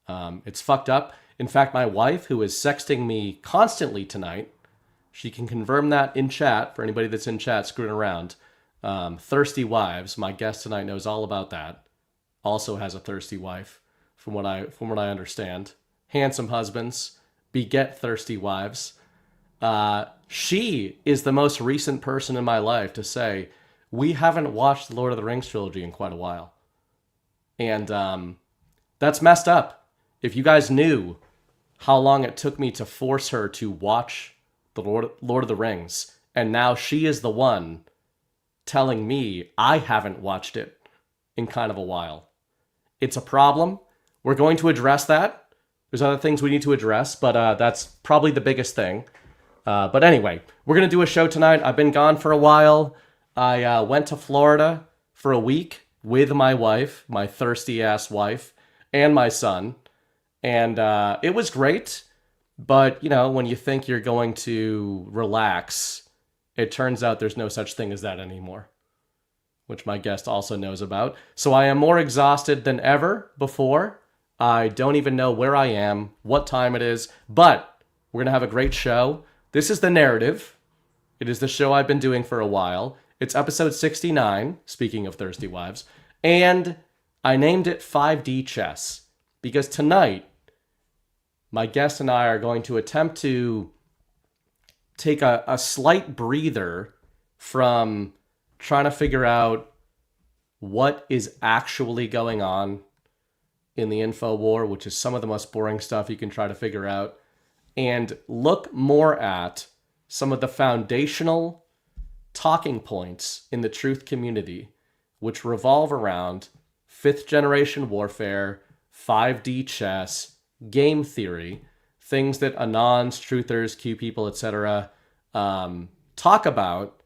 It's fucked up. In fact, my wife, who is sexting me constantly tonight, she can confirm that in chat for anybody that's in chat screwing around. Thirsty wives, my guest tonight knows all about that. Also has a thirsty wife, from what I understand. Handsome husbands beget thirsty wives. She is the most recent person in my life to say, we haven't watched the Lord of the Rings trilogy in quite a while. And that's messed up. If you guys knew how long it took me to force her to watch the Lord of the Rings, and now she is the one telling me I haven't watched it in kind of a while. It's a problem. We're going to address that. There's other things we need to address, but that's probably the biggest thing. But anyway, we're going to do a show tonight. I've been gone for a while. I went to Florida for a week with my wife, my thirsty-ass wife, and my son. And it was great. But, you know, when you think you're going to relax, it turns out there's no such thing as that anymore, which my guest also knows about. So I am more exhausted than ever before. I don't even know where I am, what time it is, but we're going to have a great show. This is the narrative. It is the show I've been doing for a while. It's episode 69, speaking of thirsty wives, and I named it 5D chess because tonight my guest and I are going to attempt to take a slight breather from trying to figure out what is actually going on in the info war, which is some of the most boring stuff you can try to figure out, and look more at some of the foundational talking points in the truth community, which revolve around 5th generation warfare, 5D chess, game theory, things that Anons, truthers, Q people, etc. Talk about,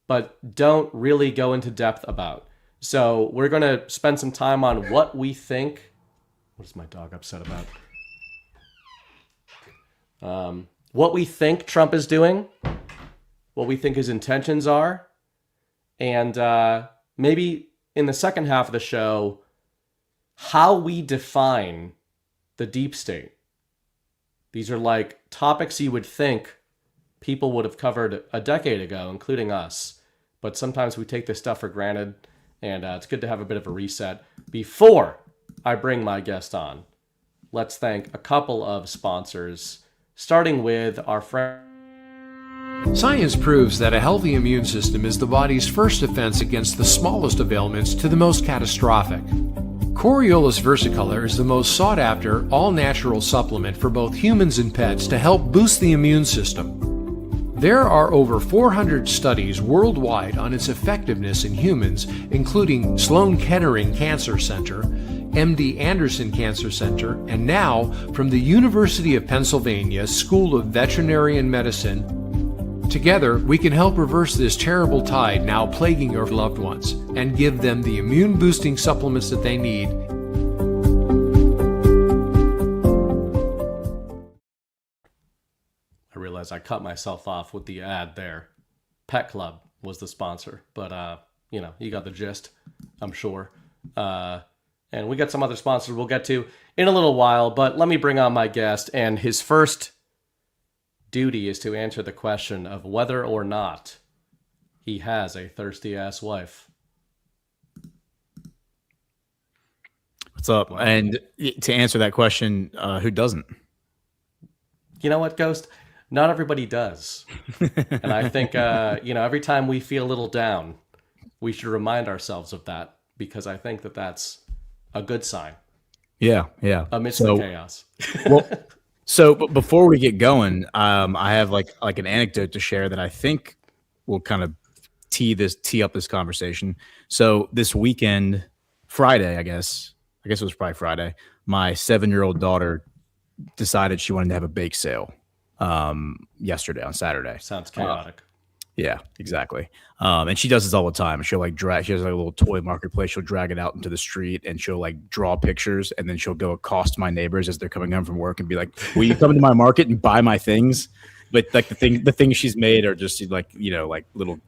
but don't really go into depth about. So we're going to spend some time on what we think. What is my dog upset about? What we think Trump is doing, what we think his intentions are, and maybe in the second half of the show, how we define the deep state. These are like topics you would think people would have covered a decade ago, including us. But sometimes we take this stuff for granted, and it's good to have a bit of a reset. Before I bring my guest on, let's thank a couple of sponsors, starting with our friend. Science proves that a healthy immune system is the body's first defense against the smallest of ailments to the most catastrophic. Coriolus versicolor is the most sought-after, all-natural supplement for both humans and pets to help boost the immune system. There are over 400 studies worldwide on its effectiveness in humans, including Sloan Kettering Cancer Center, MD Anderson Cancer Center, and now from the University of Pennsylvania School of Veterinary Medicine. Together, we can help reverse this terrible tide now plaguing your loved ones and give them the immune-boosting supplements that they need. I realized I cut myself off with the ad there. Pet Club was the sponsor, but you know, you got the gist, I'm sure. And we got some other sponsors we'll get to in a little while, but let me bring on my guest, and his first duty is to answer the question of whether or not he has a thirsty-ass wife. What's up? And to answer that question, who doesn't? You know what, Ghost? Not everybody does. And I think, you know, every time we feel a little down, we should remind ourselves of that, because I think that that's a good sign. Yeah. Amidst the chaos. Well, so before we get going, I have like an anecdote to share that I think will kind of tee up this conversation. So this weekend, Friday, I guess it was probably Friday, my 7-year-old daughter decided she wanted to have a bake sale yesterday on Saturday. Sounds chaotic. Yeah, exactly. And she does this all the time. She'll like she has like a little toy marketplace. She'll drag it out into the street and she'll like draw pictures, and then she'll go accost my neighbors as they're coming home from work and be like, will you come into my market and buy my things? But like the things she's made are just like, you know, like little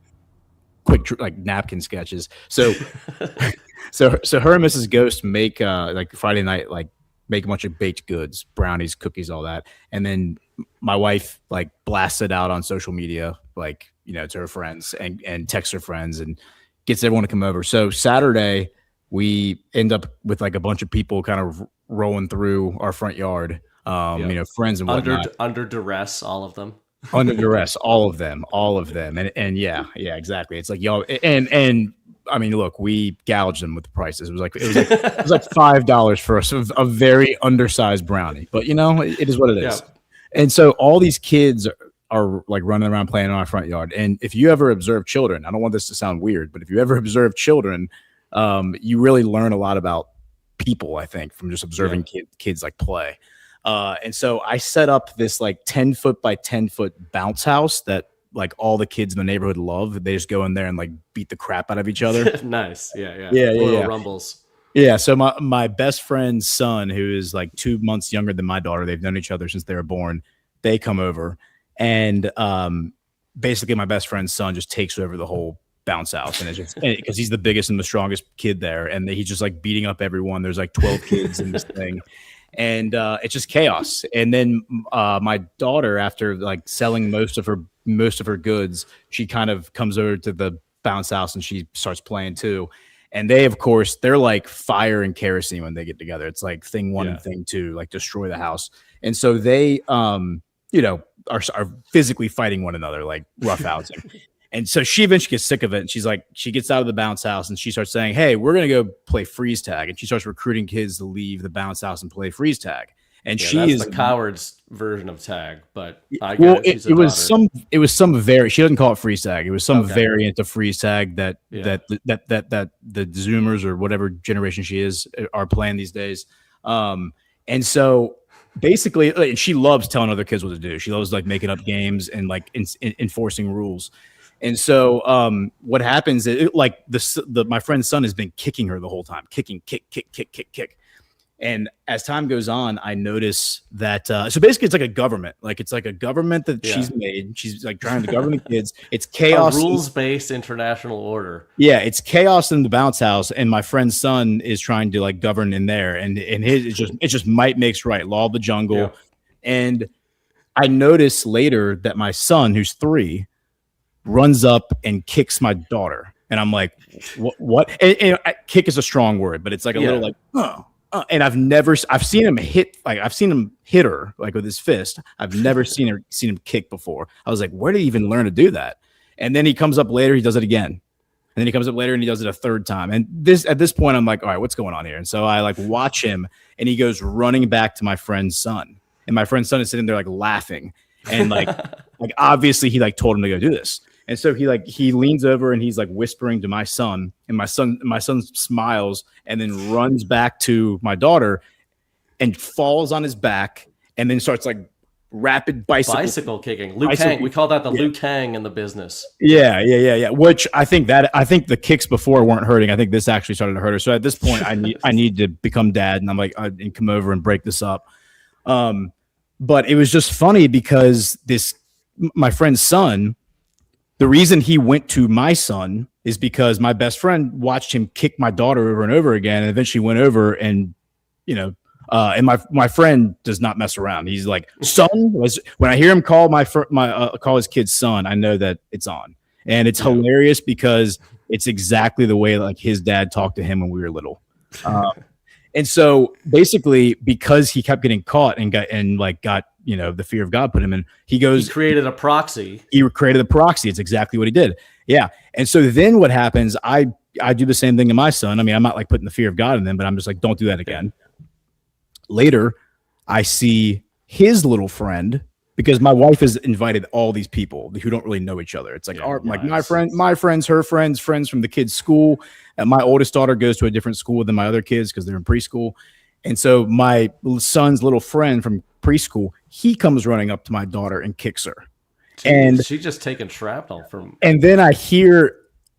quick like napkin sketches. So her and Mrs. Ghost make like Friday night like make a bunch of baked goods, brownies, cookies, all that. And then my wife like blasts it out on social media, like, you know, to her friends and texts her friends and gets everyone to come over. So Saturday we end up with like a bunch of people kind of rolling through our front yard, you know, friends and whatnot. Under duress, all of them. Under duress, all of them. And yeah, exactly. It's like, y'all, and I mean, look, we gouged them with the prices. It was like $5 for a very undersized brownie, but you know, it is what it is. Yeah. And so all these kids are like running around playing in our front yard. And if you ever observe children, I don't want this to sound weird, but if you ever observe children, you really learn a lot about people, I think, from just observing kids like play. And so I set up this like 10 foot by 10 foot bounce house that like all the kids in the neighborhood love. They just go in there and like beat the crap out of each other. Nice. Yeah. Rumbles. Yeah. So my best friend's son, who is like 2 months younger than my daughter, they've known each other since they were born. They come over and basically my best friend's son just takes over the whole bounce house, and it's just because he's the biggest and the strongest kid there, and he's just like beating up everyone. There's like 12 kids in this thing. And it's just chaos. And then my daughter, after like selling most of her goods, she kind of comes over to the bounce house and she starts playing too. And they, of course, they're like fire and kerosene when they get together. It's like thing one and thing two, like destroy the house. And so they, you know, are physically fighting one another, like roughhousing. And so she eventually gets sick of it. And she's like, she gets out of the bounce house and she starts saying, hey, we're going to go play freeze tag. And she starts recruiting kids to leave the bounce house and play freeze tag. And that's the coward's version of tag, but I guess it was some variant. She doesn't call it freeze tag. It was some variant of freeze tag that the Zoomers or whatever generation she is are playing these days. And so basically, like, she loves telling other kids what to do. She loves like making up games and like enforcing rules. And so what happens is like my friend's son has been kicking her the whole time, kick. And as time goes on, I notice that so basically it's like a government, that she's made. She's like trying to govern the kids. It's chaos, a rules-based international order. Yeah, it's chaos in the bounce house, and my friend's son is trying to like govern in there. And it's just might makes right, law of the jungle. Yeah. And I notice later that my son, who's 3, runs up and kicks my daughter, and I'm like, what? And kick is a strong word, but it's like a little like, oh. And I've seen him hit her like with his fist. I've never seen him kick before. I was like, where did he even learn to do that? And then he comes up later, he does it again. And then he comes up later and he does it a third time. And at this point, I'm like, all right, what's going on here? And so I like watch him, and he goes running back to my friend's son. And my friend's son is sitting there like laughing. And like obviously he like told him to go do this. And so he leans over and he's like whispering to my son, and my son smiles and then runs back to my daughter and falls on his back and then starts like rapid bicycle kicking. Liu Kang. We call that the Liu Kang in the business. Yeah. Which I think the kicks before weren't hurting. I think this actually started to hurt her. So at this point, I need to become dad, and I'm like, and come over and break this up. But it was just funny because my friend's son. The reason he went to my son is because my best friend watched him kick my daughter over and over again, and eventually went over and, you know, and my friend does not mess around. He's like, son. When I hear him call call his kid's son, I know that it's on, and it's hilarious because it's exactly the way like his dad talked to him when we were little. And so basically, because he kept getting caught and got you know, the fear of God put him in, he created a proxy. He created a proxy. It's exactly what he did. Yeah. And so then what happens, I do the same thing to my son. I mean, I'm not like putting the fear of God in them, but I'm just like, don't do that again. Later, I see his little friend, because my wife has invited all these people who don't really know each other. It's like my friends, her friends from the kids' school. And my oldest daughter goes to a different school than my other kids because they're in preschool. And so my son's little friend from preschool, he comes running up to my daughter and kicks her. And she's just taking shrapnel from. And then I hear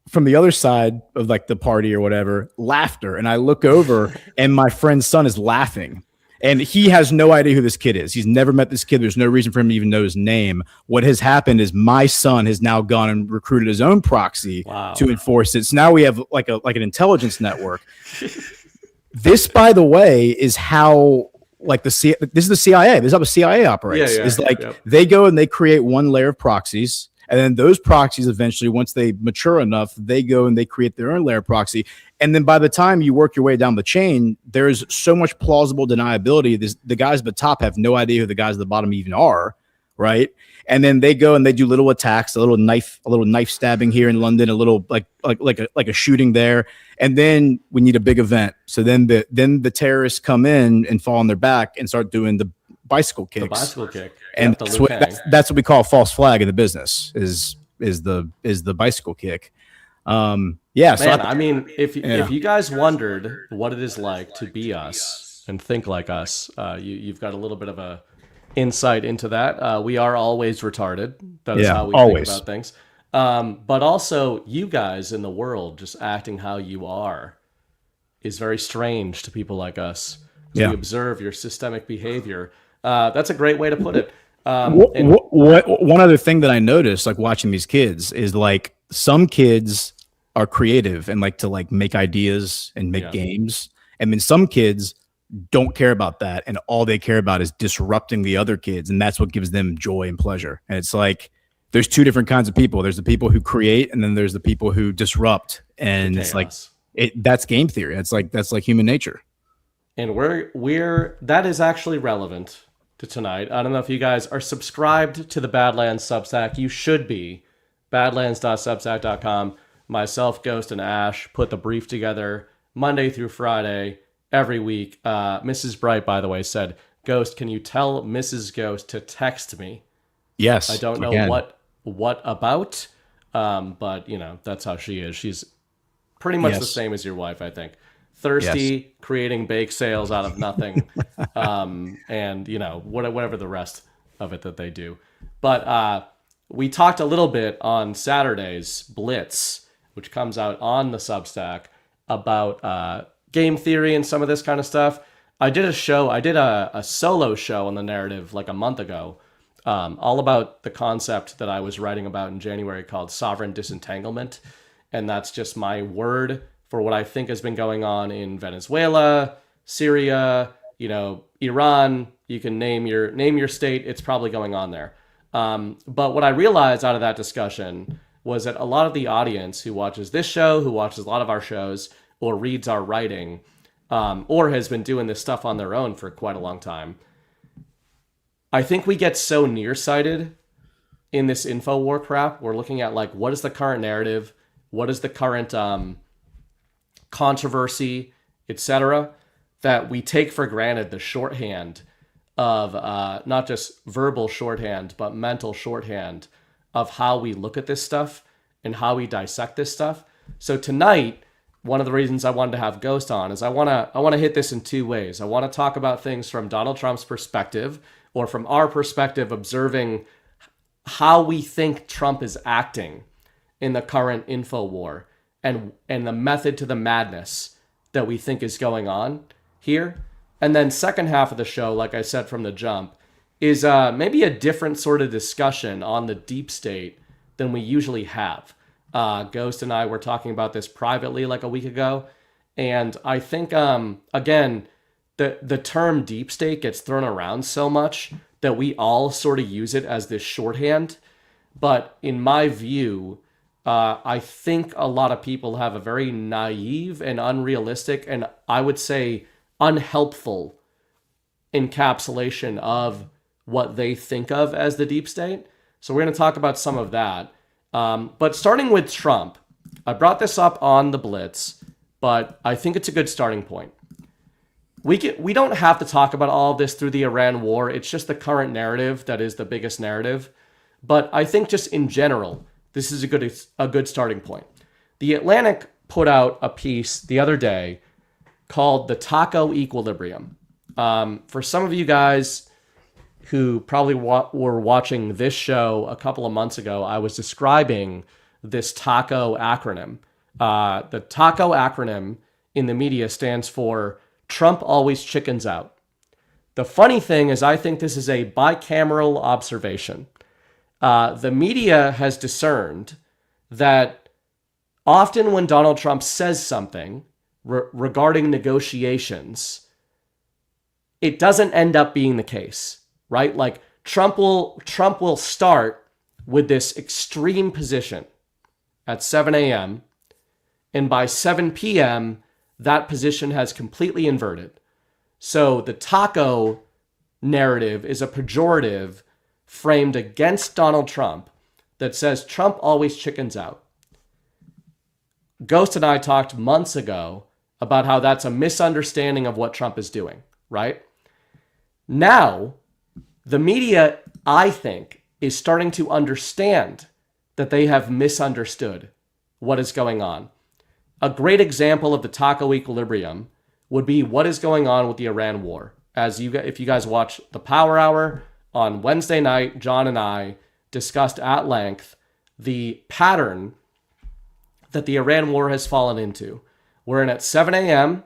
from the other side of like the party or whatever, laughter. And I look over and my friend's son is laughing. And he has no idea who this kid is. He's never met this kid. There's no reason for him to even know his name. What has happened is my son has now gone and recruited his own proxy to enforce it. So now we have like an intelligence network. This, by the way, is how like this is the CIA. This is how the CIA operates. Yeah. It's like Yep. they go and they create one layer of proxies, and then those proxies eventually, once they mature enough, they go and they create their own layer of proxy. And then by the time you work your way down the chain, there's so much plausible deniability. The guys at the top have no idea who the guys at the bottom even are, right? And then they go and they do little attacks, a little knife stabbing here in London, a little like a shooting there, and then we need a big event. So then the terrorists come in and fall on their back and start doing the bicycle kicks. The bicycle kick, and yep, that's what we call a false flag in the business. Is the bicycle kick. Yeah, so man. I mean, if you guys wondered what it is like to be us and think like us, you've got a little bit of a insight into that. We are always retarded. That is how we think about things. But also, you guys in the world just acting how you are is very strange to people like us. We observe your systemic behavior. That's a great way to put it. One other thing that I noticed, like watching these kids, is like some kids are creative and like to like make ideas and make games, and then some kids don't care about that, and all they care about is disrupting the other kids, and that's what gives them joy and pleasure. And it's like there's two different kinds of people. There's the people who create, and then there's the people who disrupt. And it's like that's game theory. That's like human nature. And we're that is actually relevant to tonight. I don't know if you guys are subscribed to the Badlands Substack. You should be. Badlands.substack.com. Myself, Ghost, and Ash put the brief together Monday through Friday every week. Mrs. Bright, by the way, said, "Ghost, can you tell Mrs. Ghost to text me?" Yes. I don't know what about, but you know, that's how she is. She's pretty much the same as your wife, I think. Thirsty, creating bake sales out of nothing, and you know, whatever the rest of it that they do. But we talked a little bit on Saturday's Blitz, which comes out on the Substack, about game theory and some of this kind of stuff. I did a solo show on the narrative like a month ago, all about the concept that I was writing about in January called sovereign disentanglement. And that's just my word for what I think has been going on in Venezuela, Syria, you know, Iran. You can name your state. It's probably going on there. But what I realized out of that discussion was that a lot of the audience who watches this show, who watches a lot of our shows, or reads our writing, or has been doing this stuff on their own for quite a long time, I think we get so nearsighted in this info war crap. We're looking at like, what is the current narrative? What is the current controversy, etc., that we take for granted the shorthand of not just verbal shorthand, but mental shorthand of how we look at this stuff and how we dissect this stuff. So tonight, one of the reasons I wanted to have Ghost on is I want to hit this in two ways. I want to talk about things from Donald Trump's perspective, or from our perspective, observing how we think Trump is acting in the current info war, and the method to the madness that we think is going on here. And then second half of the show, like I said from the jump, is maybe a different sort of discussion on the deep state than we usually have. Ghost and I were talking about this privately like a week ago, and I think, again, the term deep state gets thrown around so much that we all sort of use it as this shorthand. But in my view, I think a lot of people have a very naive and unrealistic, and I would say unhelpful encapsulation of what they think of as the deep state. So we're going to talk about some of that. But starting with Trump, I brought this up on the Blitz, but I think it's a good starting point. We don't have to talk about all of this through the Iran war. It's just the current narrative that is the biggest narrative. But I think just in general, this is a good starting point. The Atlantic put out a piece the other day called The Taco Equilibrium. For some of you guys who probably were watching this show a couple of months ago, I was describing this TACO acronym. The TACO acronym in the media stands for Trump Always Chickens Out. The funny thing is, I think this is a bicameral observation. The media has discerned that often when Donald Trump says something regarding negotiations, it doesn't end up being the case, right? Like Trump will start with this extreme position at 7 a.m. and by 7 p.m. that position has completely inverted. So the taco narrative is a pejorative framed against Donald Trump that says Trump always chickens out. Ghost and I talked months ago about how that's a misunderstanding of what Trump is doing, right? Now, the media, I think, is starting to understand that they have misunderstood what is going on. A great example of the taco equilibrium would be what is going on with the Iran war. If you guys watch the Power Hour on Wednesday night, John and I discussed at length the pattern that the Iran war has fallen into. Wherein at 7 a.m.,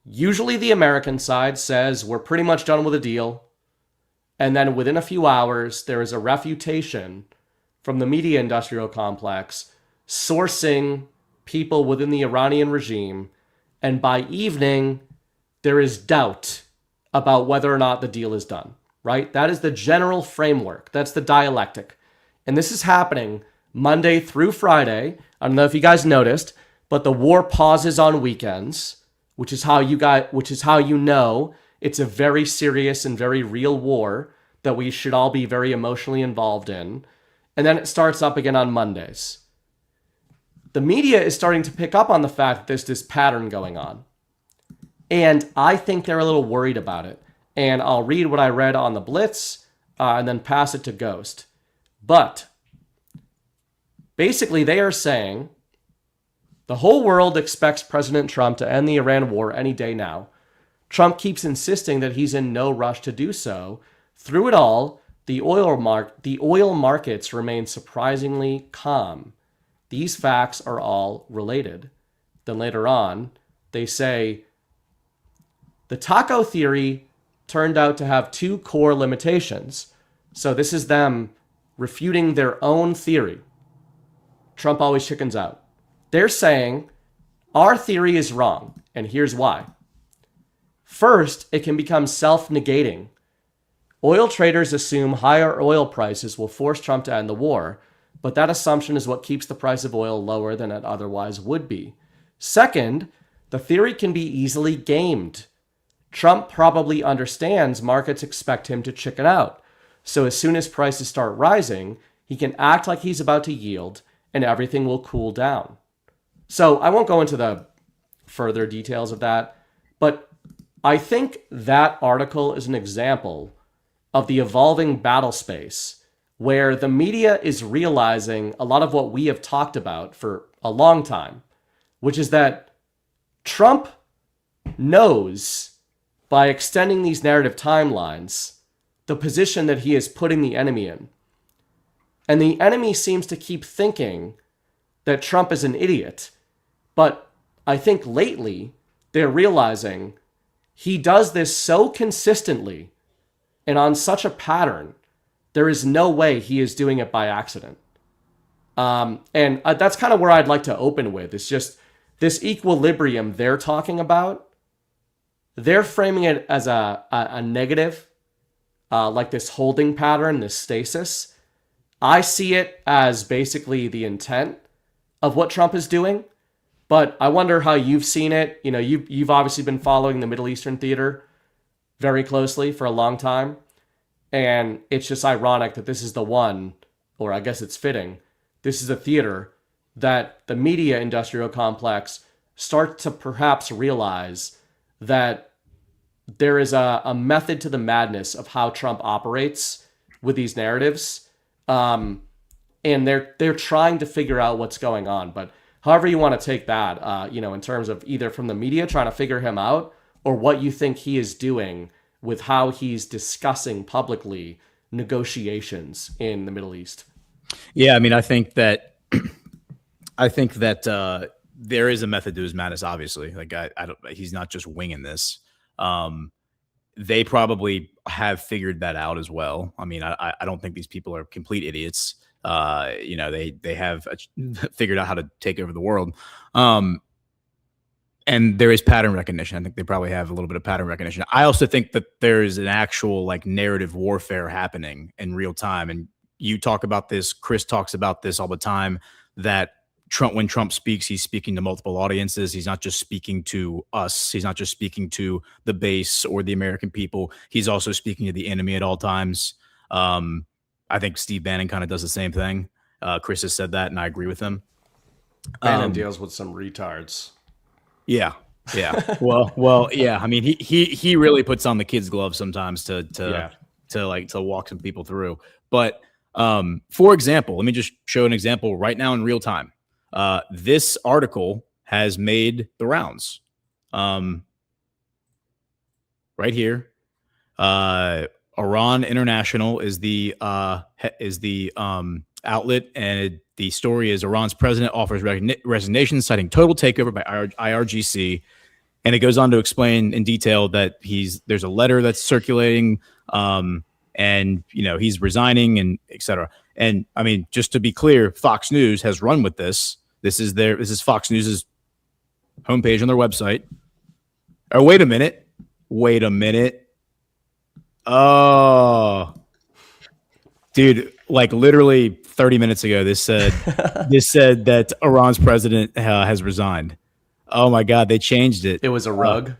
usually the American side says we're pretty much done with the deal. And then within a few hours, there is a refutation from the media industrial complex sourcing people within the Iranian regime. And by evening, there is doubt about whether or not the deal is done, right? That is the general framework. That's the dialectic. And this is happening Monday through Friday. I don't know if you guys noticed, but the war pauses on weekends, which is how you know it's a very serious and very real war that we should all be very emotionally involved in. And then it starts up again on Mondays. The media is starting to pick up on the fact that there's this pattern going on. And I think they're a little worried about it. And I'll read what I read on the Blitz and then pass it to Ghost. But basically, they are saying the whole world expects President Trump to end the Iran war any day now. Trump keeps insisting that he's in no rush to do so. Through it all, the oil markets remain surprisingly calm. These facts are all related. Then later on, they say, the taco theory turned out to have two core limitations. So this is them refuting their own theory. Trump always chickens out. They're saying, our theory is wrong, and here's why. First, it can become self-negating. Oil traders assume higher oil prices will force Trump to end the war, but that assumption is what keeps the price of oil lower than it otherwise would be. Second, the theory can be easily gamed. Trump probably understands markets expect him to chicken out, so as soon as prices start rising, he can act like he's about to yield, and everything will cool down. So I won't go into the further details of that, but I think that article is an example of the evolving battle space where the media is realizing a lot of what we have talked about for a long time, which is that Trump knows by extending these narrative timelines the position that he is putting the enemy in. And the enemy seems to keep thinking that Trump is an idiot. But I think lately they're realizing he does this so consistently and on such a pattern, there is no way he is doing it by accident. And that's kind of where I'd like to open with. It's just this equilibrium they're talking about. They're framing it as a negative, like this holding pattern, this stasis. I see it as basically the intent of what Trump is doing. But I wonder how you've seen it. You know, you've obviously been following the Middle Eastern theater very closely for a long time. And it's just ironic that this is the one, or I guess it's fitting, this is a theater that the media industrial complex starts to perhaps realize that there is a method to the madness of how Trump operates with these narratives. And they're trying to figure out what's going on. But however you want to take that, in terms of either from the media trying to figure him out or what you think he is doing with how he's discussing publicly negotiations in the Middle East. Yeah, I mean, I think that there is a method to his madness. Obviously, like he's not just winging this. They probably have figured that out as well. I mean, I don't think these people are complete idiots. They have figured out how to take over the world. And there is pattern recognition. I think they probably have a little bit of pattern recognition. I also think that there is an actual like narrative warfare happening in real time. And you talk about this, Chris talks about this all the time, that when Trump speaks, he's speaking to multiple audiences. He's not just speaking to us. He's not just speaking to the base or the American people. He's also speaking to the enemy at all times. I think Steve Bannon kind of does the same thing. Chris has said that, and I agree with him. Bannon deals with some retards. Yeah. Well, yeah. I mean, he really puts on the kid's gloves sometimes to walk some people through. But for example, let me just show an example right now in real time. This article has made the rounds. Right here. Iran International is the outlet, and the story is Iran's president offers resignation, citing total takeover by IRGC, and it goes on to explain in detail that there's a letter that's circulating, and he's resigning and etc. And I mean, just to be clear, Fox News has run with this. This is Fox News's homepage on their website. Oh, wait a minute. Oh, dude, like literally 30 minutes ago, this said that Iran's president has resigned. Oh my God, they changed it. It was a rug.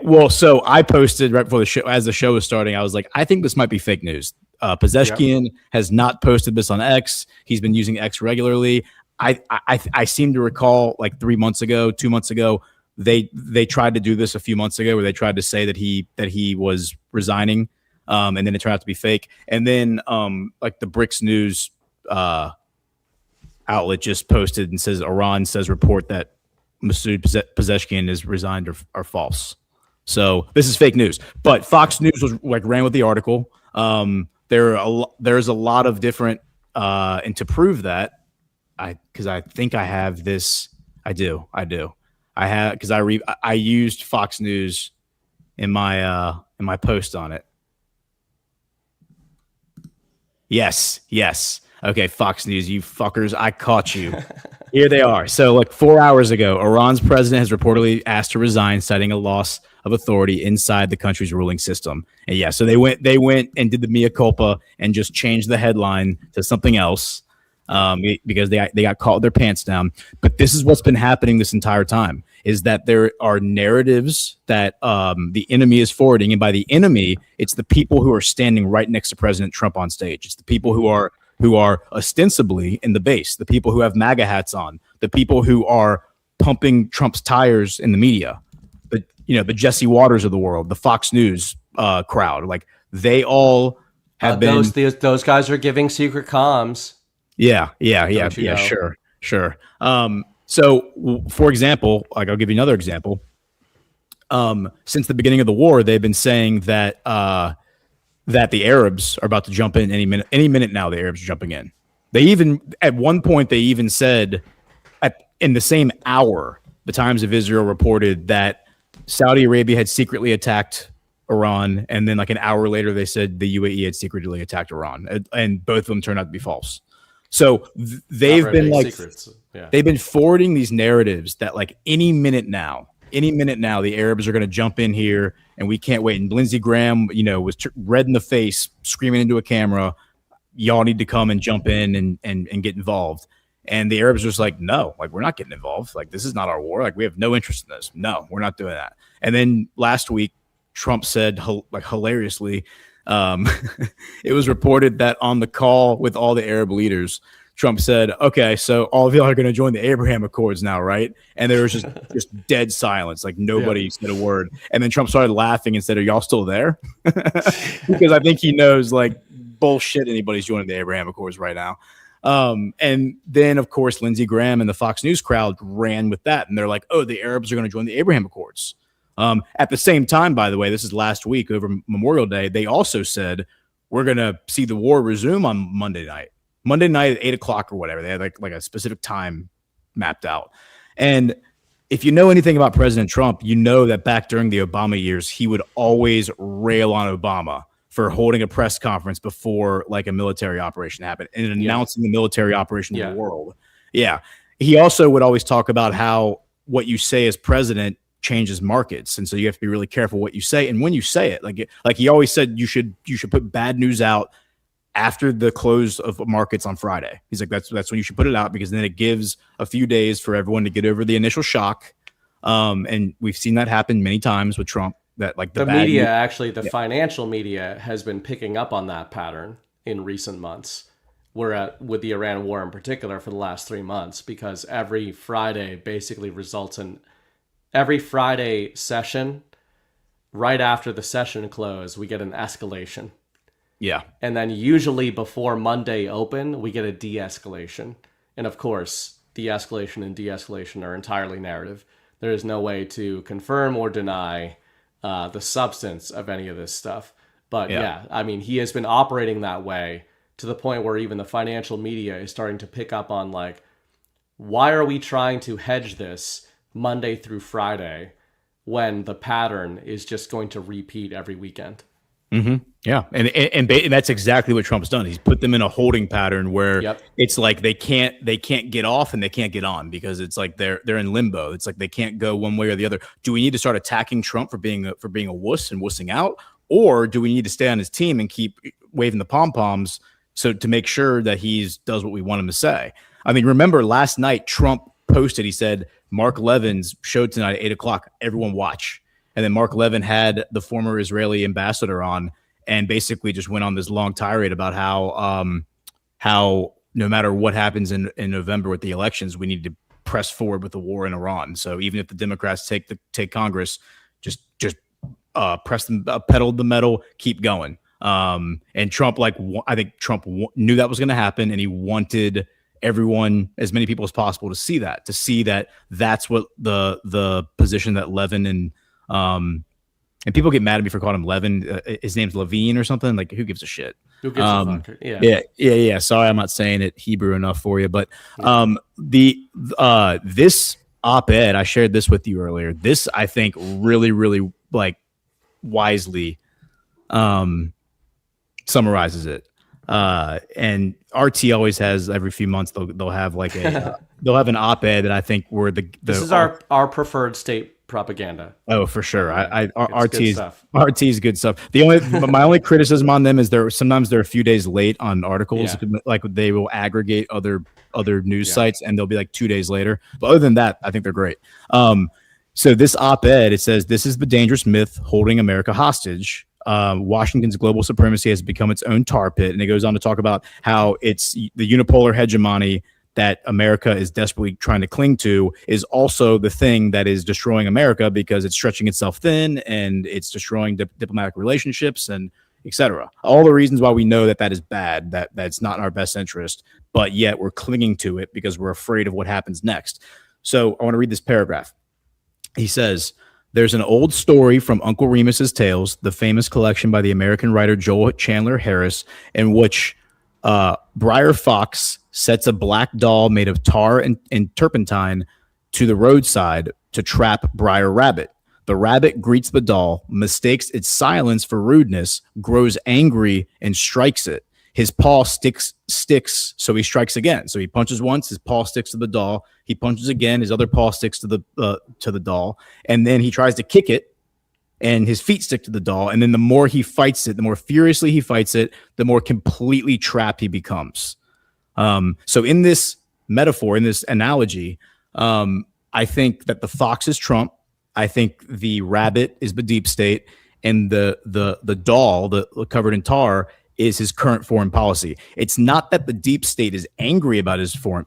Well, so I posted right before the show, as the show was starting, I was like, I think this might be fake news. Pezeshkian has not posted this on X. He's been using X regularly. I seem to recall like 2 months ago, they tried to do this a few months ago where they tried to say that he was resigning. And then it turned out to be fake. And then like the BRICS News outlet just posted and says Iran says report that Masoud Pezeshkian is resigned are false. So this is fake news. But Fox News was like ran with the article. There's a lot of different and to prove that because I think I have this. I do. I have because I used Fox News in my post on it. Yes. Okay, Fox News, you fuckers, I caught you. Here they are. So like 4 hours ago, Iran's president has reportedly asked to resign, citing a loss of authority inside the country's ruling system. And yeah, so they went and did the mea culpa and just changed the headline to something else because they got caught with their pants down. But this is what's been happening this entire time, is that there are narratives that the enemy is forwarding. And by the enemy, it's the people who are standing right next to President Trump on stage. It's the people who are ostensibly in the base, the people who have MAGA hats on, the people who are pumping Trump's tires in the media, the Jesse Waters of the world, the Fox News crowd. Like they all have been. Those guys are giving secret comms. Yeah. Sure. So, for example, like I'll give you another example. Since the beginning of the war, they've been saying that the Arabs are about to jump in any minute. Any minute now, the Arabs are jumping in. They even at one point they even said in the same hour, the Times of Israel reported that Saudi Arabia had secretly attacked Iran, and then like an hour later, they said the UAE had secretly attacked Iran, and both of them turned out to be false. So they've been like they've been forwarding these narratives that like any minute now, the Arabs are going to jump in here, and we can't wait. And Lindsey Graham, was red in the face, screaming into a camera, "Y'all need to come and jump in and get involved." And the Arabs are just like, "No, like we're not getting involved. Like this is not our war. Like we have no interest in this. No, we're not doing that." And then last week, Trump said, like hilariously, it was reported that on the call with all the Arab leaders, Trump said, "Okay, so all of y'all are going to join the Abraham Accords now, right?" And there was just dead silence, like nobody said a word. And then Trump started laughing and said, "Are y'all still there?" Because I think he knows like bullshit anybody's joining the Abraham Accords right now. And then of course Lindsey Graham and the Fox News crowd ran with that, and they're like, "Oh, the Arabs are going to join the Abraham Accords." At the same time, by the way, this is last week over Memorial Day, they also said we're going to see the war resume on Monday night at 8:00 or whatever. They had like a specific time mapped out. And if you know anything about President Trump, you know that back during the Obama years, he would always rail on Obama for holding a press conference before like a military operation happened and announcing the military operation to the world. Yeah. He also would always talk about how what you say as president changes markets, and so you have to be really careful what you say and when you say it. Like he always said, you should put bad news out after the close of markets on Friday. He's like, that's when you should put it out, because then it gives a few days for everyone to get over the initial shock. And we've seen that happen many times with Trump. That like the media, actually, the financial media has been picking up on that pattern in recent months. With the Iran war in particular for the last 3 months, because every Friday basically results in every Friday session, right after the session close, we get an escalation. Yeah. And then usually before Monday open, we get a de-escalation. And of course, the escalation and de-escalation are entirely narrative. There is no way to confirm or deny the substance of any of this stuff. But yeah, I mean, he has been operating that way to the point where even the financial media is starting to pick up on, like, why are we trying to hedge this Monday through Friday when the pattern is just going to repeat every weekend? Mm-hmm. Yeah, and that's exactly what Trump's done. He's put them in a holding pattern where it's like they can't get off and they can't get on, because it's like they're in limbo. It's like they can't go one way or the other. Do we need to start attacking Trump for being a wuss and wussing out, or do we need to stay on his team and keep waving the pom poms so to make sure that he does what we want him to say? I mean, remember last night Trump posted, he said, Mark Levin's show tonight at 8:00. Everyone watch. And then Mark Levin had the former Israeli ambassador on and basically just went on this long tirade about how no matter what happens in November with the elections, we need to press forward with the war in Iran. So even if the Democrats take Congress, just press them, pedal the metal, keep going. And Trump, I think Trump knew that was going to happen, and he wanted everyone, as many people as possible, to see that that's what the position that Levin and people get mad at me for calling him Levin. His name's Levine or something. Like, who gives a shit? Who gives a fuck? Yeah. Sorry, I'm not saying it Hebrew enough for you, but this op-ed, I shared this with you earlier. This, I think, really, really wisely summarizes it. And RT always has, every few months they'll have they'll have an op-ed that I think where this is our preferred state propaganda. Oh, for sure. RT's good stuff. My only criticism on them is sometimes they're a few days late on articles. Yeah. Like they will aggregate other news sites and they'll be like 2 days later. But other than that, I think they're great. So this op-ed, it says, "This is the dangerous myth holding America hostage. Washington's global supremacy has become its own tar pit." And it goes on to talk about how it's the unipolar hegemony that America is desperately trying to cling to is also the thing that is destroying America, because it's stretching itself thin and it's destroying diplomatic relationships and et cetera. All the reasons why we know that is bad, that's not in our best interest, but yet we're clinging to it because we're afraid of what happens next. So I want to read this paragraph. He says, "There's an old story from Uncle Remus's Tales, the famous collection by the American writer Joel Chandler Harris, in which Briar Fox sets a black doll made of tar and turpentine to the roadside to trap Briar Rabbit. The rabbit greets the doll, mistakes its silence for rudeness, grows angry, and strikes it. His paw sticks, so he strikes again. So he punches once, his paw sticks to the doll. He punches again, his other paw sticks to the doll, and then he tries to kick it, and his feet stick to the doll. And then the more he fights it, the more furiously he fights it, the more completely trapped he becomes." So in this metaphor, in this analogy, I think that the fox is Trump. I think the rabbit is the deep state, and the doll, the covered in tar, is his current foreign policy. It's not that the deep state is angry about his foreign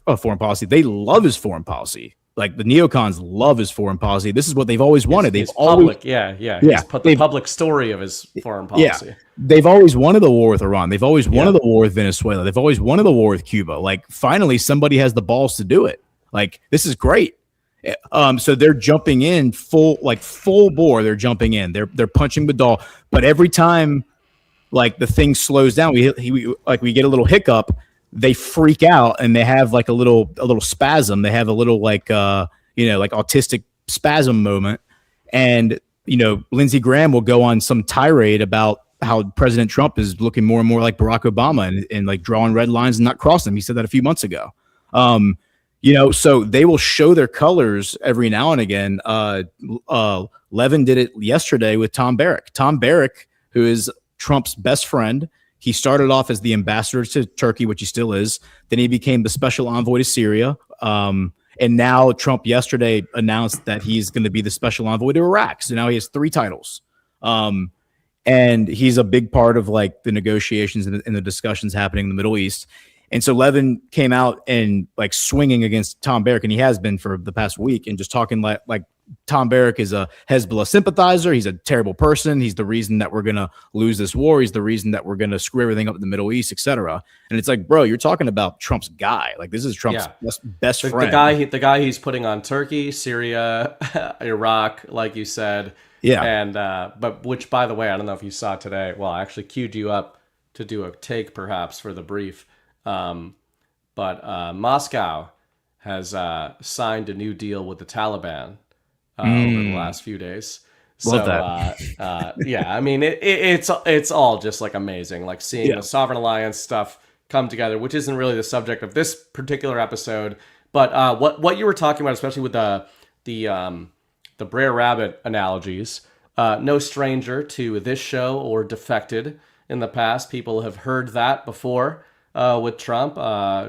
policy. They love his foreign policy. Like, the neocons love his foreign policy. This is what they've always wanted. He's put the public story of his foreign policy. Yeah. They've always wanted the war with Iran. They've always wanted the war with Venezuela. They've always wanted the war with Cuba. Like, finally, somebody has the balls to do it. Like, this is great. So they're jumping in full bore. They're jumping in. They're punching the doll. But every time, the thing slows down, we get a little hiccup, they freak out and they have a little spasm. They have a little autistic spasm moment. And, Lindsey Graham will go on some tirade about how President Trump is looking more and more like Barack Obama and drawing red lines and not crossing them. He said that a few months ago. So they will show their colors every now and again. Levin did it yesterday with Tom Barrack. Tom Barrack, who is Trump's best friend, he started off as the ambassador to Turkey, which he still is. Then he became the special envoy to Syria. And now Trump yesterday announced that he's going to be the special envoy to Iraq. So now he has 3 titles. And he's a big part of like the negotiations and the discussions happening in the Middle East. And so Levin came out and like swinging against Tom Barrack, and he has been for the past week, and just talking like Tom Barrack is a Hezbollah sympathizer. He's a terrible person. He's the reason that we're going to lose this war. He's the reason that we're going to screw everything up in the Middle East, etc. And it's like, bro, you're talking about Trump's guy. Like, this is Trump's best friend. The guy he's putting on Turkey, Syria, Iraq, like you said. Yeah. And but which, by the way, I don't know if you saw today. Well, I actually queued you up to do a take perhaps for the brief. But Moscow has signed a new deal with the Taliban over the last few days. Love that. Yeah, I mean, it's all just like amazing, like seeing the Sovereign Alliance stuff come together, which isn't really the subject of this particular episode. But what you were talking about, especially with the Brer Rabbit analogies, no stranger to this show or Defected in the past. People have heard that before. With Trump,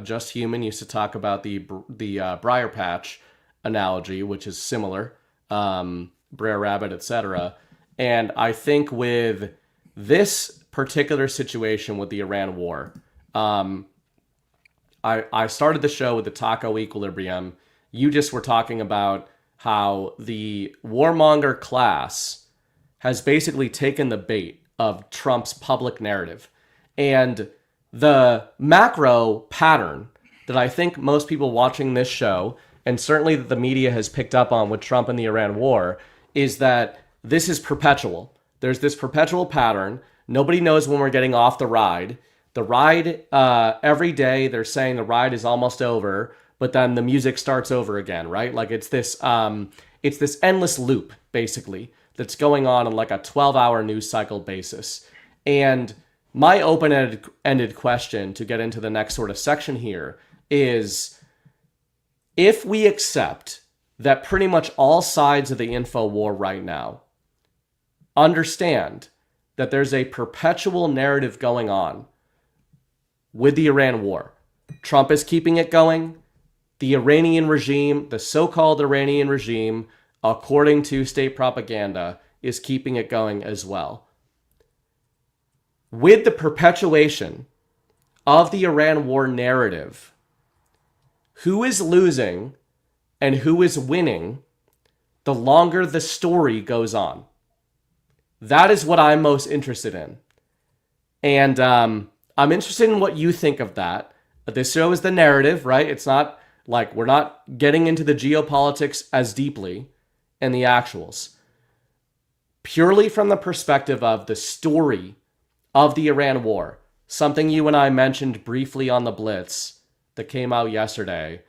Just Human used to talk about the Briar Patch analogy, which is similar, Brer Rabbit, etc. And I think with this particular situation with the Iran war, I started the show with the taco equilibrium. You just were talking about how the warmonger class has basically taken the bait of Trump's public narrative. And the macro pattern that I think most people watching this show, and certainly that the media has picked up on with Trump and the Iran war, is that this is perpetual. There's this perpetual pattern. Nobody knows when we're getting off the ride. The ride, every day they're saying the ride is almost over, but then the music starts over again, right? Like it's this endless loop, basically, that's going on like a 12-hour news cycle basis. And my open-ended question to get into the next sort of section here is, if we accept that pretty much all sides of the info war right now understand that there's a perpetual narrative going on with the Iran war, Trump is keeping it going, the Iranian regime, the so-called Iranian regime, according to state propaganda, is keeping it going as well. With the perpetuation of the Iran war narrative, who is losing and who is winning the longer the story goes on? That is what I'm most interested in. And I'm interested in what you think of that. This show is the narrative, right? It's not like we're not getting into the geopolitics as deeply in the actuals. Purely from the perspective of the story of the Iran war, something you and I mentioned briefly on the Blitz that came out yesterday,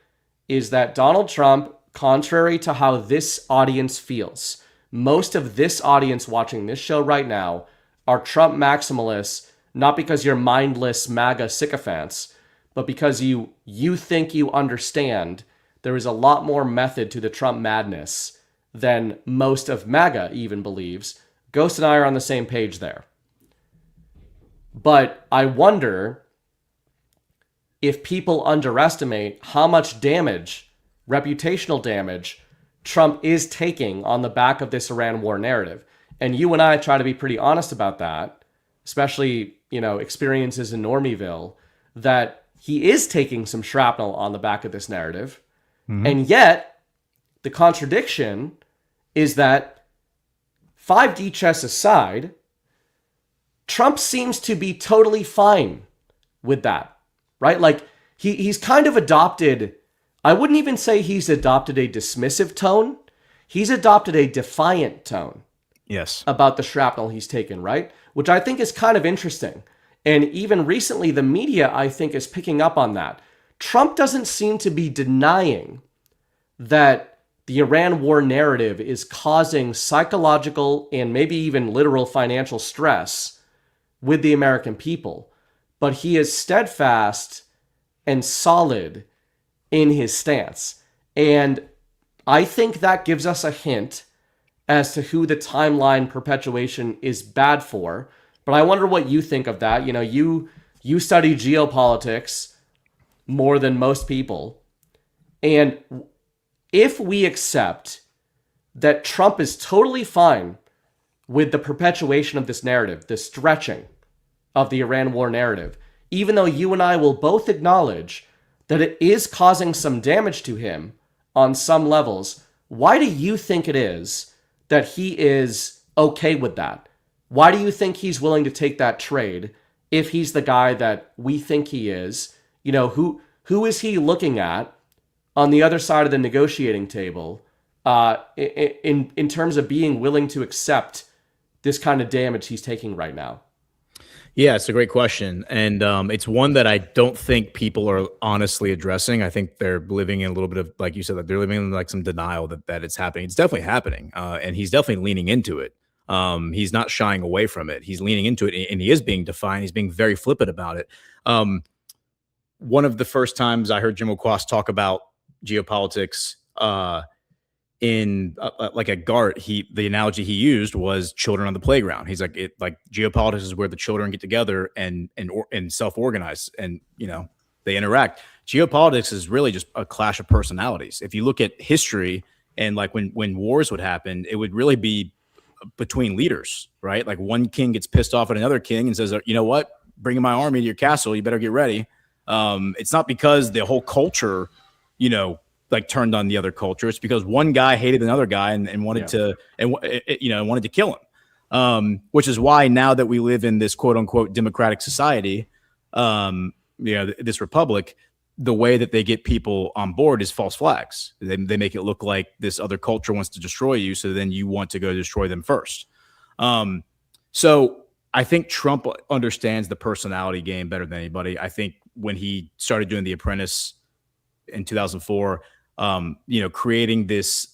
is that Donald Trump, contrary to how this audience feels, most of this audience watching this show right now are Trump maximalists, not because you're mindless MAGA sycophants, but because you think you understand there is a lot more method to the Trump madness than most of MAGA even believes. Ghost and I are on the same page there. But I wonder if people underestimate how much damage, reputational damage, Trump is taking on the back of this Iran war narrative. And you and I try to be pretty honest about that, especially, experiences in Normieville, that he is taking some shrapnel on the back of this narrative. Mm-hmm. And yet, the contradiction is that 5D chess aside, Trump seems to be totally fine with that, right? Like he's kind of adopted, I wouldn't even say he's adopted a dismissive tone. He's adopted a defiant tone. Yes. About the shrapnel he's taken, right? Which I think is kind of interesting. And even recently, the media, I think, is picking up on that. Trump doesn't seem to be denying that the Iran war narrative is causing psychological and maybe even literal financial stress with the American people, but he is steadfast and solid in his stance. And I think that gives us a hint as to who the timeline perpetuation is bad for. But I wonder what you think of that. You study geopolitics more than most people. And if we accept that Trump is totally fine with the perpetuation of this narrative, the stretching of the Iran war narrative, even though you and I will both acknowledge that it is causing some damage to him on some levels, why do you think it is that he is okay with that? Why do you think he's willing to take that trade if he's the guy that we think he is? Who is he looking at on the other side of the negotiating table in terms of being willing to accept this kind of damage he's taking right now? Yeah, it's a great question. And it's one that I don't think people are honestly addressing. I think they're living in a little bit of, like you said, that they're living in like some denial that it's happening. It's definitely happening. And he's definitely leaning into it. He's not shying away from it. He's leaning into it, and he is being defiant. He's being very flippant about it. One of the first times I heard Jim O'Quast talk about geopolitics in like at GART, the analogy he used was children on the playground. He's like, geopolitics is where the children get together and self-organize, and they interact. Geopolitics is really just a clash of personalities. If you look at history and like when wars would happen, it would really be between leaders, right? Like one king gets pissed off at another king and says, you know what, bringing my army to your castle, you better get ready. It's not because the whole culture, like turned on the other culture. It's because one guy hated another guy and wanted wanted to kill him. Which is why now that we live in this quote unquote democratic society, this republic, the way that they get people on board is false flags. They make it look like this other culture wants to destroy you, so then you want to go destroy them first. So I think Trump understands the personality game better than anybody. I think when he started doing The Apprentice in 2004, creating this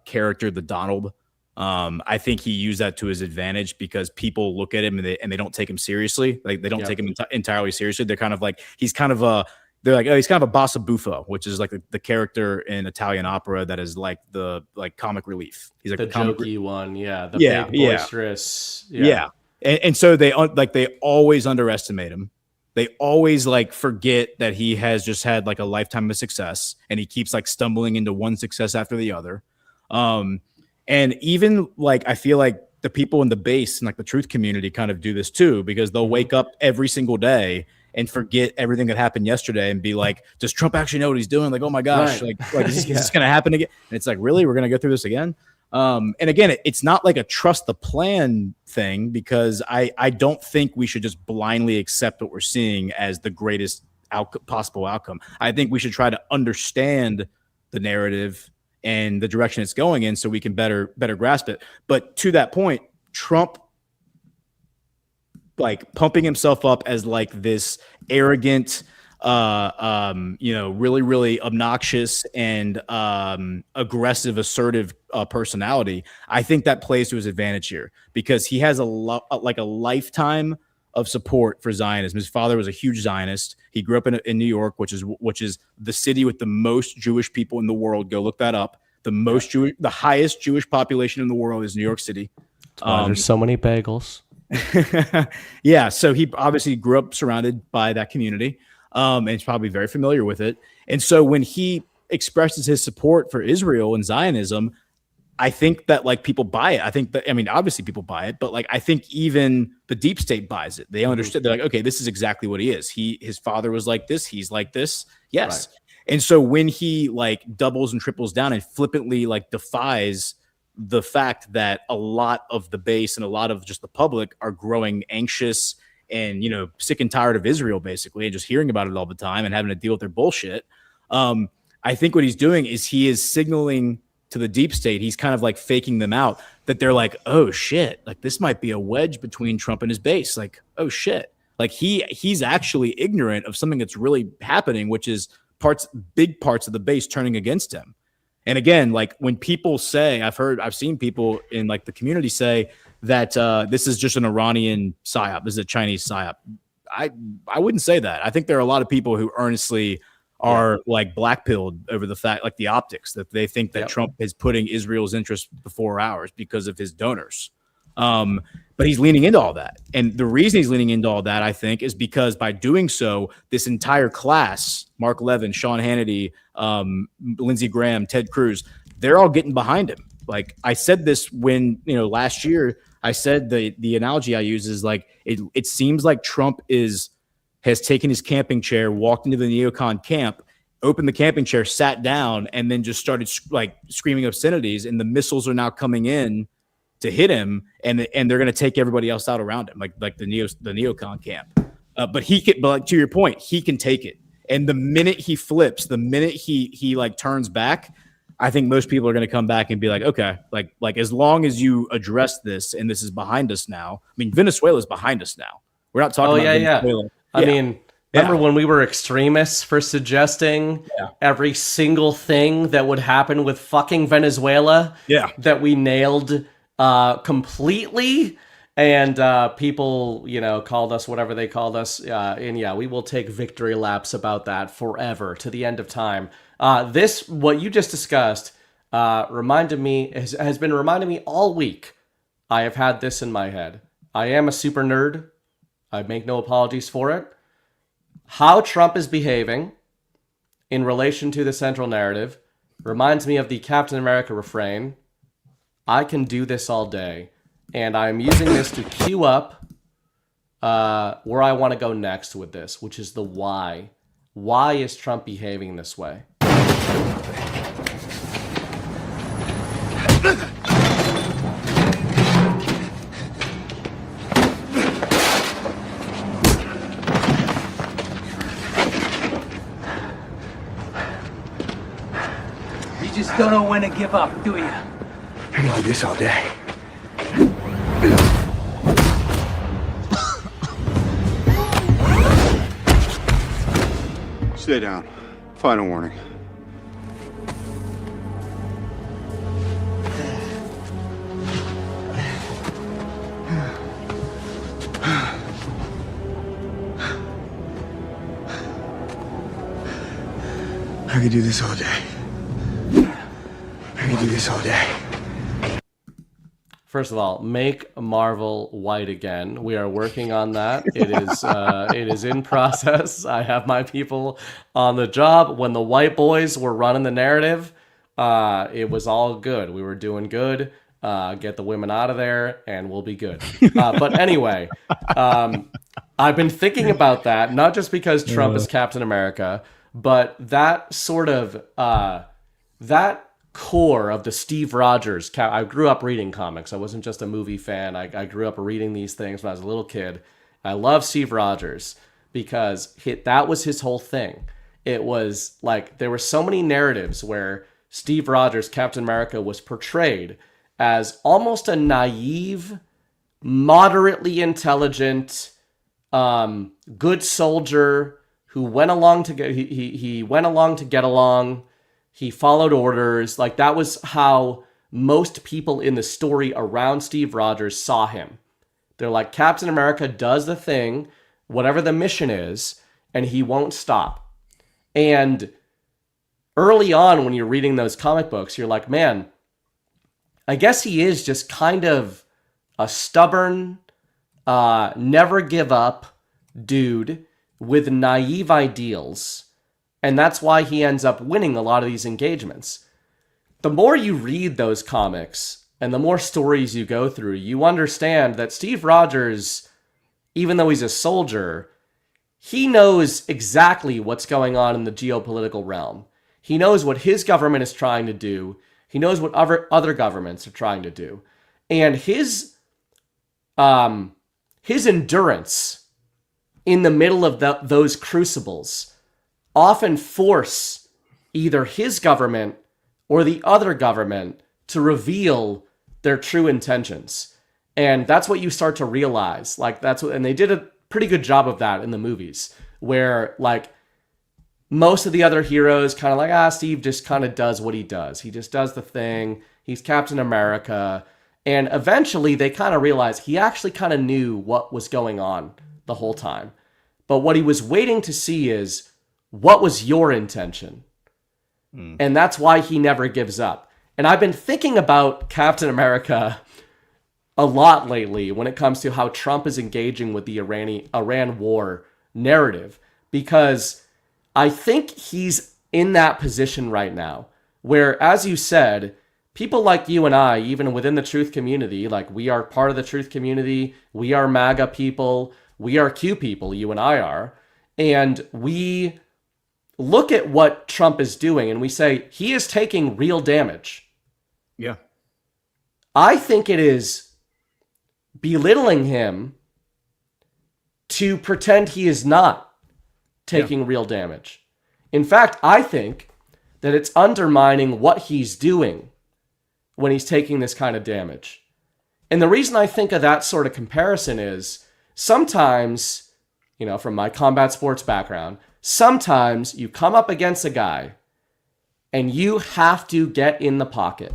character, the Donald, I think he used that to his advantage because people look at him and they don't take him seriously. Like they don't take him entirely seriously. They're kind of like, he's kind of a bossa buffo, which is like the character in Italian opera that is like the comic relief. He's like the jokey one, the big boisterous, And so they always underestimate him. They always forget that he has just had like a lifetime of success, and he keeps stumbling into one success after the other. And even I feel like the people in the base and the truth community kind of do this too, because they'll wake up every single day and forget everything that happened yesterday and be like, does Trump actually know what he's doing? Like, oh my gosh, is this going to happen again? And it's like, really, we're going to go through this again? And again, it's not like a trust the plan thing, because I don't think we should just blindly accept what we're seeing as the greatest possible outcome. I think we should try to understand the narrative and the direction it's going in so we can better grasp it. But to that point, Trump pumping himself up as this arrogant, really, really obnoxious and aggressive, assertive personality. I think that plays to his advantage here because he has a lifetime of support for Zionism. His father was a huge Zionist. He grew up in New York, which is the city with the most Jewish people in the world. Go look that up. The highest Jewish population in the world is New York City. There's so many bagels. Yeah, so he obviously grew up surrounded by that community, and he's probably very familiar with it. And so when he expresses his support for Israel and Zionism, I think that people buy it. I think that, obviously people buy it, but I think even the deep state buys it. They understood. They're like, okay, this is exactly what he is. His father was like this. He's like this. Yes. Right. And so when he doubles and triples down and flippantly defies the fact that a lot of the base and a lot of just the public are growing anxious and, sick and tired of Israel, basically, and just hearing about it all the time and having to deal with their bullshit. I think what he's doing is he is signaling to the deep state. He's kind of faking them out that they're like, oh shit, this might be a wedge between Trump and his base. Oh shit. He's actually ignorant of something that's really happening, which is big parts of the base turning against him. And again, when people say, I've seen people in the community say that this is just an Iranian psyop, this is a Chinese psyop. I wouldn't say that. I think there are a lot of people who earnestly are like blackpilled over the fact, like the optics, that they think that Trump is putting Israel's interests before ours because of his donors. But he's leaning into all that. And the reason he's leaning into all that, I think, is because by doing so, this entire class, Mark Levin, Sean Hannity, Lindsey Graham, Ted Cruz, they're all getting behind him. Like I said this when, last year, I said the analogy I use is like, it seems like Trump has taken his camping chair, walked into the neocon camp, opened the camping chair, sat down, and then just started like screaming obscenities. And the missiles are now coming in to hit him, and they're going to take everybody else out around him, like the neocon camp. But like to your point, he can take it. And the minute he flips, the minute he like turns back, I think most people are going to come back and be like, okay, like as long as you address this and this is behind us now. I mean, Venezuela is behind us now. We're not talking about Venezuela. Yeah. I mean, remember when we were extremists for suggesting every single thing that would happen with fucking Venezuela that we nailed completely? And people, called us whatever they called us. And we will take victory laps about that forever to the end of time. What you just discussed, has been reminding me all week. I have had this in my head. I am a super nerd. I make no apologies for it. How Trump is behaving in relation to the central narrative reminds me of the Captain America refrain, I can do this all day. And I'm using this to cue up where I want to go next with this, which is the why. Why is Trump behaving this way? You just don't know when to give up, do you? I can do this all day. Stay down. Final warning. I could do this all day. I could do this all day. First of all, make Marvel white again. We are working on that. It is in process. I have my people on the job. When the white boys were running the narrative, it was all good. We were doing good. Get the women out of there, and we'll be good. But anyway, I've been thinking about that, not just because Trump is Captain America, but that sort of that core of the Steve Rogers. I grew up reading comics. I wasn't just a movie fan. I grew up reading these things when I was a little kid. I love Steve Rogers because that was his whole thing. It was like there were so many narratives where Steve Rogers, Captain America, was portrayed as almost a naive, moderately intelligent, good soldier who went along to get he went along to get along. He followed orders. Like that was how most people in the story around Steve Rogers saw him. They're like, Captain America does the thing, whatever the mission is, and he won't stop. And early on, when you're reading those comic books, you're like, man, I guess he is just kind of a stubborn, never give up dude with naive ideals. And that's why he ends up winning a lot of these engagements. The more you read those comics and the more stories you go through, you understand that Steve Rogers, even though he's a soldier, he knows exactly what's going on in the geopolitical realm. He knows what his government is trying to do. He knows what other governments are trying to do. And his endurance in the middle of those crucibles often force either his government or the other government to reveal their true intentions. And that's what you start to realize. Like and they did a pretty good job of that in the movies, where like most of the other heroes kind of like, Steve just kind of does what he does. He just does the thing. He's Captain America. And eventually they kind of realize he actually kind of knew what was going on the whole time. But what he was waiting to see is, what was your intention? And that's why he never gives up. And I've been thinking about Captain America a lot lately when it comes to how Trump is engaging with the Iran war narrative, because I think he's in that position right now where, as you said, people like you and I, even within the truth community, like we are part of the truth community, we are MAGA people, we are Q people, you and I are, and we look at what Trump is doing and we say, he is taking real damage. Yeah. I think it is belittling him to pretend he is not taking real damage. In fact, I think that it's undermining what he's doing when he's taking this kind of damage. And the reason I think of that sort of comparison is sometimes, you know, from my combat sports background, sometimes you come up against a guy and you have to get in the pocket.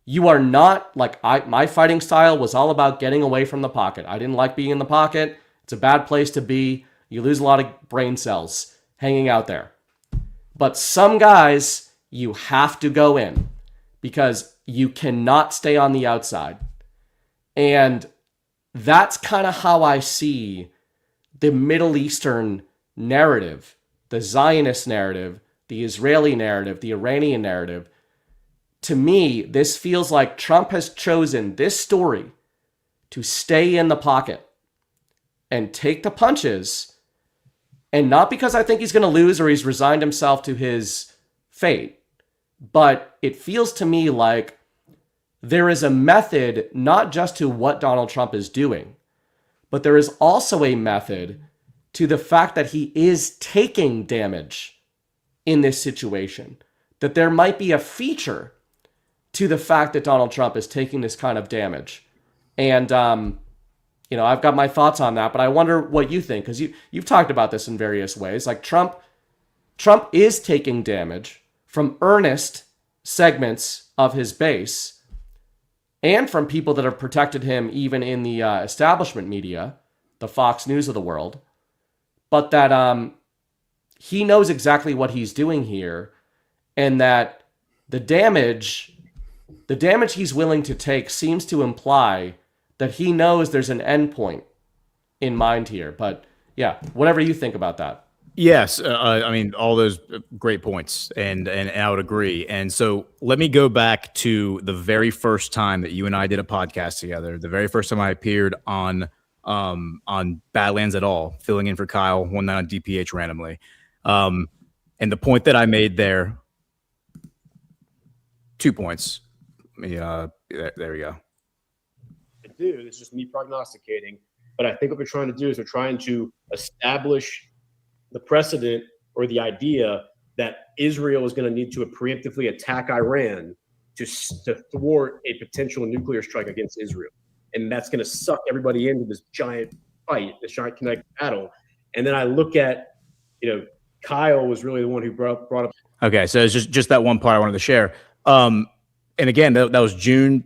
You are not like my fighting style was all about getting away from the pocket. I didn't like being in the pocket. It's a bad place to be. You lose a lot of brain cells hanging out there. But some guys, you have to go in because you cannot stay on the outside. And that's kind of how I see the Middle Eastern narrative, the Zionist narrative, the Israeli narrative, the Iranian narrative. To me, this feels like Trump has chosen this story to stay in the pocket and take the punches. And not because I think he's going to lose or he's resigned himself to his fate, but it feels to me like there is a method not just to what Donald Trump is doing, but there is also a method to the fact that he is taking damage in this situation. That there might be a feature to the fact that Donald Trump is taking this kind of damage. And, you know, I've got my thoughts on that, but I wonder what you think, because you've talked about this in various ways. Like Trump is taking damage from earnest segments of his base and from people that have protected him even in the establishment media, the Fox News of the world, but that he knows exactly what he's doing here, and that the damage he's willing to take seems to imply that he knows there's an endpoint in mind here. But yeah, whatever you think about that. Yes, I mean, all those great points, and I would agree. And so let me go back to the very first time that you and I did a podcast together. The very first time I appeared on Badlands at all, filling in for Kyle one night on DPH randomly. And the point that I made there, 2 points. There we go. Do. It's just me prognosticating. But I think what we're trying to do is we're trying to establish the precedent or the idea that Israel is going to need to preemptively attack Iran to thwart a potential nuclear strike against Israel. And that's going to suck everybody into this giant fight, this giant kinetic battle. And then I look at, you know, Kyle was really the one who brought up. Okay, so it's just that one part I wanted to share. And again, that was June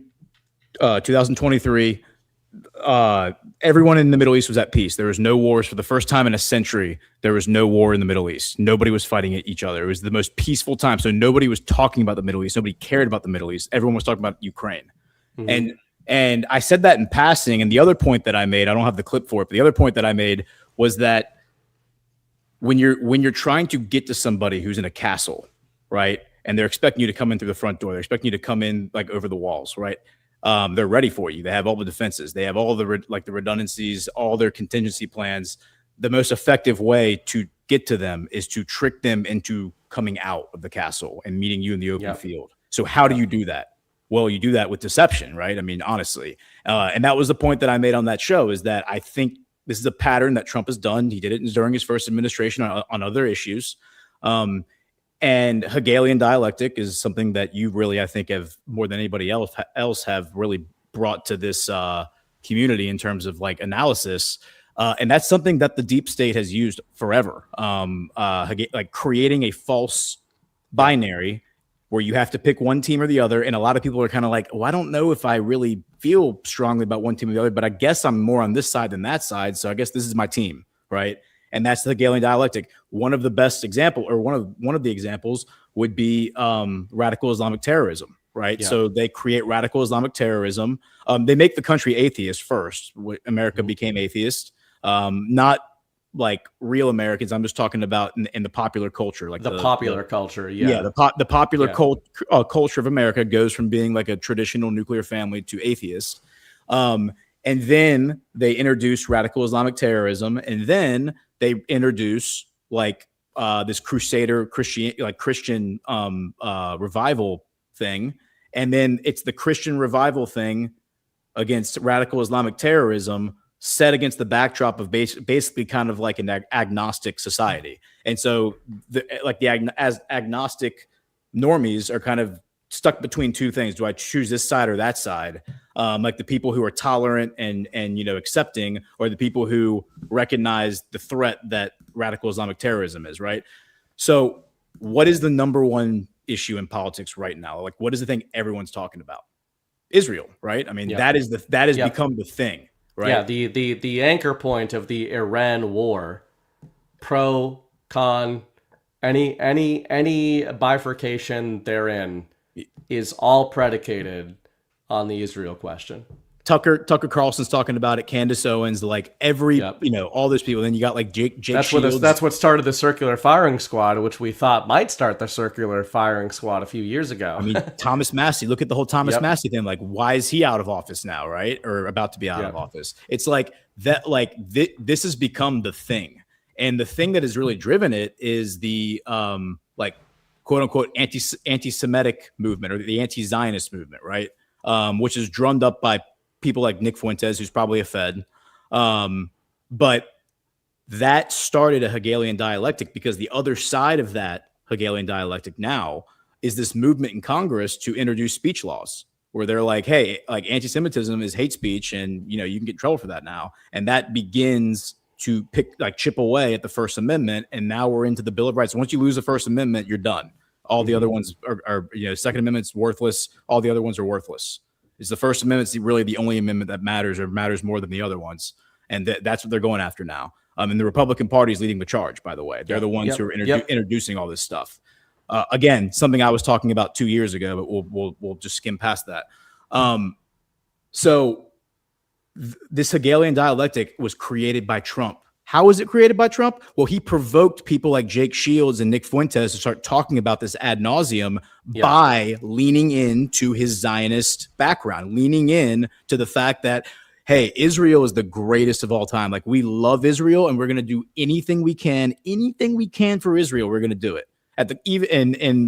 2023. Everyone in the Middle East was at peace. There was no wars for the first time in a century. There was no war in the Middle East. Nobody was fighting at each other. It was the most peaceful time. So nobody was talking about the Middle East. Nobody cared about the Middle East. Everyone was talking about Ukraine. Mm-hmm. And I said that in passing. And the other point that I made, I don't have the clip for it, but the other point that I made was that when you're trying to get to somebody who's in a castle, right? And they're expecting you to come in through the front door. They're expecting you to come in like over the walls, right? They're ready for you. They have all the defenses. They have all the redundancies, all their contingency plans. The most effective way to get to them is to trick them into coming out of the castle and meeting you in the open field. So how do you do that? Well, you do that with deception, right? I mean, honestly. And that was the point that I made on that show, is that I think this is a pattern that Trump has done. He did it during his first administration on other issues. And Hegelian dialectic is something that you really, I think, have more than anybody else have really brought to this community in terms of like analysis. And that's something that the deep state has used forever, like creating a false binary where you have to pick one team or the other. And a lot of people are kind of like, well, I don't know if I really feel strongly about one team or the other, but I guess I'm more on this side than that side. So I guess this is my team, right? and that's the Hegelian dialectic. One of the best example, or one of the examples would be radical Islamic terrorism, right? Yeah. So they create radical Islamic terrorism. They make the country atheist first. America became atheist, not like real Americans. I'm just talking about in the popular culture, like the popular culture. Yeah. Yeah, the popular culture of America goes from being like a traditional nuclear family to atheist. And then they introduce radical Islamic terrorism, and then they introduce like this crusader Christian revival thing, and then it's the Christian revival thing against radical Islamic terrorism set against the backdrop of basically kind of like an agnostic society. And so as agnostic normies are kind of stuck between two things. Do I choose this side or that side? Like the people who are tolerant and accepting, or the people who recognize the threat that radical Islamic terrorism is, right? So what is the number one issue in politics right now? Like, what is the thing everyone's talking about? Israel, right? I mean, that has become the thing. Right. Yeah, the anchor point of the Iran war, pro, con, any bifurcation therein is all predicated on the Israel question. Tucker Carlson's talking about it. Candace Owens, like all those people. Then you got like Jake Shields. That's what started the circular firing squad, which we thought might start the circular firing squad a few years ago. I mean, Thomas Massey. Look at the whole Thomas Massey thing. Like, why is he out of office now, right? Or about to be out of office? It's like that. Like this has become the thing, and the thing that has really driven it is the like quote unquote anti-Semitic movement, or the anti-Zionist movement, right? Which is drummed up by people like Nick Fuentes, who's probably a Fed. But that started a Hegelian dialectic, because the other side of that Hegelian dialectic now is this movement in Congress to introduce speech laws, where they're like, hey, like anti-Semitism is hate speech, and you can get in trouble for that now. And that begins to chip away at the First Amendment. And now we're into the Bill of Rights. Once you lose the First Amendment, you're done. All the other ones are Second Amendment's worthless. All the other ones are worthless. Is the First Amendment really the only amendment that matters, or matters more than the other ones? And that's what they're going after now. And the Republican Party is leading the charge, by the way. They're the ones who are introducing all this stuff. Again, something I was talking about 2 years ago, but we'll just skim past that. This Hegelian dialectic was created by Trump. How was it created by Trump? Well, he provoked people like Jake Shields and Nick Fuentes to start talking about this ad nauseum by leaning into his Zionist background, leaning in to the fact that, hey, Israel is the greatest of all time. Like, we love Israel, and we're going to do anything we can for Israel. We're going to do it.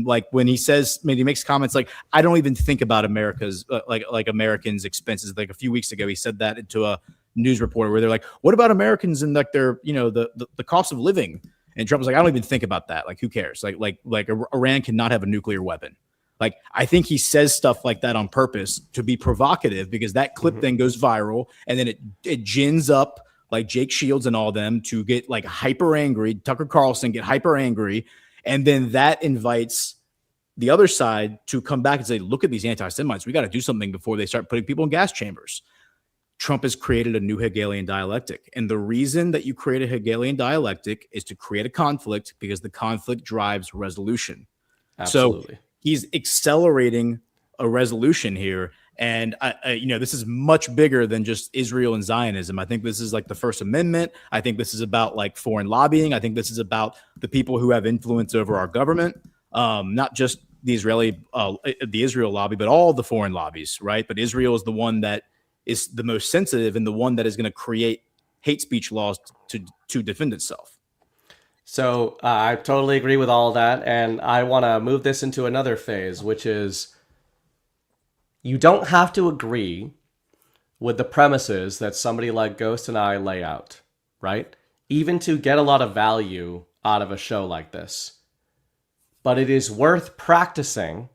Like when he says, he makes comments like, I don't even think about America's like Americans' expenses. Like a few weeks ago, he said that into a news reporter, where they're like, what about Americans and like their, the cost of living? And Trump was like, I don't even think about that. Like, who cares? Like Iran cannot have a nuclear weapon. Like, I think he says stuff like that on purpose to be provocative, because that clip then goes viral, and then it gins up like Jake Shields and all them to get like hyper angry. Tucker Carlson get hyper angry. And then that invites the other side to come back and say, look at these anti-Semites. We got to do something before they start putting people in gas chambers. Trump has created a new Hegelian dialectic. And the reason that you create a Hegelian dialectic is to create a conflict, because the conflict drives resolution. Absolutely. So he's accelerating a resolution here. And this is much bigger than just Israel and Zionism. I think this is like the First Amendment. I think this is about like foreign lobbying. I think this is about the people who have influence over our government, not just the Israel lobby, but all the foreign lobbies, right? But Israel is the one that is the most sensitive, and the one that is going to create hate speech laws to defend itself. So I totally agree with all that, and I want to move this into another phase, which is, you don't have to agree with the premises that somebody like Ghost and I lay out, right? Even to get a lot of value out of a show like this. But it is worth practicing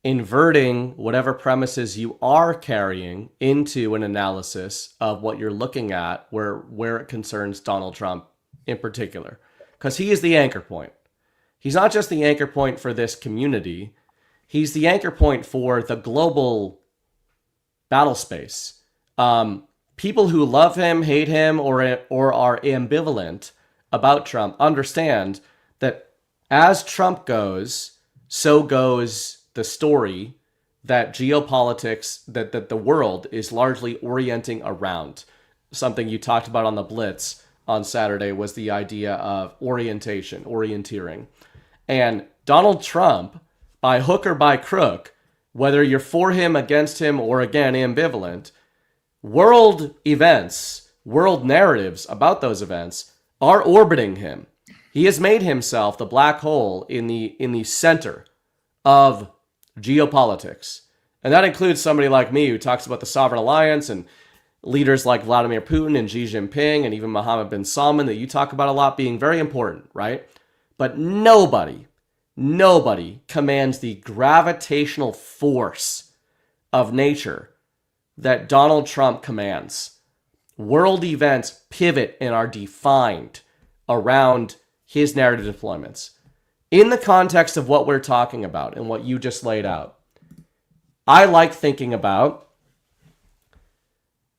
inverting whatever premises you are carrying into an analysis of what you're looking at, where it concerns Donald Trump in particular. Because he is the anchor point. He's not just the anchor point for this community. He's the anchor point for the global battle space. people who love him, hate him, or are ambivalent about Trump understand that as Trump goes, so goes the story that geopolitics, that the world is largely orienting around. Something you talked about on the Blitz on Saturday was the idea of orienteering. And Donald Trump, by hook or by crook, whether you're for him, against him, or again, ambivalent, world events, world narratives about those events are orbiting him. He has made himself the black hole in the center of geopolitics. And that includes somebody like me who talks about the Sovereign Alliance and leaders like Vladimir Putin and Xi Jinping and even Mohammed bin Salman that you talk about a lot being very important, right? But nobody commands the gravitational force of nature that Donald Trump commands. World events pivot and are defined around his narrative deployments. In the context of what we're talking about and what you just laid out, I like thinking about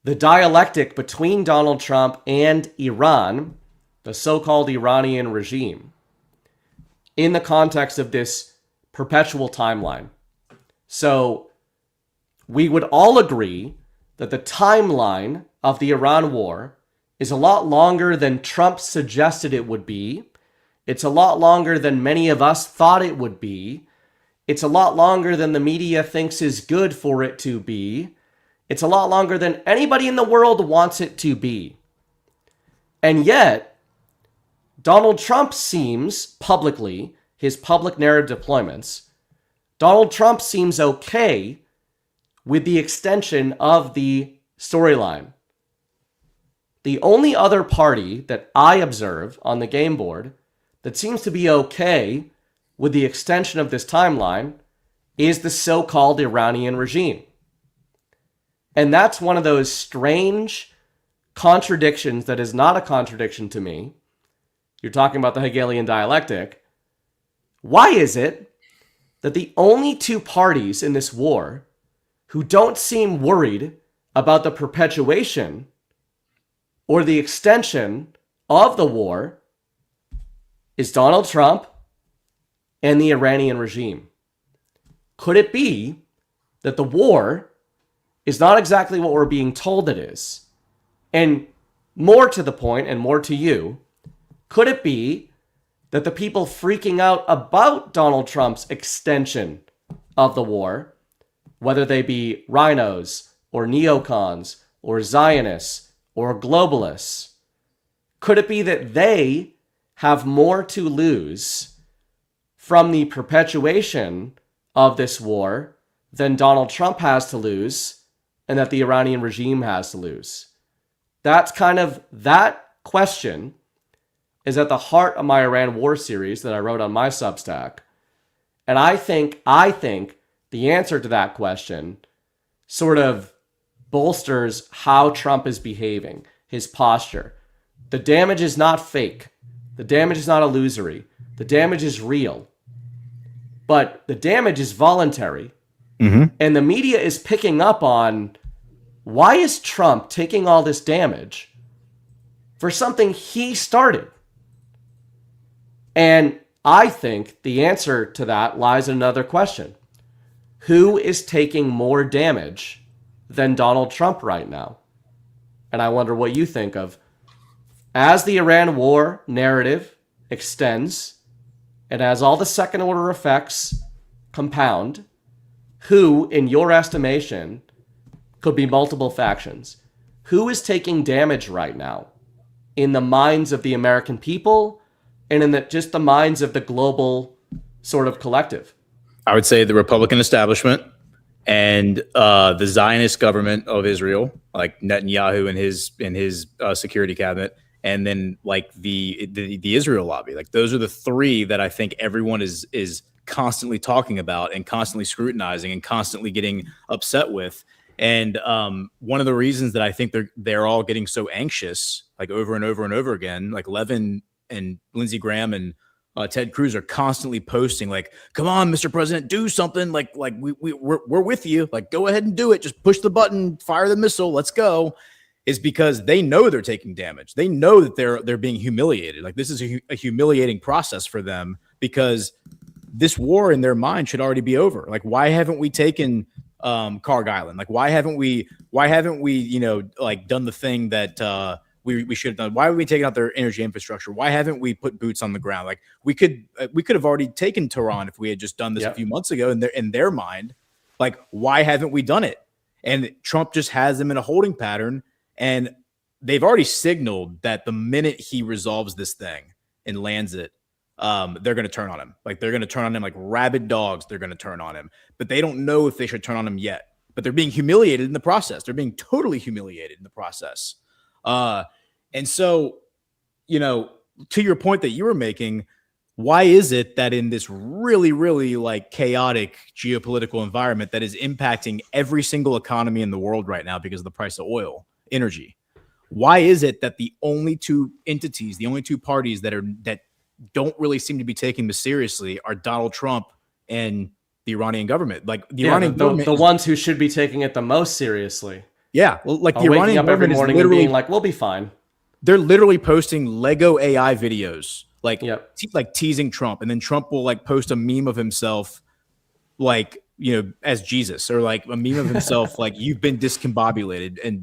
the dialectic between Donald Trump and Iran, the so-called Iranian regime, in the context of this perpetual timeline. So we would all agree that the timeline of the Iran war is a lot longer than Trump suggested it would be. It's a lot longer than many of us thought it would be. It's a lot longer than the media thinks is good for it to be. It's a lot longer than anybody in the world wants it to be. And yet, Donald Trump seems publicly, his public narrative deployments, Donald Trump seems okay with the extension of the storyline. The only other party that I observe on the game board that seems to be okay with the extension of this timeline is the so-called Iranian regime. And that's one of those strange contradictions that is not a contradiction to me. You're talking about the Hegelian dialectic. Why is it that the only two parties in this war who don't seem worried about the perpetuation or the extension of the war is Donald Trump and the Iranian regime? Could it be that the war is not exactly what we're being told it is? And more to the point and more to you, could it be that the people freaking out about Donald Trump's extension of the war, whether they be rhinos or neocons or Zionists or globalists, could it be that they have more to lose from the perpetuation of this war than Donald Trump has to lose and that the Iranian regime has to lose? That's kind of, that question is at the heart of my Iran war series that I wrote on my Substack. And I think the answer to that question sort of bolsters how Trump is behaving, his posture. The damage is not fake. The damage is not illusory. The damage is real. But the damage is voluntary. Mm-hmm. And the media is picking up on, why is Trump taking all this damage for something he started? And I think the answer to that lies in another question. Who is taking more damage than Donald Trump right now? And I wonder what you think of. As the Iran war narrative extends, and as all the second order effects compound, who, in your estimation, could be multiple factions, who is taking damage right now in the minds of the American people and in just the minds of the global sort of collective? I would say the Republican establishment and the Zionist government of Israel, like Netanyahu and his security cabinet, and then like the Israel lobby. Like those are the three that I think everyone is constantly talking about and constantly scrutinizing and constantly getting upset with. And one of the reasons that I think they're all getting so anxious, like over and over and over again, like Levin and Lindsey Graham and Ted Cruz are constantly posting like, "Come on, Mr. President, do something! Like we're with you. Like go ahead and do it. Just push the button, fire the missile. Let's go." is because they know they're taking damage. They know that they're being humiliated. Like, this is a humiliating process for them, because this war in their mind should already be over. Like, why haven't we taken Carg Island? Like, why haven't we, like, done the thing that we should have done? Why have we taken out their energy infrastructure? Why haven't we put boots on the ground? Like, we could have already taken Tehran if we had just done this a few months ago. In their mind, like, why haven't we done it? And Trump just has them in a holding pattern. And they've already signaled that the minute he resolves this thing and lands it, they're going to turn on him. Like, they're going to turn on him like rabid dogs. They're going to turn on him, but they don't know if they should turn on him yet. But they're being humiliated in the process. They're being totally humiliated in the process. And so, to your point that you were making, why is it that in this really, really like chaotic geopolitical environment that is impacting every single economy in the world right now because of the price of oil, energy, why is it that the only two entities, the only two parties that don't really seem to be taking this seriously are Donald Trump and the Iranian government? Like, the Iranian government, the ones who should be taking it the most seriously. Yeah, well, like, the Iranian Iranian up every government morning is and literally being like, "We'll be fine." They're literally posting Lego AI videos, like, Yep. like teasing Trump, and then Trump will like post a meme of himself, like, as Jesus, or like a meme of himself, like, "You've been discombobulated." And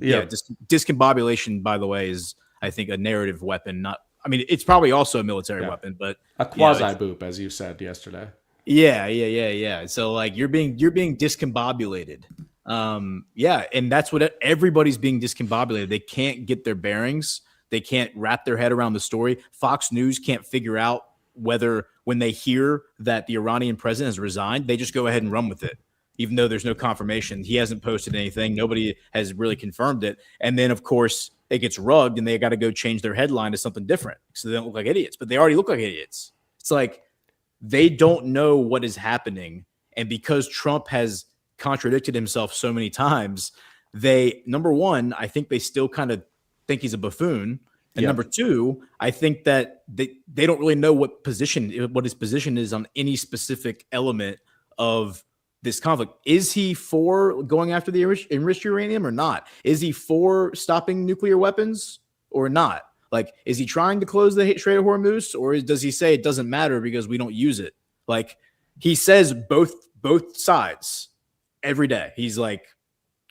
discombobulation, by the way, is, I think, a narrative weapon. Not, I mean, it's probably also a military weapon, but a quasi boop, as you said yesterday. Yeah. So, like, you're being discombobulated. And that's what everybody's being discombobulated. They can't get their bearings. They can't wrap their head around the story. Fox News can't figure out whether, when they hear that the Iranian president has resigned, they just go ahead and run with it, even though there's no confirmation. He hasn't posted anything. Nobody has really confirmed it. And then, of course, it gets rugged, and they got to go change their headline to something different so they don't look like idiots. But they already look like idiots. It's like they don't know what is happening. And because Trump has contradicted himself so many times, number one, I think they still kind of think he's a buffoon. And number two, I think that they don't really know what his position is on any specific element of this conflict. Is he for going after the enriched uranium or not? Is he for stopping nuclear weapons or not? Like, is he trying to close the Strait of Hormuz, or does he say it doesn't matter because we don't use it? Like, he says both sides every day. He's like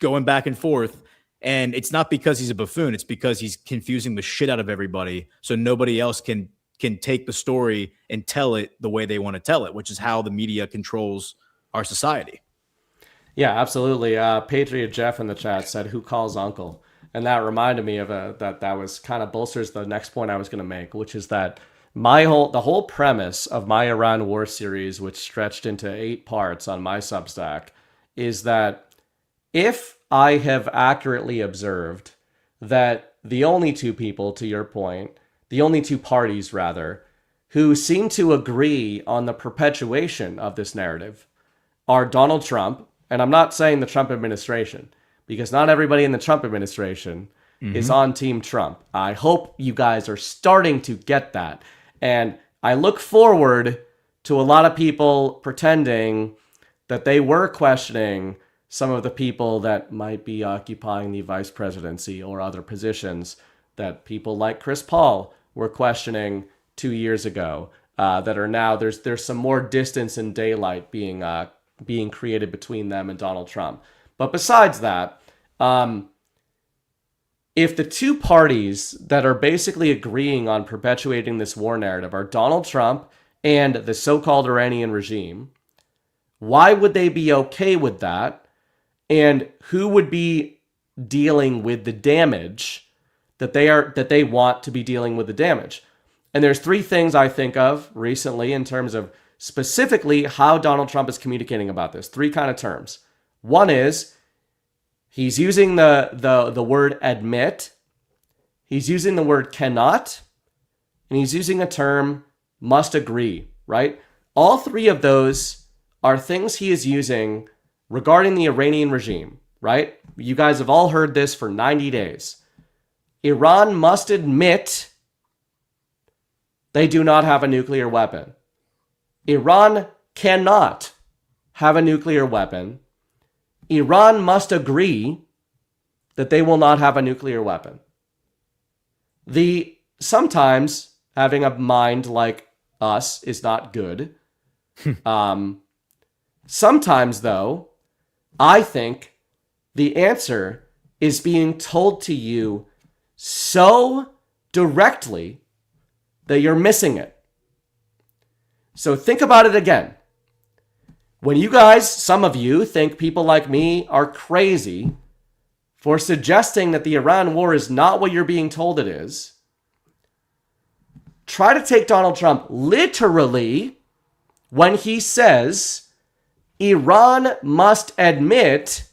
going back and forth. And it's not because he's a buffoon. It's because he's confusing the shit out of everybody, so nobody else can take the story and tell it the way they want to tell it, which is how the media controls our society. Yeah, absolutely. Patriot Jeff in the chat said, "Who calls uncle?" And that reminded me of that was kind of bolsters the next point I was going to make, which is that the whole premise of my Iran war series, which stretched into 8 parts on my Substack, is that if I have accurately observed that the only two people, to your point, the only two parties, rather, who seem to agree on the perpetuation of this narrative are Donald Trump, and I'm not saying the Trump administration, because not everybody in the Trump administration is on Team Trump. I hope you guys are starting to get that. And I look forward to a lot of people pretending that they were questioning some of the people that might be occupying the vice presidency or other positions that people like Chris Paul were questioning 2 years ago, that are now, there's some more distance and daylight being created between them and Donald Trump. But besides that, if the two parties that are basically agreeing on perpetuating this war narrative are Donald Trump and the so-called Iranian regime, why would they be okay with that? And who would be dealing with the damage that they want to be dealing with the damage? And there's 3 things I think of recently in terms of specifically how Donald Trump is communicating about this. 3 kind of terms. One is he's using the word admit, he's using the word cannot, and he's using a term must agree, right? All 3 of those are things he is using regarding the Iranian regime, right? You guys have all heard this for 90 days. Iran must admit they do not have a nuclear weapon. Iran cannot have a nuclear weapon. Iran must agree that they will not have a nuclear weapon. Sometimes having a mind like us is not good. Sometimes, though, I think the answer is being told to you so directly that you're missing it. So think about it again. When you guys, some of you, think people like me are crazy for suggesting that the Iran war is not what you're being told it is, try to take Donald Trump literally when he says Iran must admit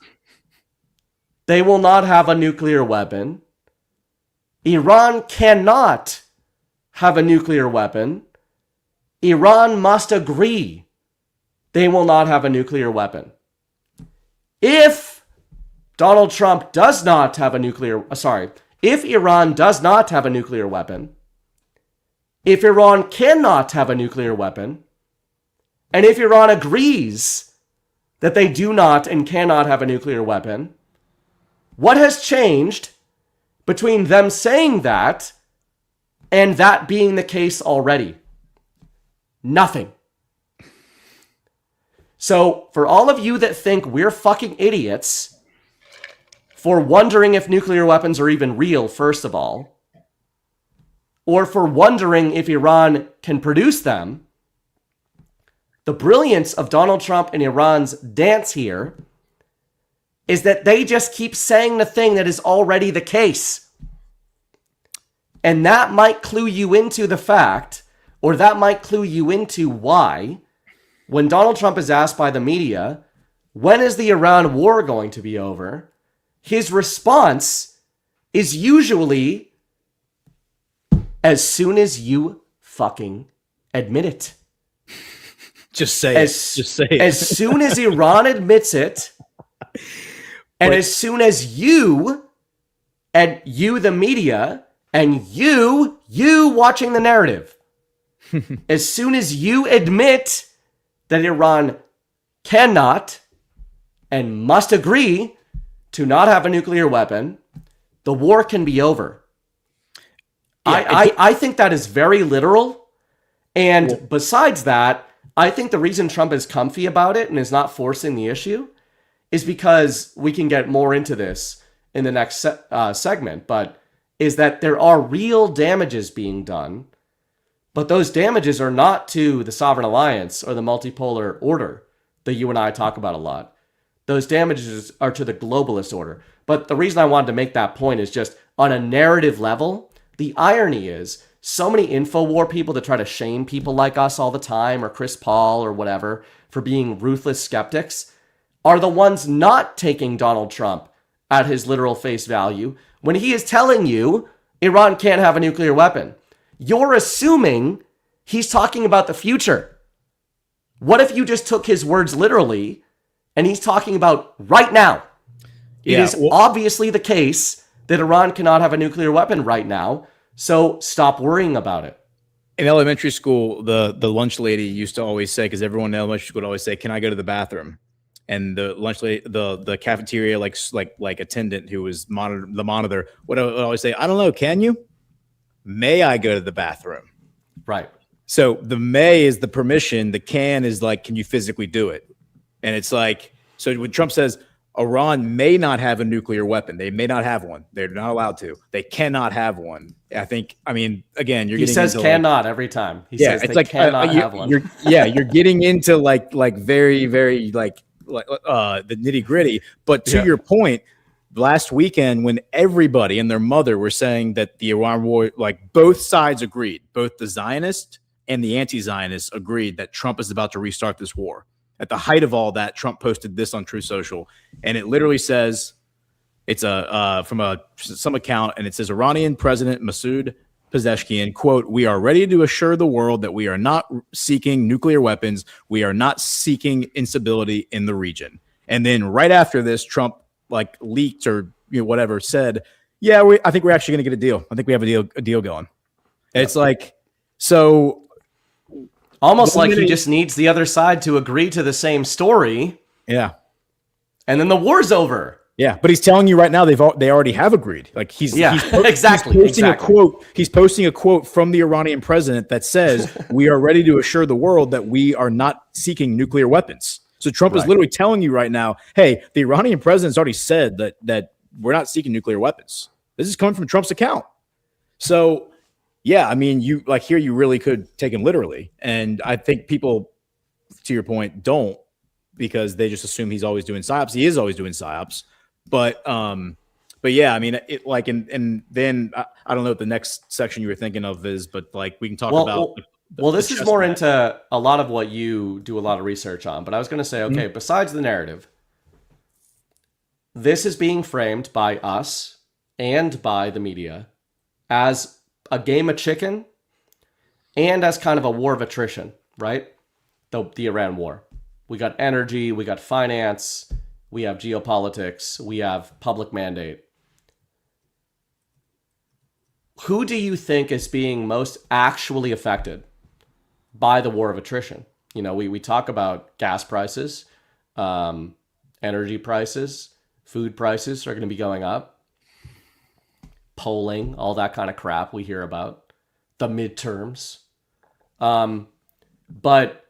they will not have a nuclear weapon. Iran cannot have a nuclear weapon. Iran must agree they will not have a nuclear weapon. If Donald Trump does not have a if Iran does not have a nuclear weapon, if Iran cannot have a nuclear weapon, and if Iran agrees that they do not and cannot have a nuclear weapon, what has changed between them saying that and that being the case already? Nothing. So, for all of you that think we're fucking idiots for wondering if nuclear weapons are even real, first of all, or for wondering if Iran can produce them, the brilliance of Donald Trump and Iran's dance here is that they just keep saying the thing that is already the case. And that might clue you into the fact, or that might clue you into why, when Donald Trump is asked by the media, when is the Iran war going to be over? His response is usually, as soon as you fucking admit it. Just say it. Just say it. As soon as Iran admits it, and as soon as you, the media, and you watching the narrative, as soon as you admit that Iran cannot and must agree to not have a nuclear weapon, the war can be over. Yeah, I think that is very literal. And besides that, I think the reason Trump is comfy about it and is not forcing the issue is because we can get more into this in the next segment, but is that there are real damages being done, but those damages are not to the sovereign alliance or the multipolar order that you and I talk about a lot. Those damages are to the globalist order. But the reason I wanted to make that point is just on a narrative level, the irony is so many InfoWar people that try to shame people like us all the time, or Chris Paul or whatever, for being ruthless skeptics, are the ones not taking Donald Trump at his literal face value when he is telling you Iran can't have a nuclear weapon. You're assuming he's talking about the future. What if you just took his words literally and he's talking about right now? It is obviously the case that Iran cannot have a nuclear weapon right now, so stop worrying about it. In elementary school, the lunch lady used to always say, because everyone in elementary school would always say, "Can I go to the bathroom?" And the lunch lady, the cafeteria like attendant who was the monitor would always say, "I don't know, can you? May I go to the bathroom?" Right. So the may is the permission. The can is like, can you physically do it? And it's like, so when Trump says Iran may not have a nuclear weapon, they may not have one. They're not allowed to. They cannot have one. I mean, again, he says cannot every time. He says it's they cannot have one. You're getting into like very, very the nitty gritty. But to your point, last weekend when everybody and their mother were saying that the Iran war, like both sides agreed, both the Zionists and the anti-Zionists agreed that Trump is about to restart this war. At the height of all that, Trump posted this on Truth Social, and it literally says, it's from some account, and it says Iranian President Masoud Pezeshkian, quote, "We are ready to assure the world that we are not seeking nuclear weapons. We are not seeking instability in the region." And then right after this, Trump leaked or whatever said, "Yeah, I think we're actually going to get a deal. I think we have a deal going." And it's like, so almost like he just needs the other side to agree to the same story. Yeah. And then the war's over. Yeah, but he's telling you right now they already have agreed. Like exactly. He's posting a quote from the Iranian president that says we are ready to assure the world that we are not seeking nuclear weapons. So Trump is literally telling you right now, hey, the Iranian president's already said that we're not seeking nuclear weapons. This is coming from Trump's account. So yeah, I mean, you really could take him literally, and I think people, to your point, don't, because they just assume he's always doing psyops. He is always doing psyops. But yeah, I mean, it like, and then I don't know what the next section you were thinking of is, but like we can talk about. This is more into a lot of what you do a lot of research on. But I was going to say, okay, besides the narrative, this is being framed by us and by the media as a game of chicken and as kind of a war of attrition, right? The Iran war. We got energy, we got finance. We have geopolitics. We have public mandate. Who do you think is being most actually affected by the war of attrition? You know, we talk about gas prices, energy prices, food prices are going to be going up. Polling, all that kind of crap we hear about. The midterms. But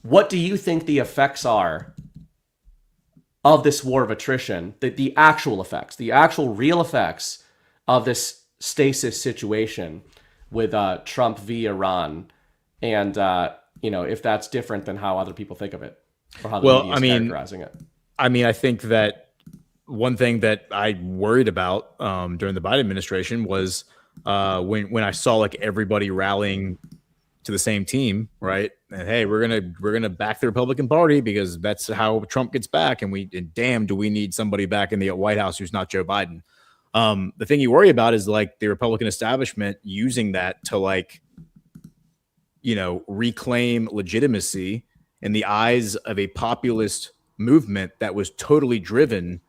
what do you think the effects are of this war of attrition, the actual effects, the actual real effects of this stasis situation with Trump v. Iran, and if that's different than how other people think of it, or how the media is characterizing it? I mean, I think that one thing that I worried about during the Biden administration was when I saw like everybody rallying to the same team, right? And hey, we're gonna back the Republican Party because that's how Trump gets back, and damn, do we need somebody back in the White House who's not Joe Biden? The thing you worry about is like the Republican establishment using that to reclaim legitimacy in the eyes of a populist movement that was totally driven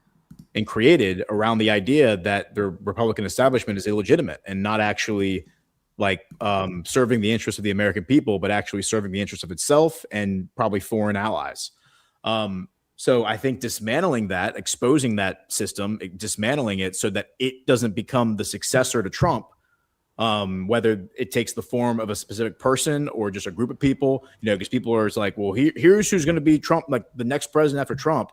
and created around the idea that the Republican establishment is illegitimate and not actually serving the interests of the American people, but actually serving the interests of itself and probably foreign allies. So I think dismantling that, exposing that system, dismantling it so that it doesn't become the successor to Trump, whether it takes the form of a specific person or just a group of people, because people are like, well, here's who's going to be Trump, like the next president after Trump.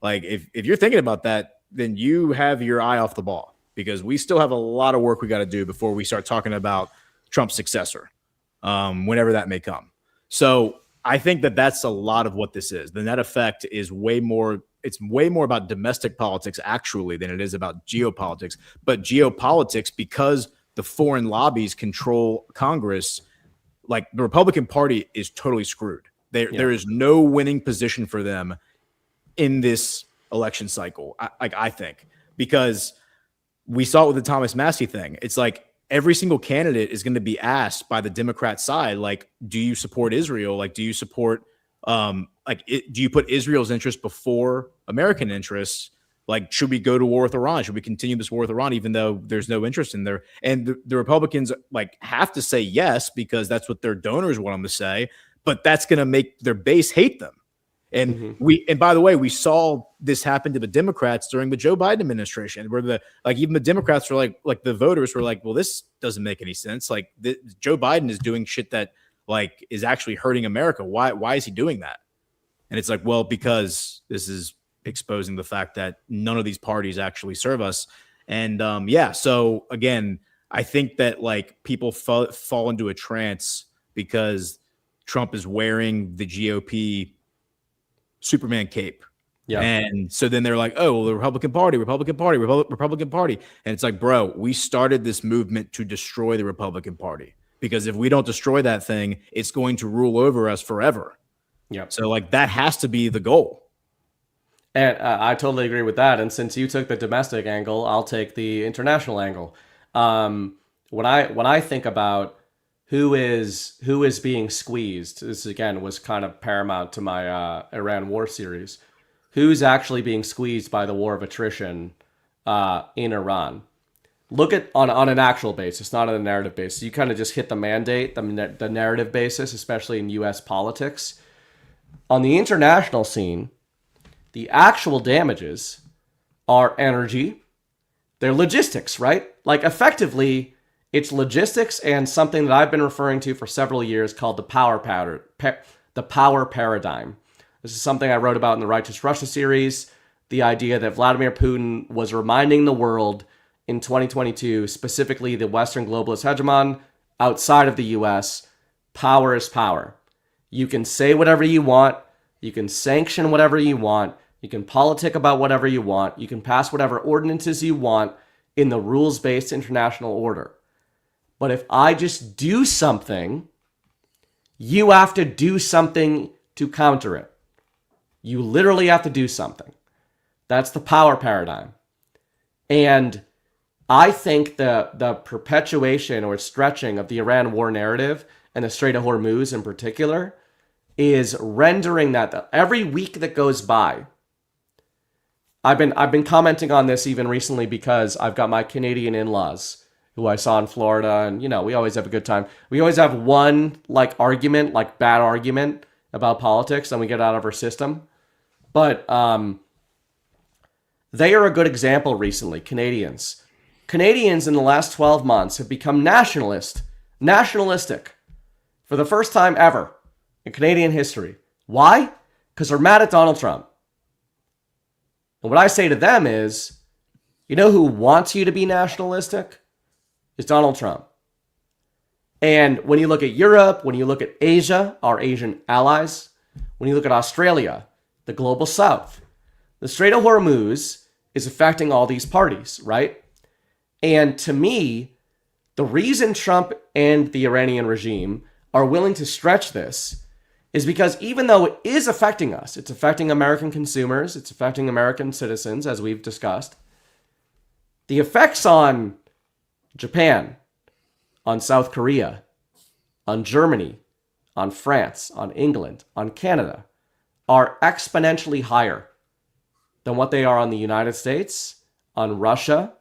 Like if you're thinking about that, then you have your eye off the ball, because we still have a lot of work we got to do before we start talking about Trump's successor, whenever that may come. So I think that that's a lot of what this is. The net effect is way more about domestic politics actually than it is about geopolitics. But geopolitics, because the foreign lobbies control Congress, like the Republican Party is totally screwed. There is no winning position for them in this election cycle, I think, because we saw it with the Thomas Massey thing. It's like every single candidate is going to be asked by the Democrat side, like, do you support Israel? Like, do you support, do you put Israel's interest before American interests? Like, should we go to war with Iran? Should we continue this war with Iran, even though there's no interest in there? And the Republicans have to say yes, because that's what their donors want them to say, but that's going to make their base hate them. And and by the way, we saw this happen to the Democrats during the Joe Biden administration, where even the Democrats were like the voters were like, well, this doesn't make any sense. Like Joe Biden is doing shit that is actually hurting America. Why is he doing that? And it's like, well, because this is exposing the fact that none of these parties actually serve us. And so again, I think that people fall into a trance because Trump is wearing the GOP Superman cape. Yeah. And so then they're like, oh, well, the Republican Party. And it's like, bro, we started this movement to destroy the Republican Party, because if we don't destroy that thing, it's going to rule over us forever. Yeah. So that has to be the goal. And I totally agree with that. And since you took the domestic angle, I'll take the international angle. When I think about who is being squeezed, this again was kind of paramount to my Iran war series. Who's actually being squeezed by the war of attrition in Iran? Look at on an actual basis, not on a narrative basis. You kind of just hit the mandate, the narrative basis, especially in U.S. politics. On the international scene, the actual damages are energy, they're logistics, right? Like effectively, it's logistics and something that I've been referring to for several years called the power paradigm. This is something I wrote about in the Righteous Russia series. The idea that Vladimir Putin was reminding the world in 2022, specifically the Western globalist hegemon outside of the US, power is power. You can say whatever you want. You can sanction whatever you want. You can politic about whatever you want. You can pass whatever ordinances you want in the rules-based international order. But if I just do something, you have to do something to counter it. You literally have to do something. That's the power paradigm. And I think the perpetuation or stretching of the Iran war narrative and the Strait of Hormuz in particular is rendering that every week that goes by. I've been commenting on this even recently because I've got my Canadian in-laws who I saw in Florida, and we always have a good time. We always have one bad argument about politics, and we get out of our system. But they are a good example recently, Canadians. Canadians in the last 12 months have become nationalistic for the first time ever in Canadian history. Why? Because they're mad at Donald Trump. And what I say to them is, you know who wants you to be nationalistic? Is Donald Trump. And when you look at Europe, when you look at Asia, our Asian allies, when you look at Australia, the global south, the Strait of Hormuz is affecting all these parties, right? And to me, the reason Trump and the Iranian regime are willing to stretch this is because even though it is affecting us, it's affecting American consumers, it's affecting American citizens, as we've discussed, the effects on Japan, on South Korea, on Germany, on France, on England, on Canada, are exponentially higher than what they are on the United States, on Russia,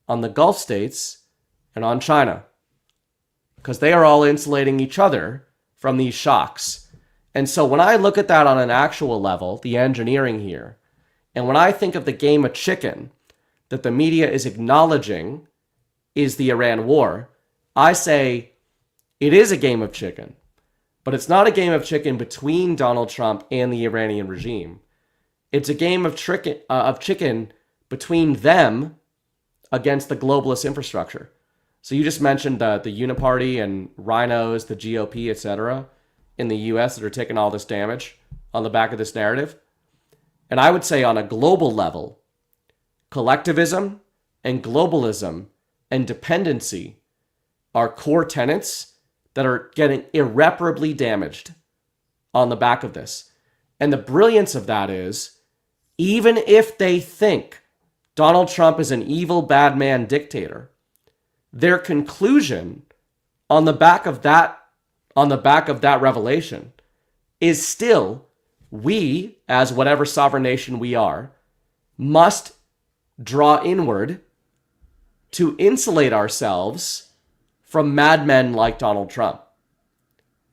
on the Gulf states, and on China. Because they are all insulating each other from these shocks. And so when I look at that on an actual level, the engineering here, and when I think of the game of chicken that the media is acknowledging is the Iran war, I say it is a game of chicken. But it's not a game of chicken between Donald Trump and the Iranian regime. It's a game of chicken between them against the globalist infrastructure. So you just mentioned the Uniparty and rhinos, the GOP, etc., in the US that are taking all this damage on the back of this narrative. And I would say on a global level, collectivism and globalism and dependency are core tenets that are getting irreparably damaged on the back of this. And the brilliance of that is, even if they think Donald Trump is an evil, bad man dictator, their conclusion on the back of that revelation is still, we, as whatever sovereign nation we are, must draw inward to insulate ourselves from madmen like Donald Trump.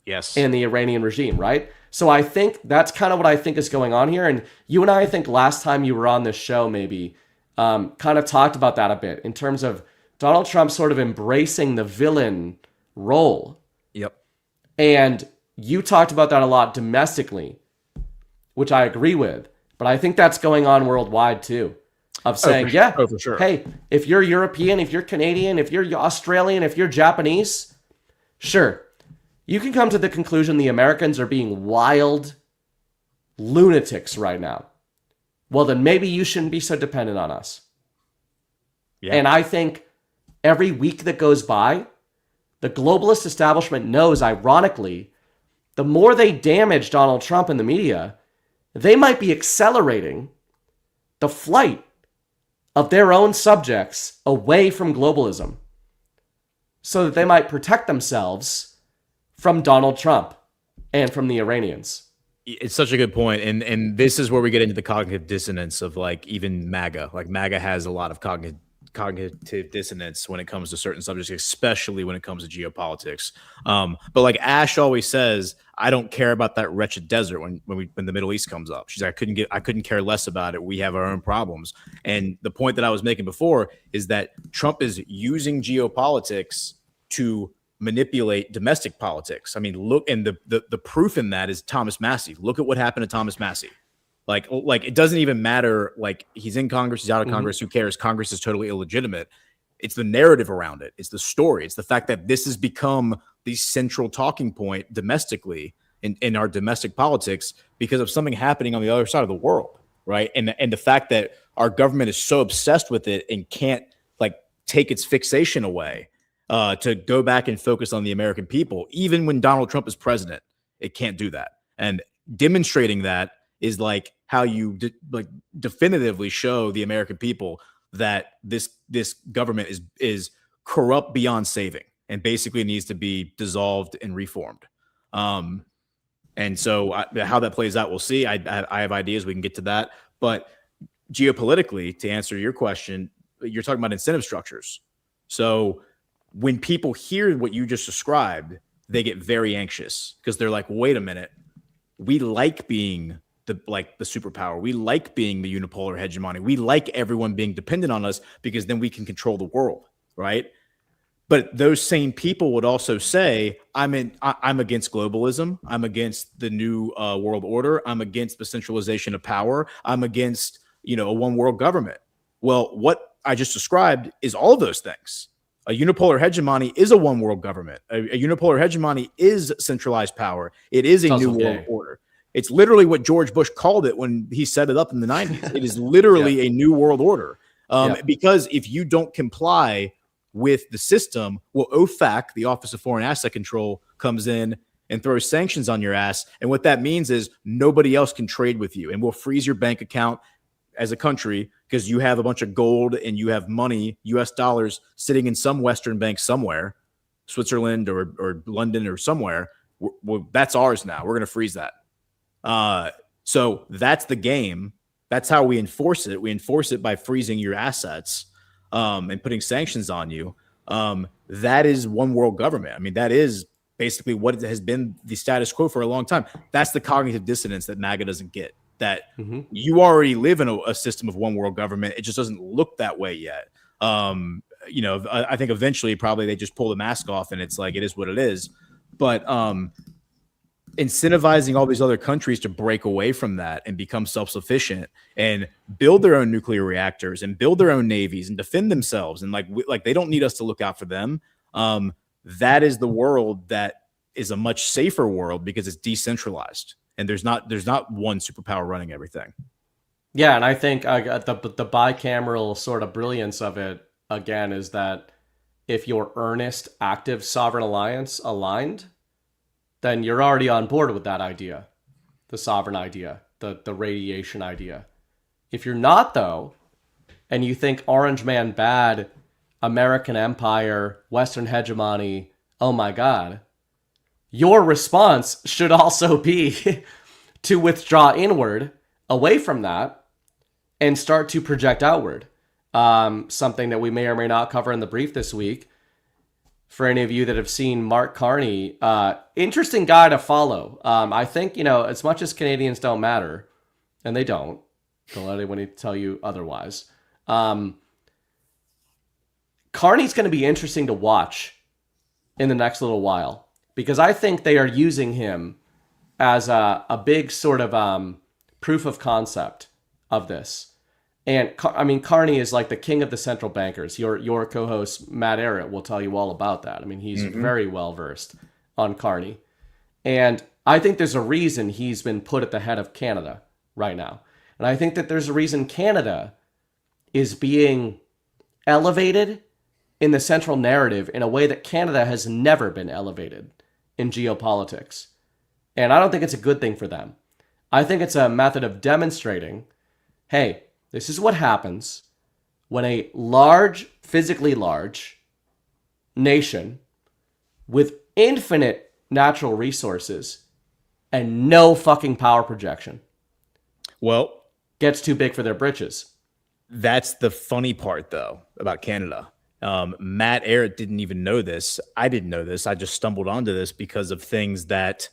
Yes. And the Iranian regime, right? So I think that's kind of what I think is going on here. And you and I think last time you were on this show, maybe, kind of talked about that a bit in terms of Donald Trump sort of embracing the villain role. Yep. And you talked about that a lot domestically, which I agree with. But I think that's going on worldwide too. Of saying, for sure. Hey, if you're European, if you're Canadian, if you're Australian, if you're Japanese, sure, you can come to the conclusion the Americans are being wild lunatics right now. Well, then maybe you shouldn't be so dependent on us. Yeah. And I think every week that goes by, the globalist establishment knows, ironically, the more they damage Donald Trump in the media, they might be accelerating the flight of their own subjects away from globalism so that they might protect themselves from Donald Trump and from the Iranians. It's such a good point. And this is where we get into the cognitive dissonance of like even MAGA. Like MAGA has a lot of cognitive cognitive dissonance when it comes to certain subjects, especially when it comes to geopolitics. But like Ash always says, I don't care about that wretched desert when the Middle East comes up. She's like, I couldn't care less about it. We have our own problems. And the point that I was making before is that Trump is using geopolitics to manipulate domestic politics. I mean, look, and the proof in that is Thomas Massey. Look at what happened to Thomas Massey. Like it doesn't even matter. Like, he's in Congress, he's out of Congress. Who cares? Congress is totally illegitimate. It's the narrative around it. It's the story. It's the fact that this has become the central talking point domestically in our domestic politics because of something happening on the other side of the world, right? And the fact that our government is so obsessed with it and can't like take its fixation away to go back and focus on the American people, even when Donald Trump is president, it can't do that. And demonstrating that is like how you definitively show the American people that this government is corrupt beyond saving and basically needs to be dissolved and reformed. And so how that plays out, we'll see. I have ideas. We can get to that. But geopolitically, to answer your question, you're talking about incentive structures. So when people hear what you just described, they get very anxious because they're like, wait a minute, we like being the superpower. We like being the unipolar hegemony. We like everyone being dependent on us because then we can control the world, right? But those same people would also say, I'm against globalism. I'm against the new world order. I'm against the centralization of power. I'm against, a one world government. Well, what I just described is all of those things. A unipolar hegemony is a one world government. A unipolar hegemony is centralized power. It is a new world order. It's literally what George Bush called it when he set it up in the 90s. It is literally a new world order. Because if you don't comply with the system, well, OFAC, the Office of Foreign Asset Control, comes in and throws sanctions on your ass. And what that means is nobody else can trade with you. And we'll freeze your bank account as a country because you have a bunch of gold and you have money, US dollars, sitting in some Western bank somewhere, Switzerland or London or somewhere. Well, that's ours now. We're going to freeze that. So that's the game. That's how we enforce it. We enforce it by freezing your assets and putting sanctions on you. That is one world government. I mean, that is basically what has been the status quo for a long time. That's the cognitive dissonance that MAGA doesn't get, that you already live in a system of one world government. It just doesn't look that way yet. I think eventually probably they just pull the mask off and it's like, it is what it is. But incentivizing all these other countries to break away from that and become self-sufficient and build their own nuclear reactors and build their own navies and defend themselves. And like they don't need us to look out for them. That is the world that is a much safer world because it's decentralized and there's not one superpower running everything. Yeah. And I think the bicameral sort of brilliance of it again is that if your earnest, active sovereign alliance aligned, then you're already on board with that idea, the sovereign idea, the radiation idea. If you're not, though, and you think Orange Man bad, American empire, Western hegemony, oh my God, your response should also be to withdraw inward, away from that, and start to project outward. Something that we may or may not cover in the brief this week. For any of you that have seen Mark Carney, interesting guy to follow. I think, as much as Canadians don't matter, and they don't let anyone tell you otherwise, Carney's going to be interesting to watch in the next little while, because I think they are using him as a big sort of proof of concept of this. And Carney is like the king of the central bankers. Your co-host, Matt Arrett, will tell you all about that. I mean, he's very well versed on Carney. And I think there's a reason he's been put at the head of Canada right now. And I think that there's a reason Canada is being elevated in the central narrative in a way that Canada has never been elevated in geopolitics. And I don't think it's a good thing for them. I think it's a method of demonstrating, hey, this is what happens when a physically large nation with infinite natural resources and no fucking power projection gets too big for their britches. That's the funny part, though, about Canada. Matt Ehret didn't even know this. I didn't know this. I just stumbled onto this because of things that,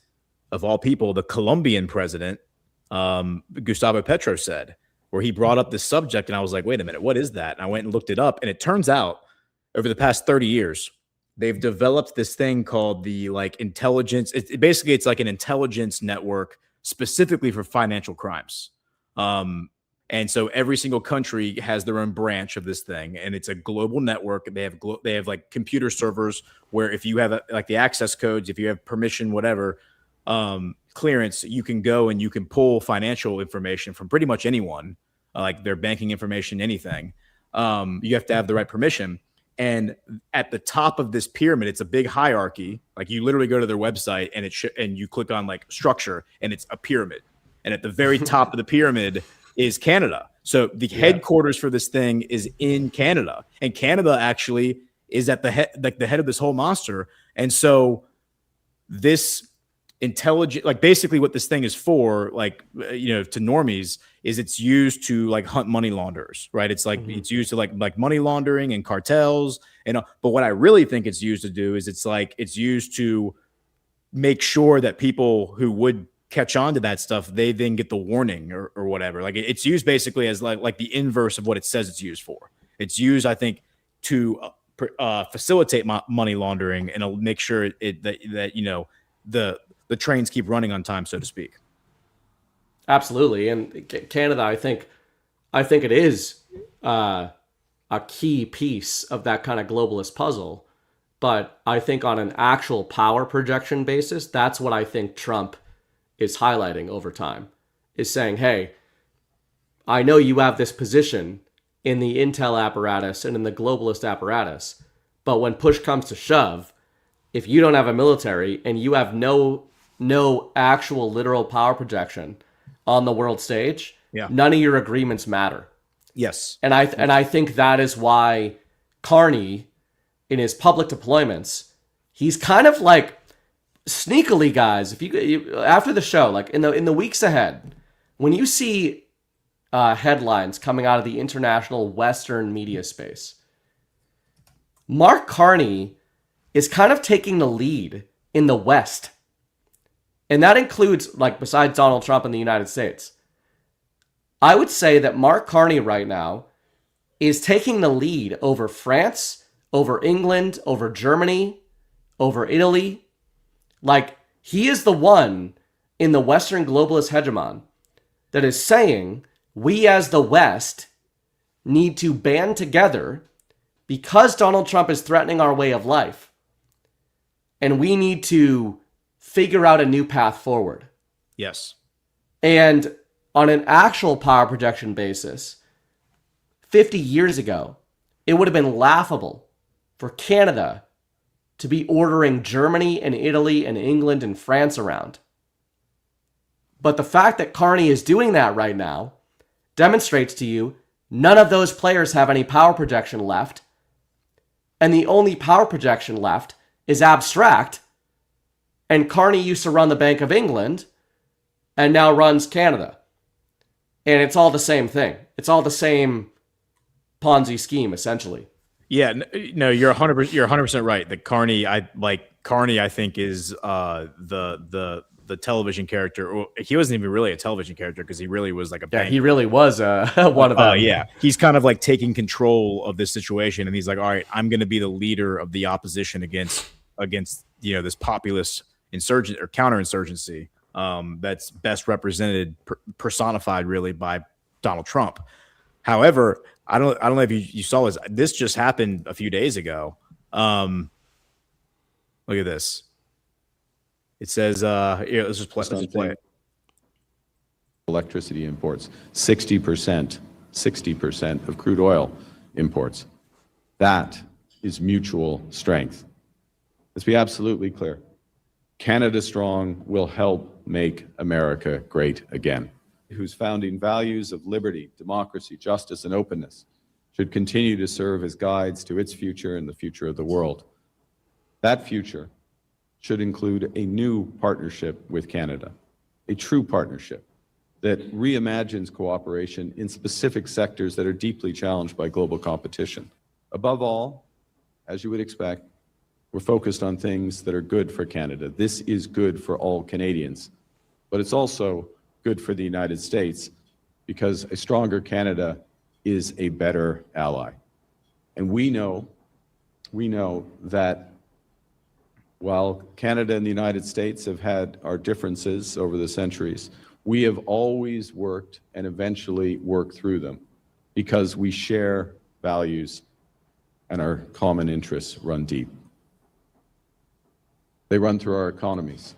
of all people, the Colombian president, Gustavo Petro, said, where he brought up this subject. And I was like, wait a minute, what is that? And I went and looked it up. And it turns out over the past 30 years, they've developed this thing called the like intelligence. Basically, it's like an intelligence network specifically for financial crimes. And so every single country has their own branch of this thing, and it's a global network. They have like computer servers where if you have like the access codes, if you have permission, whatever, clearance, you can go and you can pull financial information from pretty much anyone, like their banking information, anything. You have to have the right permission. And at the top of this pyramid, it's a big hierarchy. Like you literally go to their website and and you click on like structure, and it's a pyramid. And at the very top of the pyramid is Canada. So the headquarters for this thing is in Canada, and Canada actually is at the head of this whole monster. And so this intelligent, like basically what this thing is for, like, to normies, is it's used to like hunt money launderers, right? It's like it's used to like money laundering and cartels, but what I really think it's used to do is it's used to make sure that people who would catch on to that stuff, they then get the warning or whatever. Like it's used basically as like the inverse of what it says it's used for. It's used, I think, to facilitate money laundering and it'll make sure that the trains keep running on time, so to speak. Absolutely. And Canada, I think it is a key piece of that kind of globalist puzzle. But I think on an actual power projection basis, that's what I think Trump is highlighting over time, is saying, hey, I know you have this position in the intel apparatus and in the globalist apparatus, but when push comes to shove, if you don't have a military and you have no actual literal power projection on the world stage, none of your agreements matter. Yes. And I think that is why Carney, in his public deployments, he's kind of like sneakily, guys, if you after the show, like in the weeks ahead, when you see headlines coming out of the international Western media space, Mark Carney is kind of taking the lead in the West. And that includes, like, besides Donald Trump in the United States, I would say that Mark Carney right now is taking the lead over France, over England, over Germany, over Italy. Like, he is the one in the Western globalist hegemon that is saying we as the West need to band together because Donald Trump is threatening our way of life. And we need to figure out a new path forward. Yes. And on an actual power projection basis, 50 years ago, it would have been laughable for Canada to be ordering Germany and Italy and England and France around. But the fact that Carney is doing that right now demonstrates to you none of those players have any power projection left. And the only power projection left is abstract. And Carney used to run the Bank of England and now runs Canada. And it's all the same thing. It's all the same Ponzi scheme, essentially. Yeah, no, you're 100% right. That Carney, I think is the television character. Well, he wasn't even really a television character because he really was like a bank. He really was one of them. Yeah, he's kind of like taking control of this situation, and he's like, all right, I'm going to be the leader of the opposition against this populist insurgent or counterinsurgency that's best represented, personified really by Donald Trump. However, I don't know if you saw this. This just happened a few days ago. Look at this. It says, here, let's just play it. Electricity imports, 60% of crude oil imports. That is mutual strength. Let's be absolutely clear. Canada Strong will help make America great again, whose founding values of liberty, democracy, justice, and openness should continue to serve as guides to its future and the future of the world. That future should include a new partnership with Canada, a true partnership that reimagines cooperation in specific sectors that are deeply challenged by global competition. Above all, as you would expect, we're focused on things that are good for Canada. This is good for all Canadians, but it's also good for the United States because a stronger Canada is a better ally. And we know that while Canada and the United States have had our differences over the centuries, we have always worked and eventually worked through them because we share values and our common interests run deep. They run through our economies.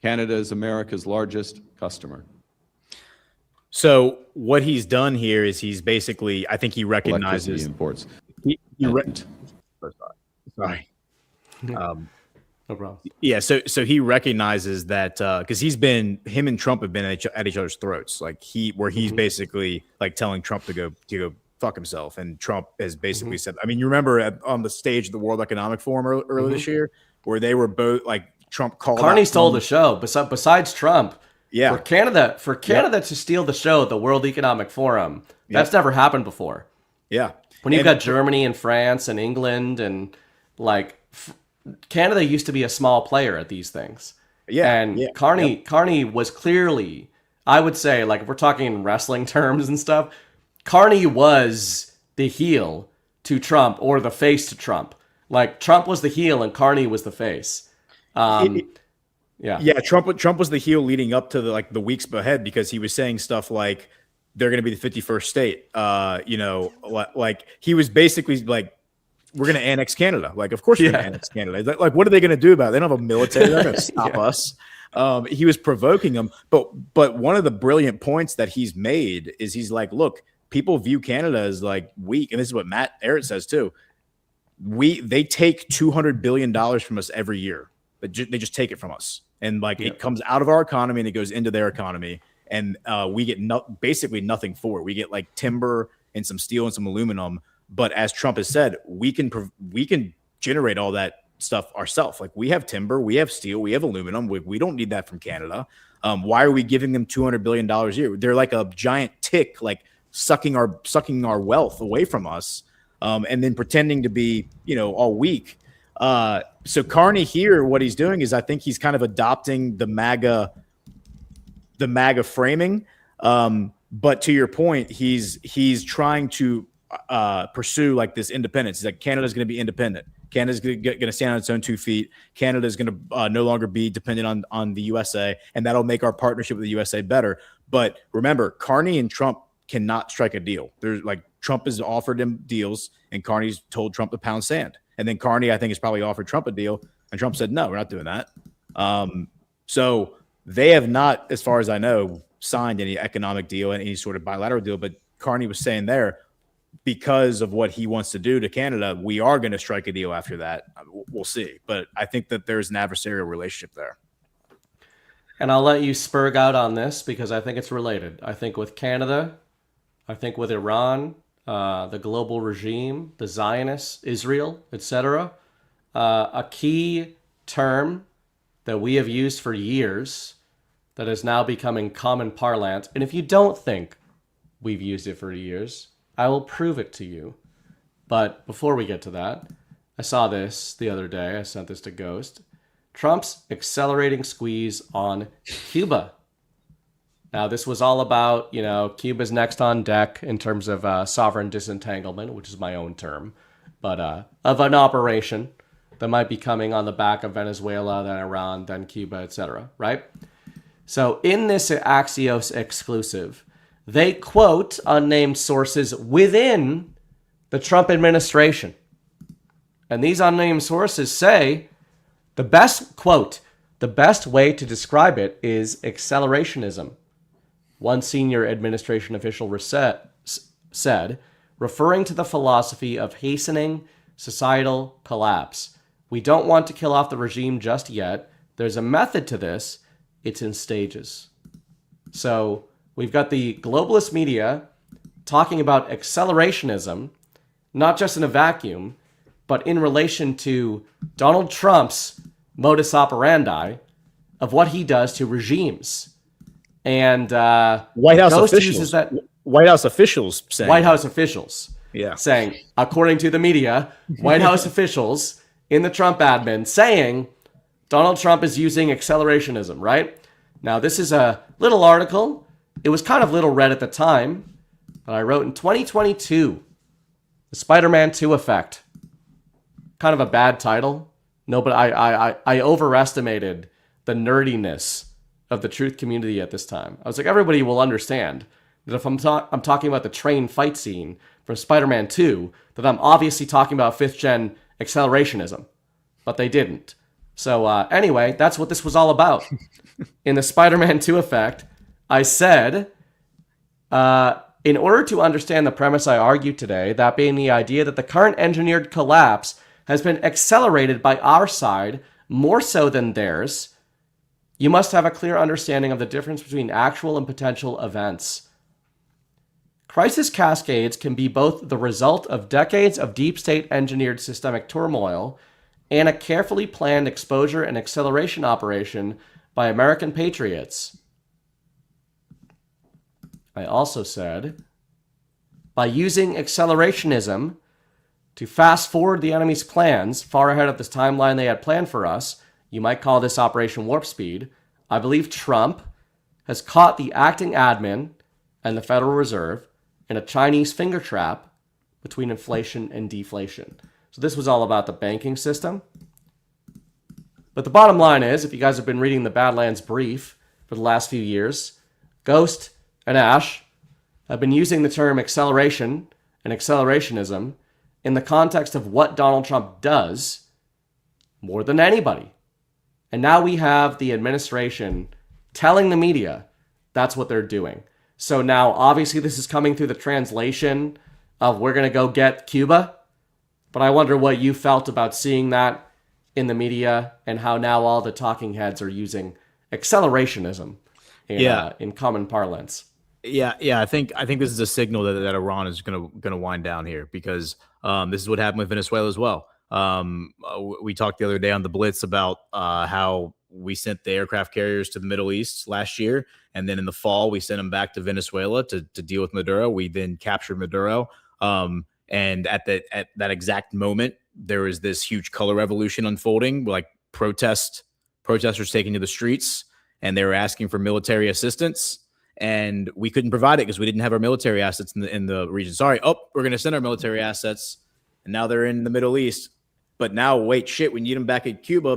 Canada is America's largest customer. So what he's done here is he's basically, I think he recognizes Electricity imports. Sorry. No problem. Yeah, so he recognizes that because him and Trump have been at each other's throats. Like he's basically like telling Trump to go fuck himself, and Trump has basically said. I mean, you remember on the stage of the World Economic Forum earlier this year, where they were both like Trump called. Carney stole the show. Besides Trump, yeah, for Canada to steal the show at the World Economic Forum, that's never happened before. Yeah, when you've got Germany and France and England and like. Canada used to be a small player at these things. Yeah. And Carney was clearly, I would say, like if we're talking in wrestling terms and stuff, Carney was the heel to Trump or the face to Trump. Like Trump was the heel and Carney was the face. Trump was the heel leading up to the weeks ahead because he was saying stuff like they're going to be the 51st state. Like he was basically like, we're going to annex Canada. Like, of course we're going to annex Canada. Like, what are they going to do about it? They don't have a military. They're not going to stop us. He was provoking them. But one of the brilliant points that he's made is he's like, look, people view Canada as like weak. And this is what Matt Ehret says too. They take $200 billion from us every year. They just take it from us. And like it comes out of our economy and it goes into their economy. And we get basically nothing for it. We get like timber and some steel and some aluminum. But as Trump has said, we can generate all that stuff ourselves. Like we have timber, we have steel, we have aluminum. We don't need that from Canada. Why are we giving them $200 billion a year? They're like a giant tick, like sucking our wealth away from us, and then pretending to be, all weak. So Carney here, what he's doing is I think he's kind of adopting the MAGA framing. But to your point, he's trying to pursue like this independence. He's like, Canada's going to be independent. Canada's going to stand on its own 2 feet. Canada's going to no longer be dependent on the USA, and that'll make our partnership with the USA better. But remember, Carney and Trump cannot strike a deal. There's like Trump has offered him deals, and Carney's told Trump to pound sand. And then Carney, I think, has probably offered Trump a deal, and Trump said, no, we're not doing that. So they have not, as far as I know, signed any economic deal and any sort of bilateral deal. But Carney was saying there, because of what he wants to do to Canada, we are going to strike a deal after that. We'll see. But I think that there's an adversarial relationship there. And I'll let you spurg out on this because I think it's related. I think with Canada, I think with Iran, the global regime, the Zionists, Israel, etc., a key term that we have used for years that is now becoming common parlance. And if you don't think we've used it for years, I will prove it to you. But before we get to that, I saw this the other day. I sent this to Ghost. Trump's accelerating squeeze on Cuba. Now, this was all about, Cuba's next on deck in terms of sovereign disentanglement, which is my own term, but of an operation that might be coming on the back of Venezuela, then Iran, then Cuba, etc., right? So in this Axios exclusive, they quote unnamed sources within the Trump administration. And these unnamed sources say the best way to describe it is accelerationism. One senior administration official said, referring to the philosophy of hastening societal collapse. We don't want to kill off the regime just yet. There's a method to this. It's in stages. So we've got the globalist media talking about accelerationism, not just in a vacuum, but in relation to Donald Trump's modus operandi of what he does to regimes. And White House Ghost officials. uses that. White House officials saying. White House officials Yeah. saying, according to the media, White House officials in the Trump admin saying Donald Trump is using accelerationism, right? Now, this is a little article. It was kind of little read at the time, but I wrote in 2022, the Spider-Man 2 effect. Kind of a bad title. No, but I overestimated the nerdiness of the truth community at this time. I was like, everybody will understand that if I'm talking about the train fight scene from Spider-Man 2, that I'm obviously talking about 5th gen accelerationism. But they didn't. So anyway, that's what this was all about. In the Spider-Man 2 effect, I said, in order to understand the premise I argued today, that being the idea that the current engineered collapse has been accelerated by our side more so than theirs, you must have a clear understanding of the difference between actual and potential events. Crisis cascades can be both the result of decades of deep state engineered systemic turmoil and a carefully planned exposure and acceleration operation by American patriots. I also said, by using accelerationism to fast forward the enemy's plans far ahead of this timeline they had planned for us, you might call this Operation Warp Speed, I believe Trump has caught the acting admin and the Federal Reserve in a Chinese finger trap between inflation and deflation. So this was all about the banking system. But the bottom line is, if you guys have been reading the Badlands brief for the last few years, Ghost and Ash have been using the term acceleration and accelerationism in the context of what Donald Trump does more than anybody. And now we have the administration telling the media that's what they're doing. So now, obviously, this is coming through the translation of we're going to go get Cuba. But I wonder what you felt about seeing that in the media and how now all the talking heads are using accelerationism in common parlance. Yeah. I think this is a signal that Iran is gonna wind down here, because this is what happened with Venezuela as well. We talked the other day on the Blitz about how we sent the aircraft carriers to the Middle East last year, and then in the fall we sent them back to Venezuela to deal with Maduro. We then captured Maduro, and at that exact moment, there was this huge color revolution unfolding, like protesters taking to the streets, and they were asking for military assistance. And we couldn't provide it because we didn't have our military assets in the region. Sorry, we're going to send our military assets, and now they're in the Middle East. But now, wait, shit, we need them back in Cuba,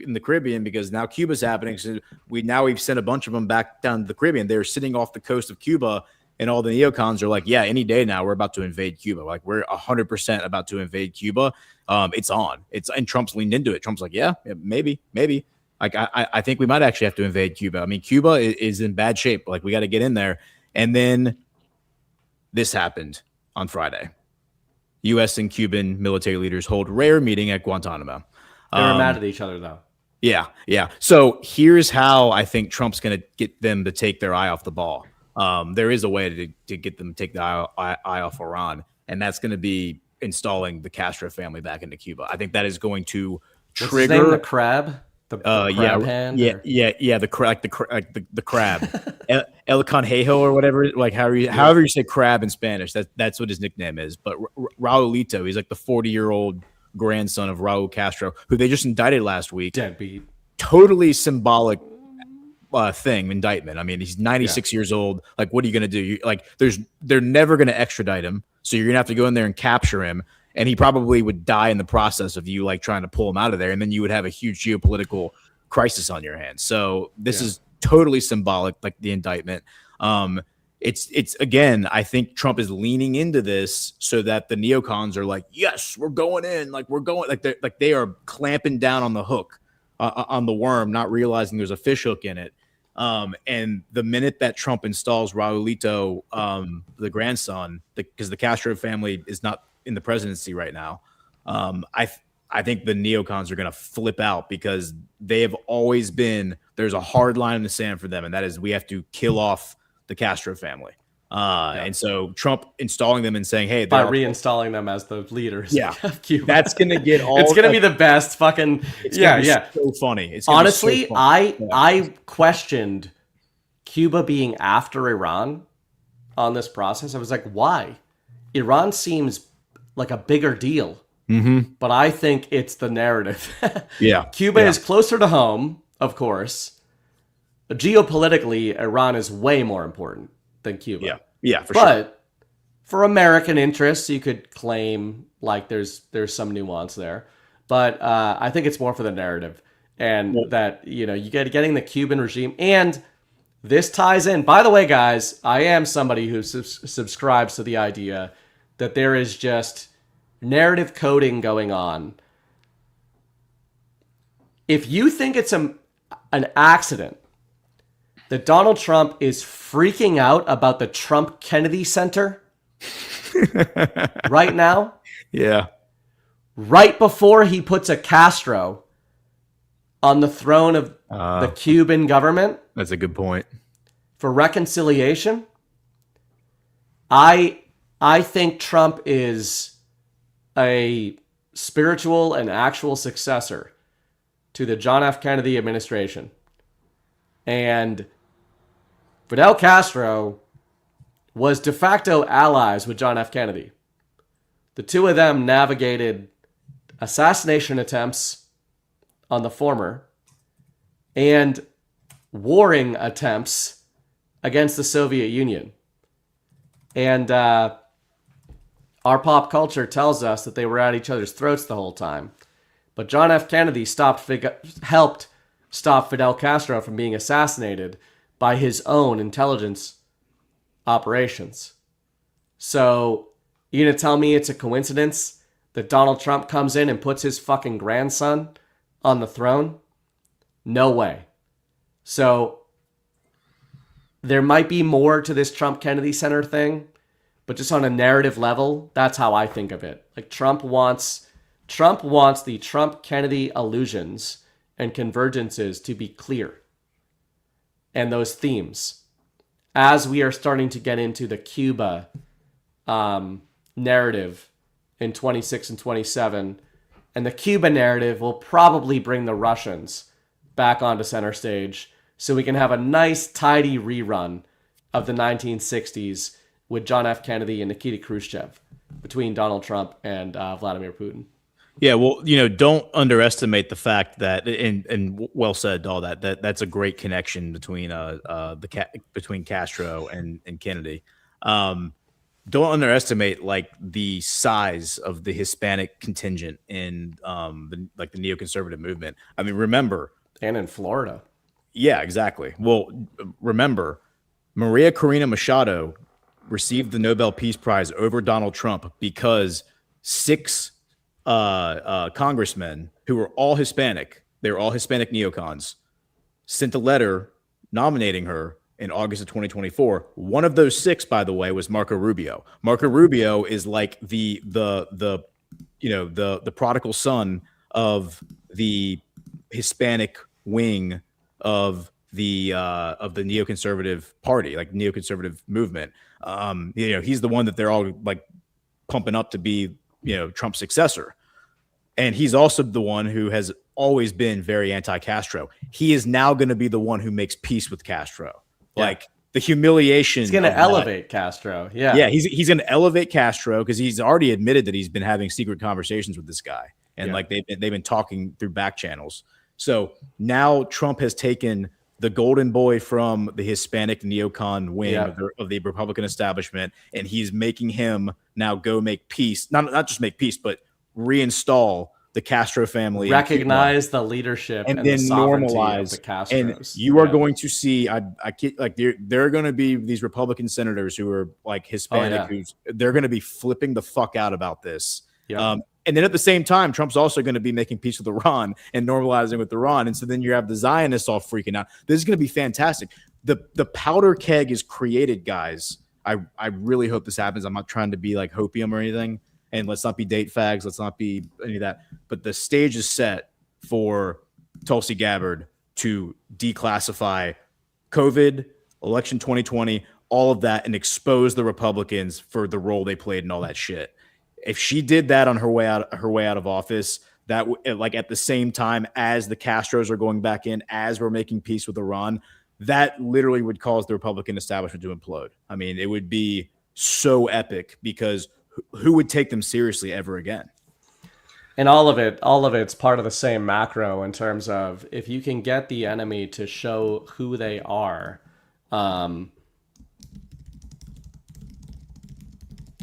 in the Caribbean, because now Cuba's happening. So we've sent a bunch of them back down to the Caribbean. They're sitting off the coast of Cuba, and all the neocons are like, yeah, any day now we're about to invade Cuba. Like, we're 100% about to invade Cuba. It's on. And Trump's leaned into it. Trump's like, yeah, maybe. Like, I think we might actually have to invade Cuba. I mean, Cuba is in bad shape. Like, we got to get in there. And then this happened on Friday. U.S. and Cuban military leaders hold rare meeting at Guantanamo. They were mad at each other, though. Yeah. So here's how I think Trump's going to get them to take their eye off the ball. There is a way to get them to take the eye off Iran, and that's going to be installing the Castro family back into Cuba. I think that is going to trigger. What's his name, the crab? The crab hand? Yeah. The crab, El Conjejo or whatever. Like however you say crab in Spanish. That's what his nickname is. But Raulito, he's like the 40-year-old grandson of Raul Castro, who they just indicted last week. Deadbeat. Totally symbolic indictment. I mean, he's 96 years old. Like, what are you gonna do? They're never gonna extradite him, so you're gonna have to go in there and capture him. And he probably would die in the process of you trying to pull him out of there. And then you would have a huge geopolitical crisis on your hands. So this is totally symbolic, like the indictment. It's again, I think Trump is leaning into this so that the neocons are like, yes, we're going in. They are clamping down on the hook, on the worm, not realizing there's a fish hook in it. And the minute that Trump installs Raulito, the grandson, because the Castro family is not in the presidency right now, I think the neocons are going to flip out, because they have always been, there's a hard line in the sand for them, and that is we have to kill off the Castro family. And so Trump installing them and saying, hey, by reinstalling them as the leaders of Cuba. That's going to get all. It's going to be the best fucking. It's so funny. Honestly, I questioned Cuba being after Iran on this process, I was like, why? Iran seems like a bigger deal. But I think it's the narrative. Yeah. Cuba is closer to home, of course. Geopolitically, Iran is way more important than Cuba. Yeah. Yeah, for sure. But for American interests, you could claim like there's some nuance there. But I think it's more for the narrative. And that, you know, you getting the Cuban regime. And this ties in. By the way, guys, I am somebody who subscribes to the idea that there is just narrative coding going on. If you think it's an accident that Donald Trump is freaking out about the Trump Kennedy Center right now, Yeah. right before he puts a Castro on the throne of the Cuban government That's a good point. for reconciliation, I think Trump is a spiritual and actual successor to the John F. Kennedy administration. And Fidel Castro was de facto allies with John F. Kennedy. The two of them navigated assassination attempts on the former and warring attempts against the Soviet Union. And our pop culture tells us that they were at each other's throats the whole time. But John F. Kennedy helped stop Fidel Castro from being assassinated by his own intelligence operations. So, you gonna tell me it's a coincidence that Donald Trump comes in and puts his fucking grandson on the throne? No way. So, there might be more to this Trump Kennedy Center thing, but just on a narrative level, that's how I think of it. Like Trump wants the Trump Kennedy allusions and convergences to be clear. And those themes, as we are starting to get into the Cuba narrative in 26 and 27, and the Cuba narrative will probably bring the Russians back onto center stage so we can have a nice, tidy rerun of the 1960s with John F. Kennedy and Nikita Khrushchev between Donald Trump and Vladimir Putin. Yeah, well, you know, don't underestimate the fact that, and well said, all that's a great connection between between Castro and Kennedy. Don't underestimate like the size of the Hispanic contingent in the neoconservative movement. I mean, remember, and in Florida. Yeah, exactly. Well, remember, Maria Corina Machado received the Nobel Peace Prize over Donald Trump because 6 congressmen who were all Hispanic, they were all Hispanic neocons, sent a letter nominating her in August of 2024. One of those 6, by the way, was Marco Rubio. Marco Rubio is like the prodigal son of the Hispanic wing of the neoconservative party, like neoconservative movement. He's the one that they're all like pumping up to be, Trump's successor. And he's also the one who has always been very anti-Castro. He is now going to be the one who makes peace with Castro. Yeah. Like the humiliation. He's going to elevate Castro. Yeah. Yeah. He's going to elevate Castro because he's already admitted that he's been having secret conversations with this guy. And like they've been talking through back channels. So now Trump has taken the golden boy from the Hispanic neocon wing of the Republican establishment, and he's making him now go make peace. Not just make peace, but reinstall the Castro family, recognize the leadership, and then the normalize the Castros. And you are going to see, there are going to be these Republican senators who are like Hispanic, they're going to be flipping the fuck out about this. Yeah. And then at the same time, Trump's also going to be making peace with Iran and normalizing with Iran. And so then you have the Zionists all freaking out. This is going to be fantastic. The powder keg is created, guys. I really hope this happens. I'm not trying to be like hopium or anything. And let's not be date fags. Let's not be any of that. But the stage is set for Tulsi Gabbard to declassify COVID, election 2020, all of that, and expose the Republicans for the role they played and all that shit. If she did that on her way out of office, that like at the same time as the Castros are going back in, as we're making peace with Iran, that literally would cause the Republican establishment to implode. I mean, it would be so epic because who would take them seriously ever again? And all of it's part of the same macro in terms of if you can get the enemy to show who they are,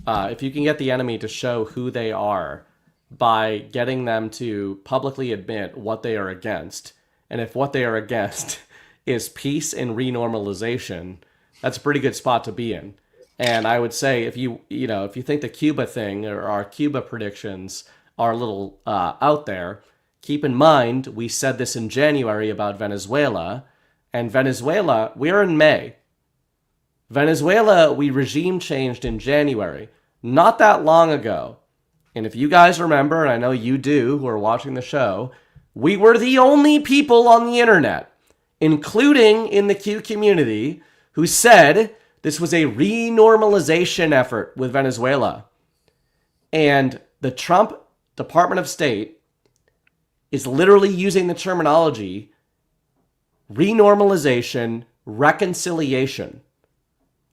if you can get the enemy to show who they are by getting them to publicly admit what they are against, and if what they are against is peace and renormalization, that's a pretty good spot to be in. And I would say if you think the Cuba thing or our Cuba predictions are a little out there, keep in mind we said this in January about Venezuela, and Venezuela, we're in May. Venezuela, we regime changed in January, not that long ago. And if you guys remember, and I know you do who are watching the show, we were the only people on the internet, including in the Q community, who said this was a renormalization effort with Venezuela. And the Trump Department of State is literally using the terminology renormalization, reconciliation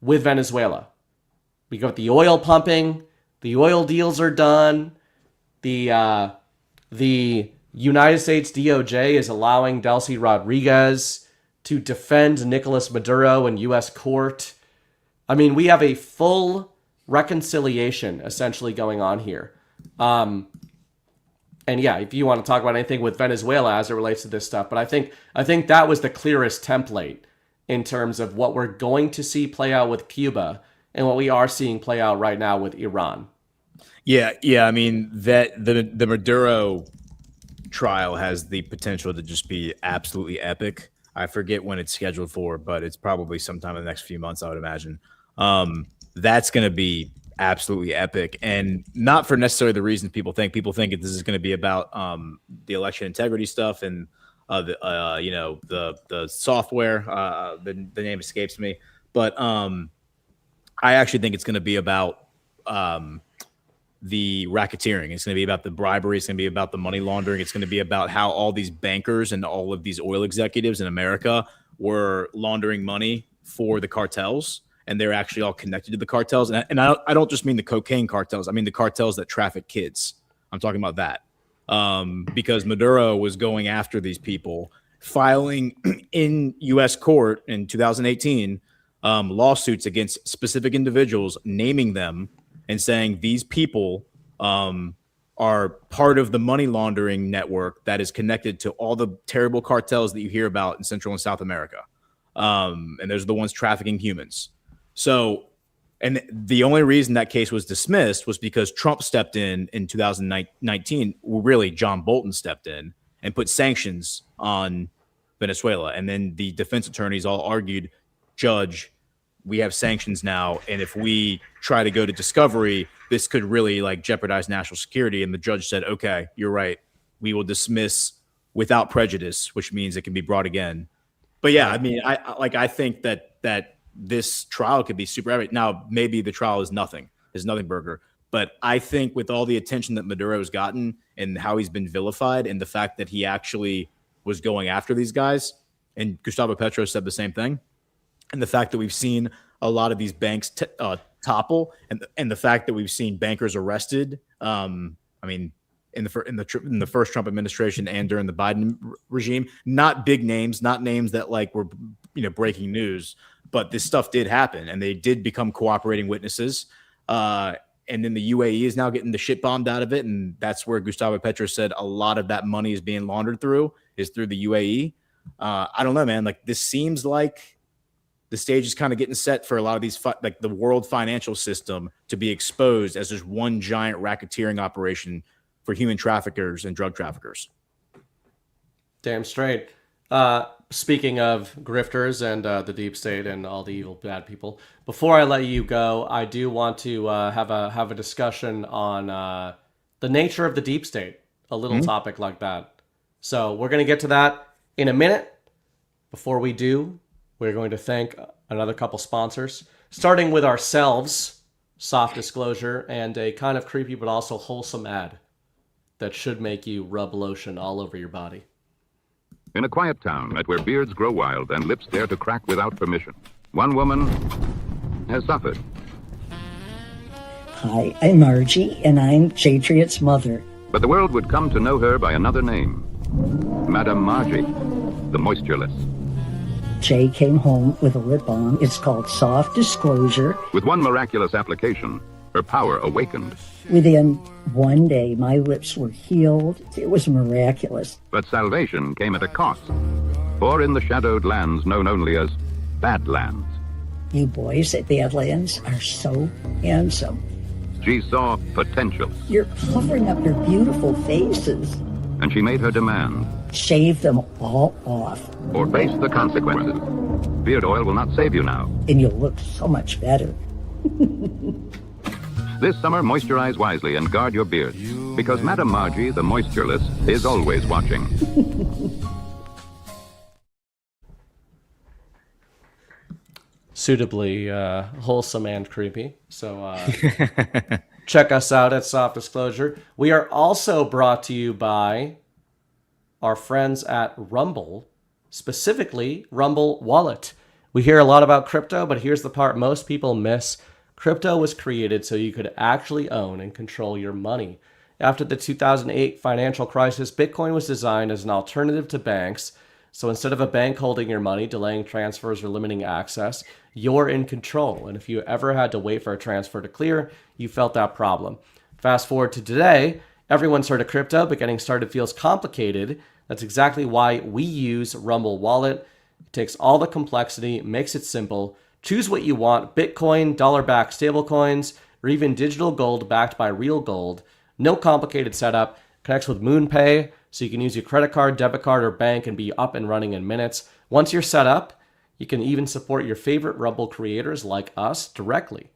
with Venezuela. We got the oil pumping, the oil deals are done, the United States DOJ is allowing Delcy Rodriguez to defend Nicolas Maduro in U.S. court. I mean, we have a full reconciliation essentially going on here. And yeah, if you want to talk about anything with Venezuela as it relates to this stuff, but I think that was the clearest template in terms of what we're going to see play out with Cuba and what we are seeing play out right now with Iran. Yeah. I mean, that the Maduro trial has the potential to just be absolutely epic. I forget when it's scheduled for, but it's probably sometime in the next few months, I would imagine. That's going to be absolutely epic, and not for necessarily the reasons people think. People think that this is going to be about the election integrity stuff and the software. The name escapes me, but I actually think it's going to be about the racketeering. It's going to be about the bribery. It's going to be about the money laundering. It's going to be about how all these bankers and all of these oil executives in America were laundering money for the cartels, and they're actually all connected to the cartels. And I don't just mean the cocaine cartels. I mean the cartels that traffic kids. I'm talking about that. Because Maduro was going after these people, filing in U.S. court in 2018 lawsuits against specific individuals, naming them and saying these people are part of the money laundering network that is connected to all the terrible cartels that you hear about in Central and South America. And those are the ones trafficking humans. So, and the only reason that case was dismissed was because Trump stepped in 2019. Well, really, John Bolton stepped in and put sanctions on Venezuela. And then the defense attorneys all argued, Judge, we have sanctions now, and if we try to go to discovery, this could really like jeopardize national security. And the judge said, okay, you're right. We will dismiss without prejudice, which means it can be brought again. But yeah, I mean, I think that this trial could be super epic. Now, maybe the trial is nothing burger. But I think with all the attention that Maduro has gotten and how he's been vilified and the fact that he actually was going after these guys, and Gustavo Petro said the same thing, and the fact that we've seen a lot of these banks topple, and the fact that we've seen bankers arrested, I mean, in the first Trump administration and during the Biden regime, not big names, not names that like were breaking news, but this stuff did happen, and they did become cooperating witnesses. And then the UAE is now getting the shit bombed out of it, and that's where Gustavo Petro said a lot of that money is being laundered through the UAE. I don't know, man. Like this seems like the stage is kind of getting set for a lot of these, like the world financial system, to be exposed as just one giant racketeering operation for human traffickers and drug traffickers. Damn straight. Speaking of grifters and the deep state and all the evil bad people, before I let you go, I do want to have a discussion on the nature of the deep state, a little topic like that. So we're going to get to that in a minute. Before we do, we're going to thank another couple sponsors, starting with ourselves, soft disclosure, and a kind of creepy but also wholesome ad that should make you rub lotion all over your body. In a quiet town at where beards grow wild and lips dare to crack without permission, one woman has suffered. Hi, I'm Margie, and I'm Jadriet's mother. But the world would come to know her by another name, Madame Margie, the moistureless. Jay came home with a lip balm. It's called Soft Disclosure. With one miraculous application, her power awakened. Within one day, my lips were healed. It was miraculous. But salvation came at a cost. For in the shadowed lands known only as Badlands, You boys at Badlands are so handsome. she saw potential. You're covering up your beautiful faces. And she made her demand, Shave them all off, or face the consequences. Beard oil will not save you now. and you'll look so much better. This summer, moisturize wisely and guard your beard, because Madame Margie, the moistureless, is always watching. Suitably wholesome and creepy. So check us out at Soft Disclosure. We are also brought to you by our friends at Rumble, specifically Rumble Wallet. We hear a lot about crypto, but here's the part most people miss. Crypto was created so you could actually own and control your money. After the 2008 financial crisis, Bitcoin was designed as an alternative to banks. So instead of a bank holding your money, delaying transfers, or limiting access, you're in control. And if you ever had to wait for a transfer to clear, you felt that problem. Fast forward to today, everyone's heard of crypto, but getting started feels complicated. That's exactly why we use Rumble Wallet. It takes all the complexity, makes it simple. Choose what you want: Bitcoin, dollar-backed stablecoins, or even digital gold backed by real gold. No complicated setup. Connects with MoonPay, so you can use your credit card, debit card, or bank and be up and running in minutes. Once you're set up, you can even support your favorite Rumble creators like us directly.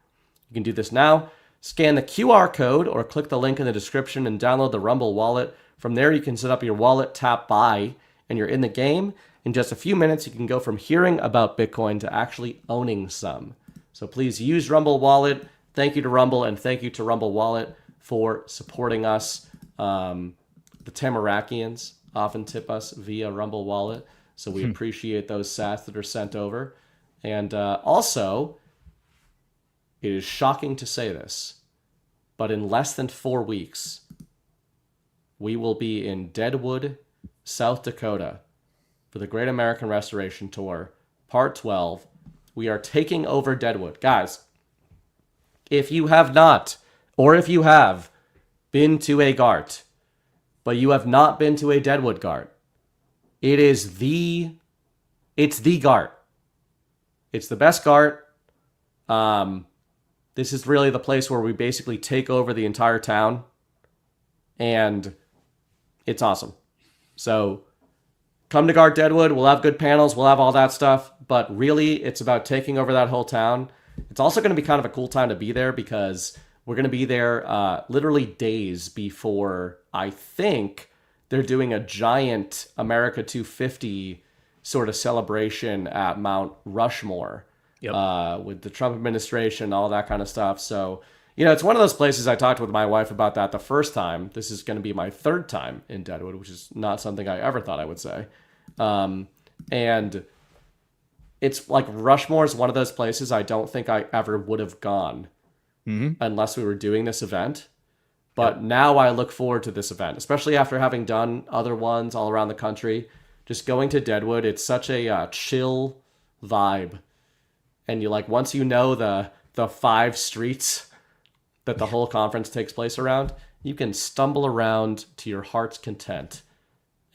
You can do this now. Scan the QR code or click the link in the description and download the Rumble wallet. From there, you can set up your wallet, tap buy, and you're in the game. In just a few minutes, you can go from hearing about Bitcoin to actually owning some. So please use Rumble Wallet. Thank you to Rumble, and thank you to Rumble Wallet for supporting us. The Tamarakians often tip us via Rumble Wallet, so we appreciate those sats that are sent over. And also, it is shocking to say this, but in less than 4 weeks, we will be in Deadwood, South Dakota, for the Great American Restoration Tour, Part 12. We are taking over Deadwood. Guys, if you have not, or if you have, been to a GART, but you have not been to a Deadwood GART, it's the GART. It's the best GART. This is really the place where we basically take over the entire town, and it's awesome. So come to GART Deadwood. We'll have good panels. We'll have all that stuff. But really, it's about taking over that whole town. It's also going to be kind of a cool time to be there because we're going to be there literally days before, I think, they're doing a giant America 250 sort of celebration at Mount Rushmore. Yep. With the Trump administration, all that kind of stuff. So, you know, it's one of those places. I talked with my wife about that the first time. This is going to be my third time in Deadwood, which is not something I ever thought I would say. And it's like Rushmore is one of those places I don't think I ever would have gone unless we were doing this event. But now I look forward to this event, especially after having done other ones all around the country. Just going to Deadwood, it's such a chill vibe. And you like, once you know the 5 streets that the whole conference takes place around, you can stumble around to your heart's content.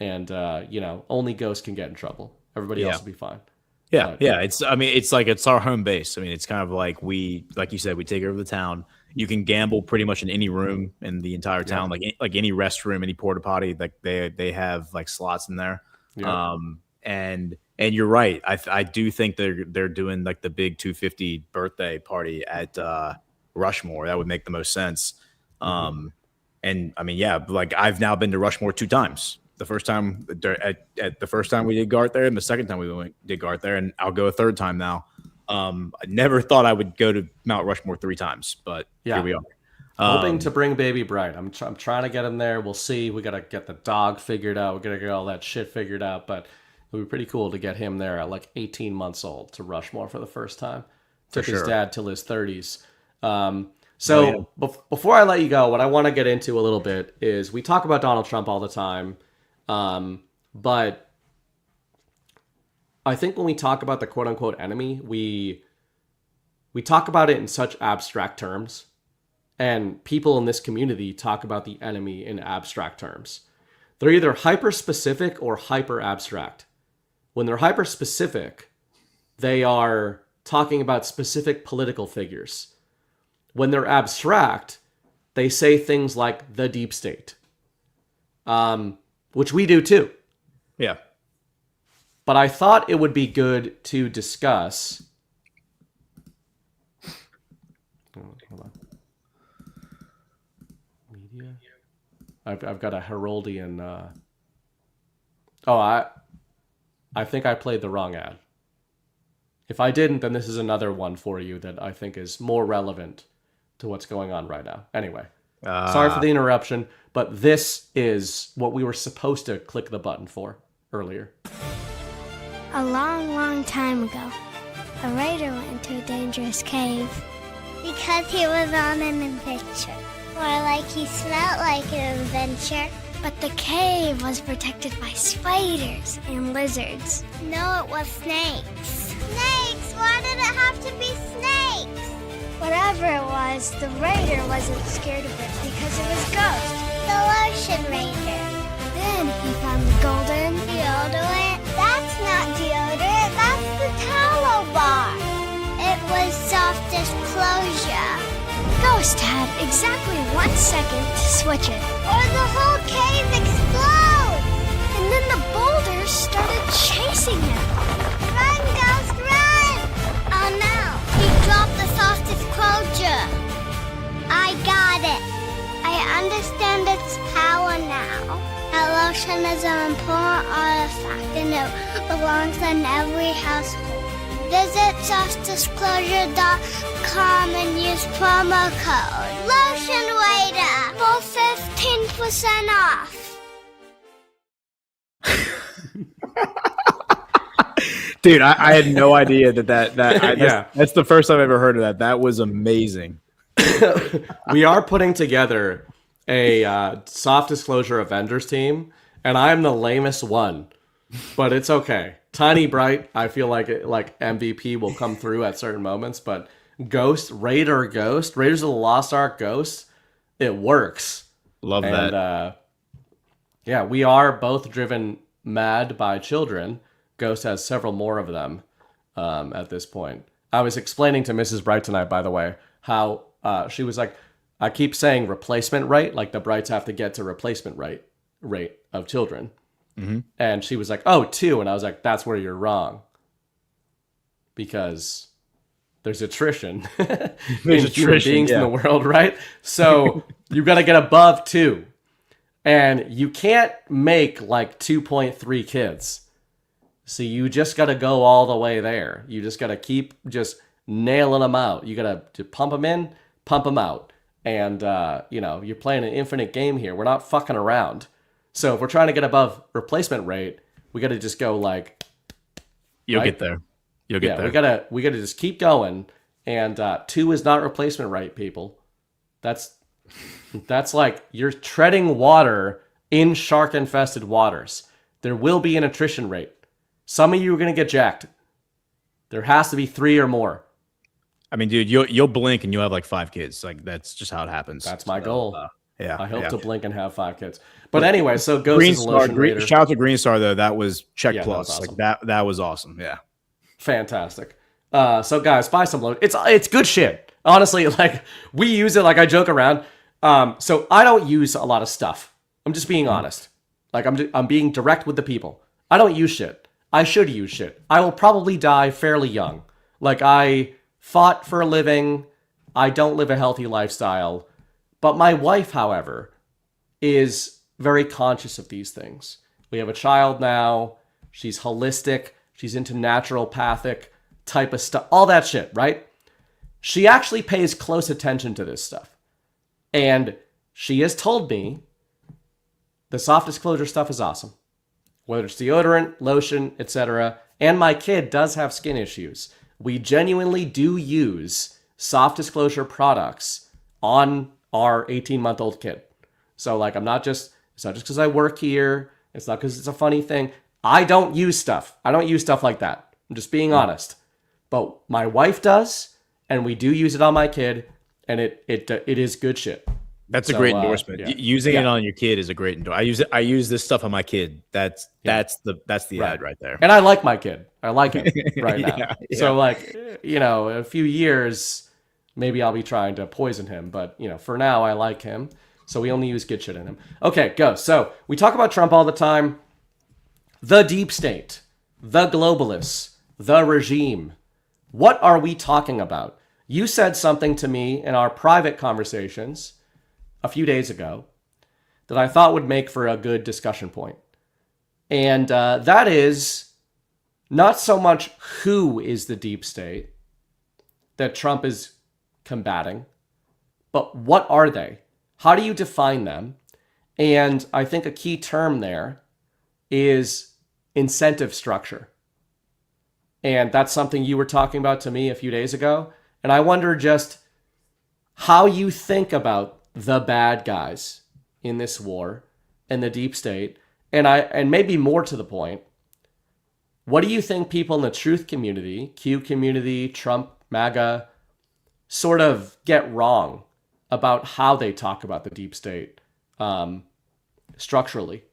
And, you know, only ghosts can get in trouble. Everybody else will be fine. Yeah, But, yeah. It's our home base. I mean, it's kind of like like you said, we take over the town. You can gamble pretty much in any room in the entire town, like any restroom, any porta potty. Like they have like slots in there. Yeah. And you're right. I do think they're doing like the big 250 birthday party at Rushmore. That would make the most sense. And I mean, yeah, like I've now been to Rushmore 2 times. The first time at the first time we did GART there, and the second time we did GART there, and I'll go a third time now. I never thought I would go to Mount Rushmore 3 times, but here we Hoping to bring Baby Bright. I'm trying to get him there. We'll see. We got to get the dog figured out. We got to get all that shit figured out. But it would be pretty cool to get him there at like 18 months old to Rushmore for the first time. Took his dad till his 30s. Before I let you go, what I want to get into a little bit is we talk about Donald Trump all the time. But I think when we talk about the quote unquote enemy, we talk about it in such abstract terms. And people in this community talk about the enemy in abstract terms. They're either hyper-specific or hyper-abstract. When they're hyper-specific, they are talking about specific political figures. When they're abstract, they say things like the deep state, which we do too. Yeah. But I thought it would be good to discuss... Hold on. I've got a Heraldian. I think I played the wrong ad. If I didn't, then this is another one for you that I think is more relevant to what's going on right now. Anyway, sorry for the interruption, but this is what we were supposed to click the button for earlier. A long, long time ago, a raider went into a dangerous cave because he was on an adventure. Or like he smelled like an adventure. But the cave was protected by spiders and lizards. No, it was snakes. Snakes? Why did it have to be snakes? Whatever it was, the raider wasn't scared of it because it was Ghost. The lotion raider. Then he found the golden deodorant. That's not deodorant, that's the towel bar. It was soft disclosure. Ghost had exactly 1 second to switch it, or the whole cave explodes! And then the boulders started chasing him. Run, Ghost, run! Oh no, he dropped the soft disclosure. I got it. I understand its power now. That lotion is an important artifact and it belongs in every household. Visit softdisclosure.com and use promo code LotionWaiter for 15% off. Dude, I had no idea that's the first time I've ever heard of that. That was amazing. We are putting together a soft disclosure Avengers team, and I'm the lamest one, but it's okay. Tiny Bright, I feel like MVP will come through at certain moments, but Raiders of the Lost Ark Ghost, it works. Love that. Yeah, we are both driven mad by children. Ghost has several more of them at this point. I was explaining to Mrs. Bright tonight, by the way, how she was like, I keep saying replacement rate, like the Brights have to get to replacement rate of children. Mm-hmm. And she was like, oh, 2. And I was like, that's where you're wrong. Because there's attrition in human beings in the world, right? So you got to get above 2. And you can't make like 2.3 kids. So you just got to go all the way there. You just got to keep just nailing them out. You got to pump them in, pump them out. And, you're playing an infinite game here. We're not fucking around. So if we're trying to get above replacement rate, we got to just go like... You'll get there. You'll get there. We gotta just keep going. And 2 is not replacement rate, people. That's like you're treading water in shark-infested waters. There will be an attrition rate. Some of you are going to get jacked. There has to be 3 or more. I mean, dude, you'll blink and you'll have like 5 kids. Like, that's just how it happens. That's my goal. Yeah, I hope to blink and have 5 kids. But anyway, so Ghost Green is a Star. lotion raider. Shout out to Green Star though. That was check plus. Awesome. Like that was awesome. Yeah, fantastic. So guys, buy some lotion. It's good shit. Honestly, like we use it. Like I joke around. So I don't use a lot of stuff. I'm just being honest. Like I'm being direct with the people. I don't use shit. I should use shit. I will probably die fairly young. Like I fought for a living. I don't live a healthy lifestyle. But my wife, however, is very conscious of these things. We have a child now. She's holistic. She's into naturopathic type of stuff. All that shit, right? She actually pays close attention to this stuff. And she has told me the soft disclosure stuff is awesome. Whether it's deodorant, lotion, etc. And my kid does have skin issues. We genuinely do use soft disclosure products on our 18-month-old kid. So like, it's not just because I work here. It's not because it's a funny thing. I don't use stuff. I don't use stuff like that. I'm just being honest. But my wife does, and we do use it on my kid, and it is good shit. That's a great endorsement. Using it on your kid is a great endorsement. I use this stuff on my kid. That's the ad right there. And I like my kid. I like him right now. So like, in a few years, maybe I'll be trying to poison him. But for now, I like him. So we only use good shit in him. Okay, go. So we talk about Trump all the time. The deep state, the globalists, the regime. What are we talking about? You said something to me in our private conversations a few days ago that I thought would make for a good discussion point. And that is not so much who is the deep state that Trump is combating, but what are they? How do you define them? And I think a key term there is incentive structure. And that's something you were talking about to me a few days ago. And I wonder just how you think about the bad guys in this war and the deep state. And maybe more to the point, what do you think people in the truth community, Q community, Trump, MAGA, sort of get wrong about how they talk about the deep state structurally?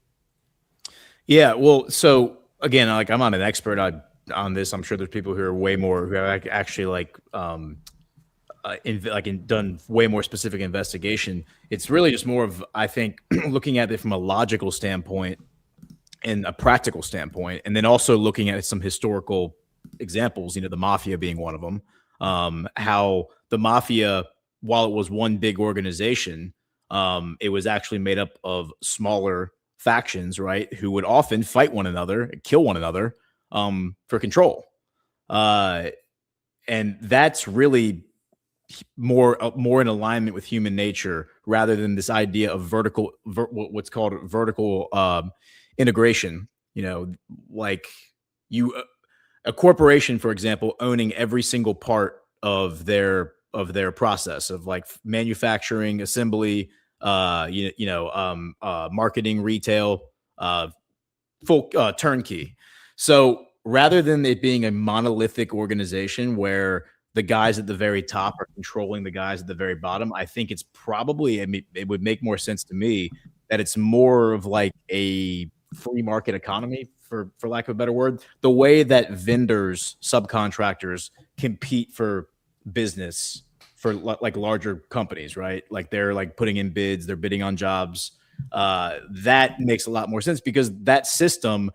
Yeah, well, so again, like I'm not an expert on this. I'm sure there's people who are way more who have actually done way more specific investigation. It's really just more of, I think, looking at it from a logical standpoint and a practical standpoint, and then also looking at some historical examples. The mafia being one of them. How the mafia, while it was one big organization, it was actually made up of smaller factions, right? Who would often fight one another, kill one another, for control. And that's really more in alignment with human nature rather than this idea of what's called vertical integration. Like a corporation, for example, owning every single part of their process of like manufacturing, assembly, marketing, retail, full turnkey. So rather than it being a monolithic organization where the guys at the very top are controlling the guys at the very bottom, I think it's probably, it would make more sense to me that it's more of like a free market economy, for lack of a better word, the way that vendors, subcontractors compete for business for like larger companies, right? Like they're like putting in bids, they're bidding on jobs. That makes a lot more sense because that system,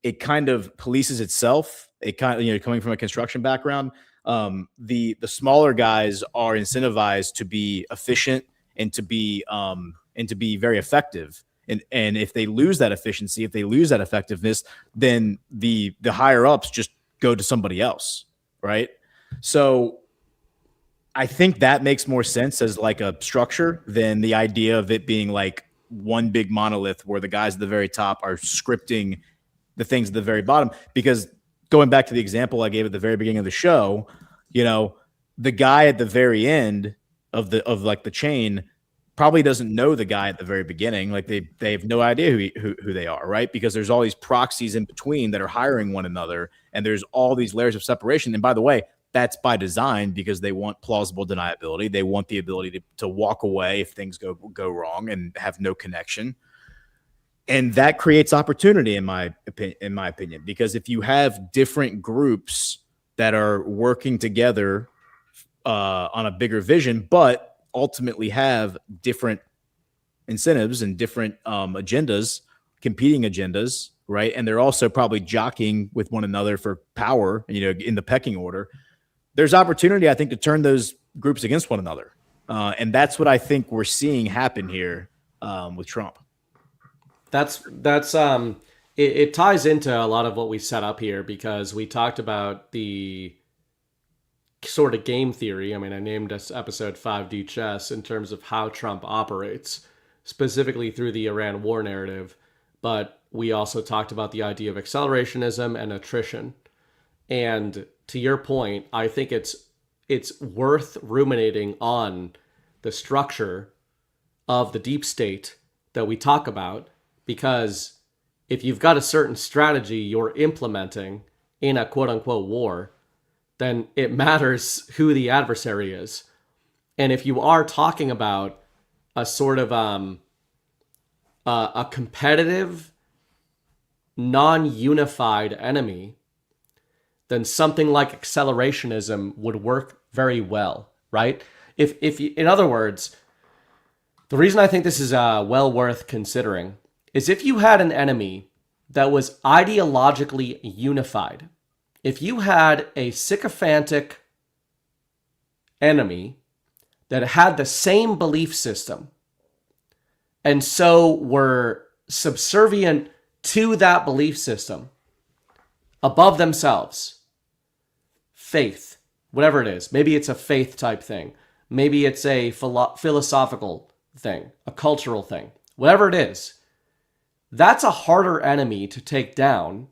it kind of polices itself. It kind of, coming from a construction background, the smaller guys are incentivized to be efficient and to be very effective. And if they lose that efficiency, if they lose that effectiveness, then the higher ups just go to somebody else, right? So I think that makes more sense as like a structure than the idea of it being like one big monolith where the guys at the very top are scripting the things at the very bottom. Because going back to the example I gave at the very beginning of the show, the guy at the very end of the chain probably doesn't know the guy at the very beginning. Like they have no idea who they are, right? Because there's all these proxies in between that are hiring one another, and there's all these layers of separation. And by the way, that's by design because they want plausible deniability. They want the ability to walk away if things go wrong and have no connection. And that creates opportunity, in my opinion, because if you have different groups that are working together on a bigger vision, but ultimately have different incentives and different agendas, competing agendas, right? And they're also probably jockeying with one another for power, in the pecking order. There's opportunity, I think, to turn those groups against one another. And that's what I think we're seeing happen here with Trump. It ties into a lot of what we set up here because we talked about the sort of game theory. I mean, I named this episode 5D chess in terms of how Trump operates, specifically through the Iran war narrative. But we also talked about the idea of accelerationism and attrition. And to your point, I think it's worth ruminating on the structure of the deep state that we talk about, because if you've got a certain strategy you're implementing in a quote unquote war, then it matters who the adversary is. And if you are talking about a sort of a competitive, non-unified enemy, then something like accelerationism would work very well, right? If you, in other words, the reason I think this is well worth considering is if you had an enemy that was ideologically unified, if you had a sycophantic enemy that had the same belief system and so were subservient to that belief system above themselves, faith, whatever it is, maybe it's a faith type thing, maybe it's a philosophical thing, a cultural thing, whatever it is, that's a harder enemy to take down,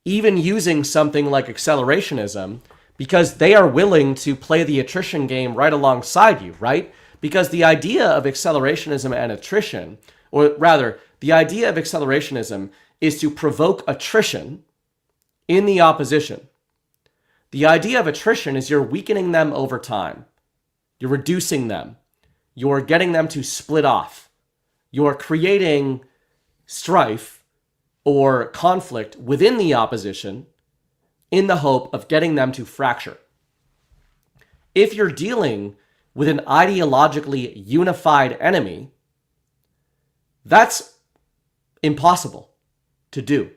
even using something like accelerationism, because they are willing to play the attrition game right alongside you, right? Because the idea of accelerationism and attrition, or rather, the idea of accelerationism is to provoke attrition in the opposition. The idea of attrition is you're weakening them over time. You're reducing them. You're getting them to split off. You're creating strife or conflict within the opposition in the hope of getting them to fracture. If you're dealing with an ideologically unified enemy, that's impossible to do.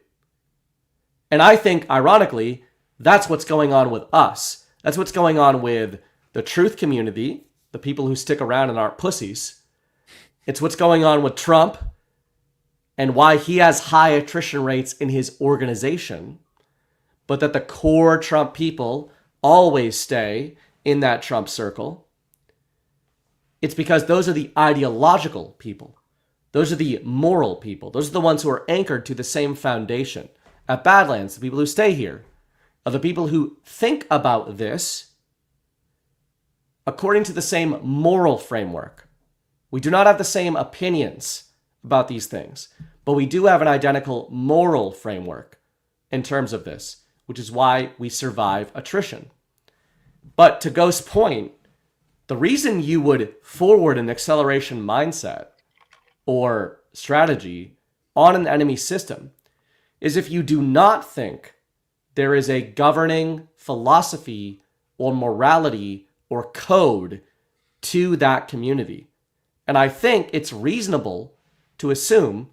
And I think, ironically, that's what's going on with us. That's what's going on with the truth community, the people who stick around and aren't pussies. It's what's going on with Trump and why he has high attrition rates in his organization, but that the core Trump people always stay in that Trump circle. It's because those are the ideological people. Those are the moral people. Those are the ones who are anchored to the same foundation. At Badlands, the people who stay here are the people who think about this according to the same moral framework. We do not have the same opinions about these things, but we do have an identical moral framework in terms of this, which is why we survive attrition. But to Ghost's point, the reason you would forward an acceleration mindset or strategy on an enemy system is if you do not think there is a governing philosophy or morality or code to that community. And I think it's reasonable to assume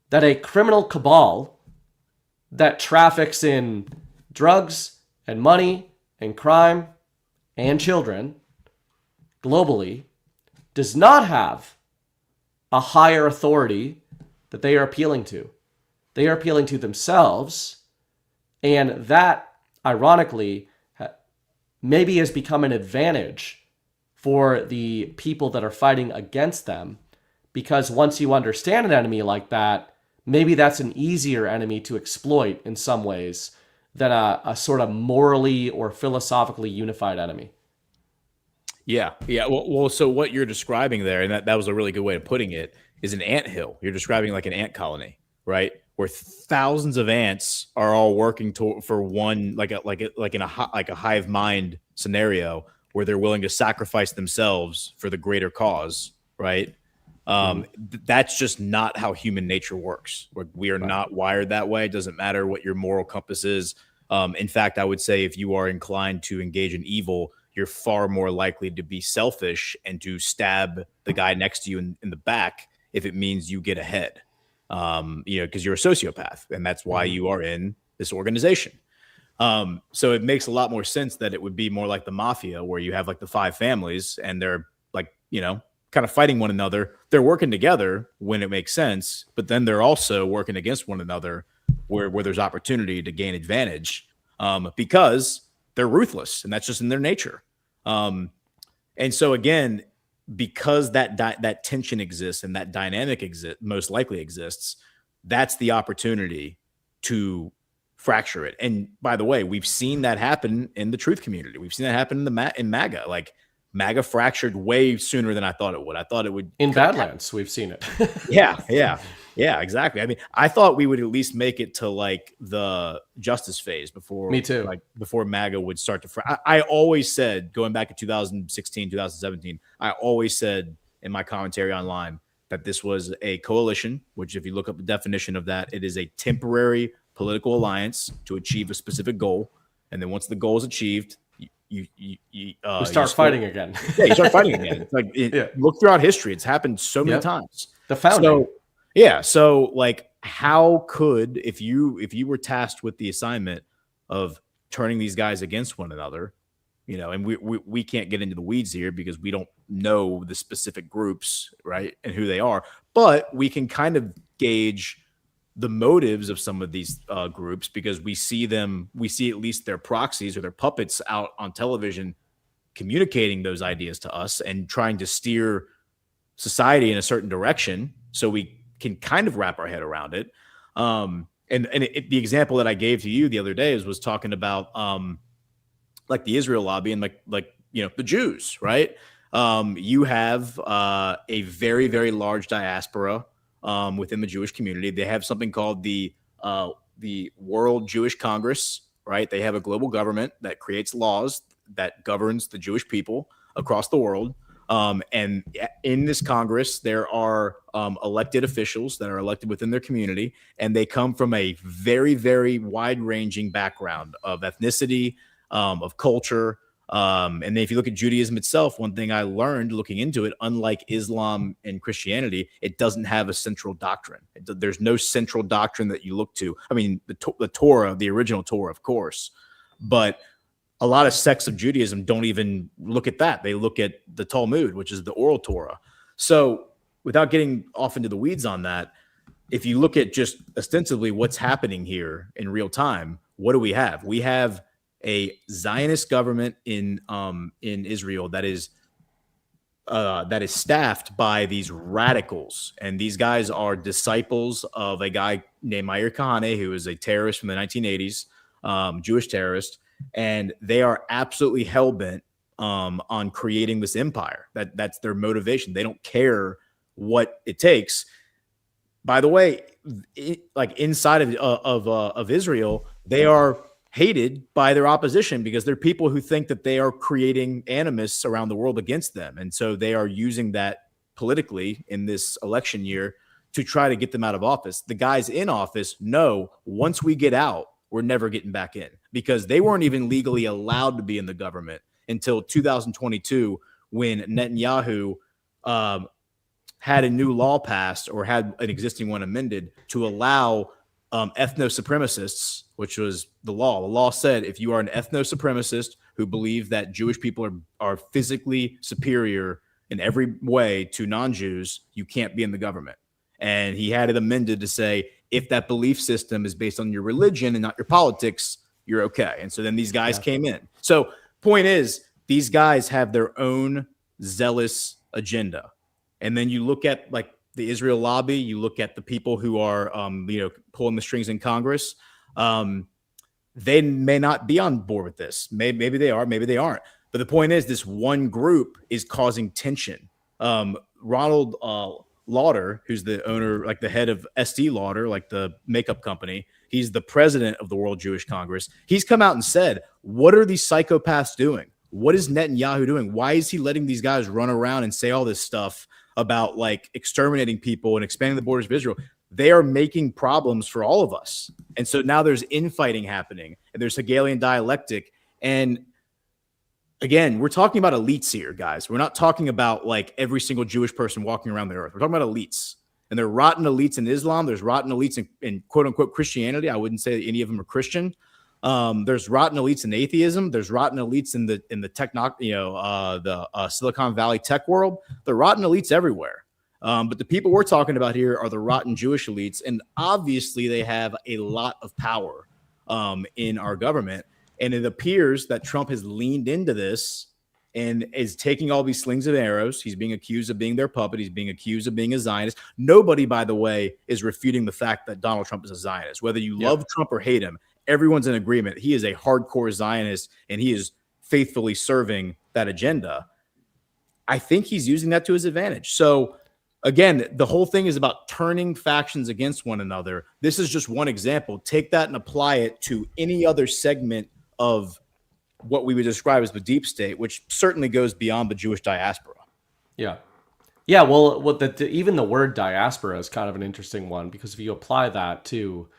that a criminal cabal that traffics in drugs and money and crime and children globally does not have a higher authority that they are appealing to. They are appealing to themselves, and that, ironically, maybe has become an advantage for the people that are fighting against them, because once you understand an enemy like that, maybe that's an easier enemy to exploit in some ways than a sort of morally or philosophically unified enemy. Yeah. Well, so what you're describing there, and that was a really good way of putting it, is an anthill. You're describing like an ant colony, right? Where thousands of ants are all working for one, like a hive mind scenario where they're willing to sacrifice themselves for the greater cause, right? That's just not how human nature works. We are not wired that way. It doesn't matter what your moral compass is. In fact, I would say if you are inclined to engage in evil, you're far more likely to be selfish and to stab the guy next to you in the back if it means you get ahead. Because you're a sociopath, and that's why you are in this organization. So it makes a lot more sense that it would be more like the mafia, where you have like the 5 families and they're like, kind of fighting one another. They're working together when it makes sense, but then they're also working against one another where there's opportunity to gain advantage. Because they're ruthless, and that's just in their nature. And so again, because that tension exists and that dynamic most likely exists, that's the opportunity to fracture it. And by the way, we've seen that happen in the truth community. We've seen that happen in MAGA. Like MAGA fractured way sooner than I thought it would. I thought it would in Badlands. We've seen it. Yeah, exactly. I mean, I thought we would at least make it to like the justice phase before. Me too. Like before MAGA would start to. I always said, going back to 2016, 2017, I always said in my commentary online that this was a coalition. Which, if you look up the definition of that, it is a temporary political alliance to achieve a specific goal, and then once the goal is achieved, you start fighting again. Yeah, you start fighting again. It's like look throughout history; it's happened so many times. The founding. So like, how could if you were tasked with the assignment of turning these guys against one another, and we can't get into the weeds here because we don't know the specific groups, right, and who they are, but we can kind of gauge the motives of some of these groups because we see at least their proxies or their puppets out on television communicating those ideas to us and trying to steer society in a certain direction so we can kind of wrap our head around it. The example that I gave to you the other day was talking about like the Israel lobby and like the Jews, right? You have a very, very large diaspora within the Jewish community. They have something called the World Jewish Congress, right? They have a global government that creates laws that governs the Jewish people across the world. And in this Congress, there are elected officials that are elected within their community, and they come from a very, very wide-ranging background of ethnicity, of culture. And then if you look at Judaism itself, one thing I learned looking into it, unlike Islam and Christianity, it doesn't have a central doctrine. There's no central doctrine that you look to. I mean, the Torah, the original Torah, of course, but a lot of sects of Judaism don't even look at that. They look at the Talmud, which is the oral Torah. So without getting off into the weeds on that, if you look at just ostensibly what's happening here in real time, what do we have? We have a Zionist government in Israel that is staffed by these radicals, and these guys are disciples of a guy named Meir Kahane, who is a terrorist from the 1980s, Jewish terrorist, and they are absolutely hell-bent on creating this empire. That's their motivation. They don't care what it takes. By the way, like inside of Israel, they are hated by their opposition because they're people who think that they are creating animus around the world against them. And so they are using that politically in this election year to try to get them out of office. The guys in office know once we get out, we're never getting back in because they weren't even legally allowed to be in the government until 2022 when Netanyahu had a new law passed or had an existing one amended to allow ethno-supremacists, which was the law. The law said if you are an ethno-supremacist who believe that Jewish people are physically superior in every way to non-Jews, you can't be in the government. And he had it amended to say if that belief system is based on your religion and not your politics, you're okay. And so then these guys came in. So point is, these guys have their own zealous agenda. And then you look at like the Israel lobby, you look at the people who are, pulling the strings in Congress. They may not be on board with this. Maybe they are, maybe they aren't. But the point is, this one group is causing tension. Ronald Lauder, who's the owner, like the head of Estee Lauder, like the makeup company, he's the president of the World Jewish Congress. He's come out and said, what are these psychopaths doing? What is Netanyahu doing? Why is he letting these guys run around and say all this stuff about like exterminating people and expanding the borders of Israel? They are making problems for all of us. And so now there's infighting happening and there's Hegelian dialectic. And again, we're talking about elites here, guys. We're not talking about like every single Jewish person walking around the earth. We're talking about elites. And there are rotten elites in Islam. There's rotten elites in quote unquote Christianity. I wouldn't say that any of them are Christian. There's rotten elites in atheism. There's rotten elites in the Silicon Valley tech world. There are rotten elites everywhere. But the people we're talking about here are the rotten Jewish elites. And obviously they have a lot of power in our government. And it appears that Trump has leaned into this and is taking all these slings and arrows. He's being accused of being their puppet. He's being accused of being a Zionist. Nobody, by the way, is refuting the fact that Donald Trump is a Zionist. Whether you love Trump or hate him, everyone's in agreement. He is a hardcore Zionist, and he is faithfully serving that agenda. I think he's using that to his advantage. So, again, the whole thing is about turning factions against one another. This is just one example. Take that and apply it to any other segment of what we would describe as the deep state, which certainly goes beyond the Jewish diaspora. Yeah. Yeah, well, even the word diaspora is kind of an interesting one, because if you apply that to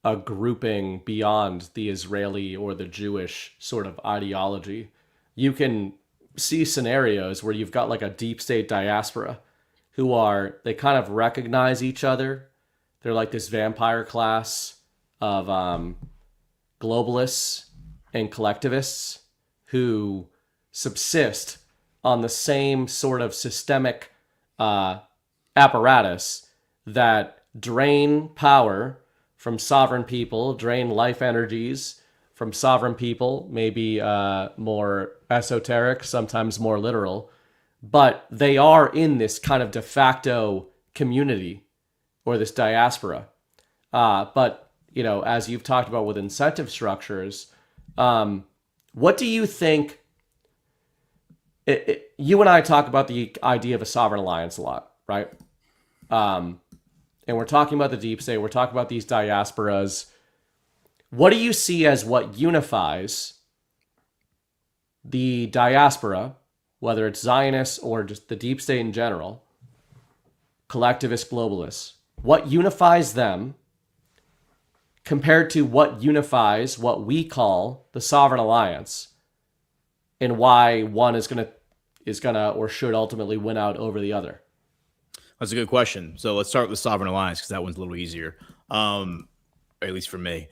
a grouping beyond the Israeli or the Jewish sort of ideology, you can see scenarios where you've got like a deep state diaspora they kind of recognize each other. They're like this vampire class of globalists and collectivists who subsist on the same sort of systemic apparatus that drain power from sovereign people, drain life energies from sovereign people, maybe more esoteric, sometimes more literal, but they are in this kind of de facto community or this diaspora. But, you know, as you've talked about with incentive structures, what do you think? You and I talk about the idea of a sovereign alliance a lot, right? And we're talking about the deep state. We're talking about these diasporas. What do you see as what unifies the diaspora, whether it's Zionists or just the deep state in general, collectivist globalists? What unifies them compared to what unifies what we call the sovereign alliance, and why one is gonna or should ultimately win out over the other? That's a good question. So let's start with the sovereign alliance, because that one's a little easier, or at least for me.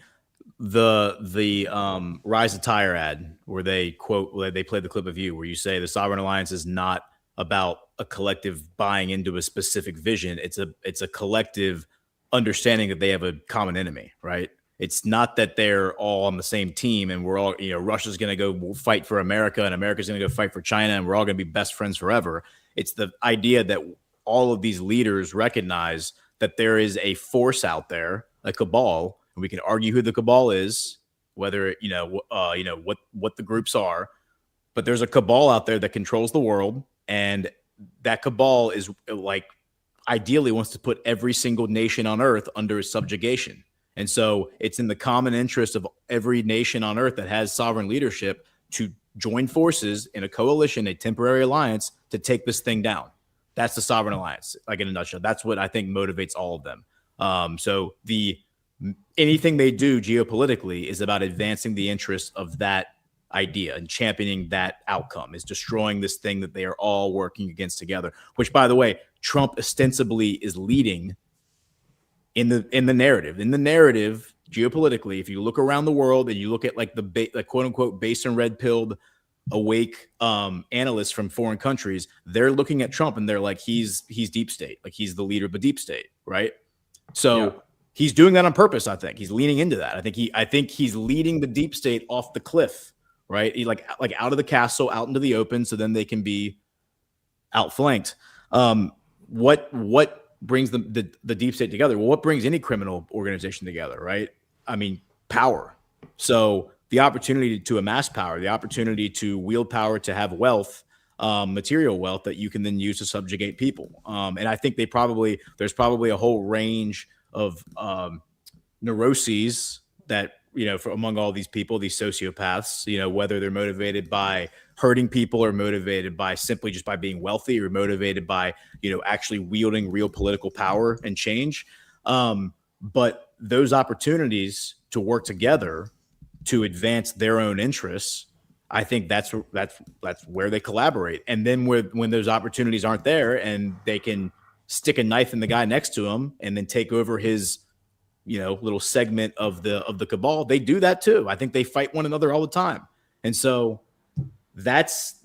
The Rise of Tyre ad, where they play the clip of you, where you say the sovereign alliance is not about a collective buying into a specific vision. It's a collective understanding that they have a common enemy, right? It's not that they're all on the same team and we're all, you know, Russia's going to go fight for America and America's going to go fight for China and we're all going to be best friends forever. It's the idea that all of these leaders recognize that there is a force out there, a cabal, and we can argue who the cabal is, whether what the groups are, but there's a cabal out there that controls the world, and that cabal is like ideally wants to put every single nation on earth under subjugation. And so it's in the common interest of every nation on earth that has sovereign leadership to join forces in a coalition, a temporary alliance, to take this thing down. That's the sovereign alliance, like in a nutshell. That's what I think motivates all of them. So anything they do geopolitically is about advancing the interests of that idea and championing that outcome, is destroying this thing that they are all working against together, which, by the way, Trump ostensibly is leading in the narrative. In the narrative, geopolitically, if you look around the world and you look at like the quote unquote base and red pilled awake analysts from foreign countries, they're looking at Trump and they're like, he's deep state, like he's the leader of the deep state, right? So he's doing that on purpose. I think he's leaning into that. I think he's leading the deep state off the cliff, right? He like out of the castle, out into the open, so then they can be outflanked. What brings the deep state together? Well, what brings any criminal organization together, right? I mean, power. So the opportunity to amass power, the opportunity to wield power, to have wealth, material wealth that you can then use to subjugate people. And I think there's probably a whole range of neuroses that, you know, among all these people, these sociopaths, you know, whether they're motivated by hurting people or motivated by simply just by being wealthy or motivated by, you know, actually wielding real political power and change. But those opportunities to work together to advance their own interests, I think that's where they collaborate. And then when those opportunities aren't there and they can stick a knife in the guy next to him and then take over his, you know, little segment of the cabal, they do that too. I think they fight one another all the time. And so that's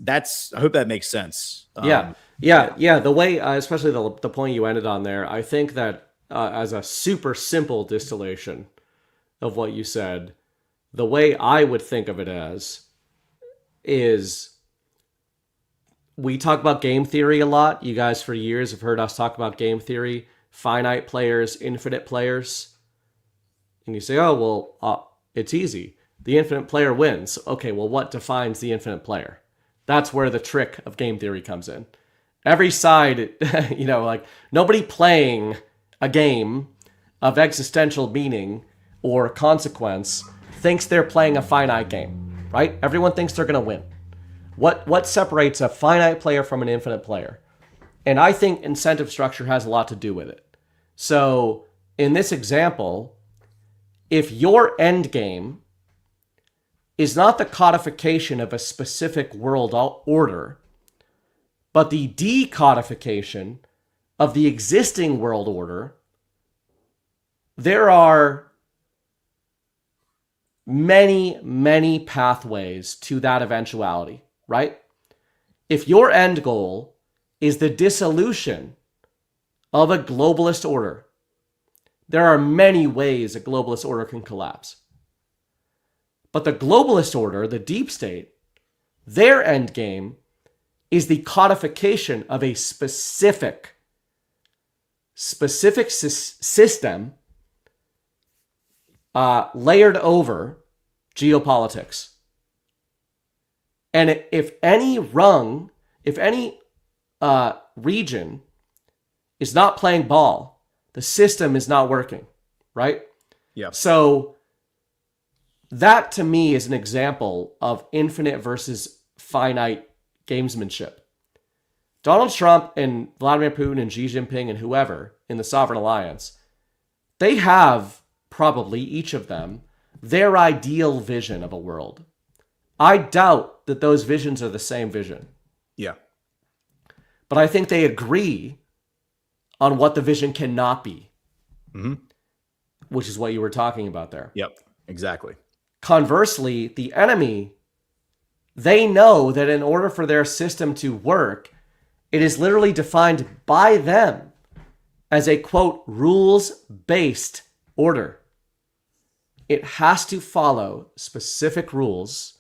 I hope that makes sense. Yeah. The way, especially the point you ended on there, I think that as a super simple distillation of what you said, the way I would think of it as is we talk about game theory a lot. You guys for years have heard us talk about game theory, finite players, infinite players. And you say, oh, well, it's easy. The infinite player wins. Okay, well, what defines the infinite player? That's where the trick of game theory comes in. Every side, like nobody playing a game of existential meaning or consequence thinks they're playing a finite game, right? Everyone thinks they're going to win. What separates a finite player from an infinite player? And I think incentive structure has a lot to do with it. So in this example, if your end game is not the codification of a specific world order, but the decodification of the existing world order, there are many, many pathways to that eventuality, right? If your end goal is the dissolution of a globalist order, there are many ways a globalist order can collapse. But the globalist order, the deep state, their end game is the codification of a specific system layered over geopolitics. And if any region is not playing ball, the system is not working, right? Yeah. So that to me is an example of infinite versus finite gamesmanship. Donald Trump and Vladimir Putin and Xi Jinping and whoever in the Sovereign Alliance, they have probably each of them their ideal vision of a world. I doubt that those visions are the same vision. Yeah. But I think they agree on what the vision cannot be, which is what you were talking about there. Yep, exactly. Conversely, the enemy, they know that in order for their system to work, it is literally defined by them as a, quote, rules-based order. It has to follow specific rules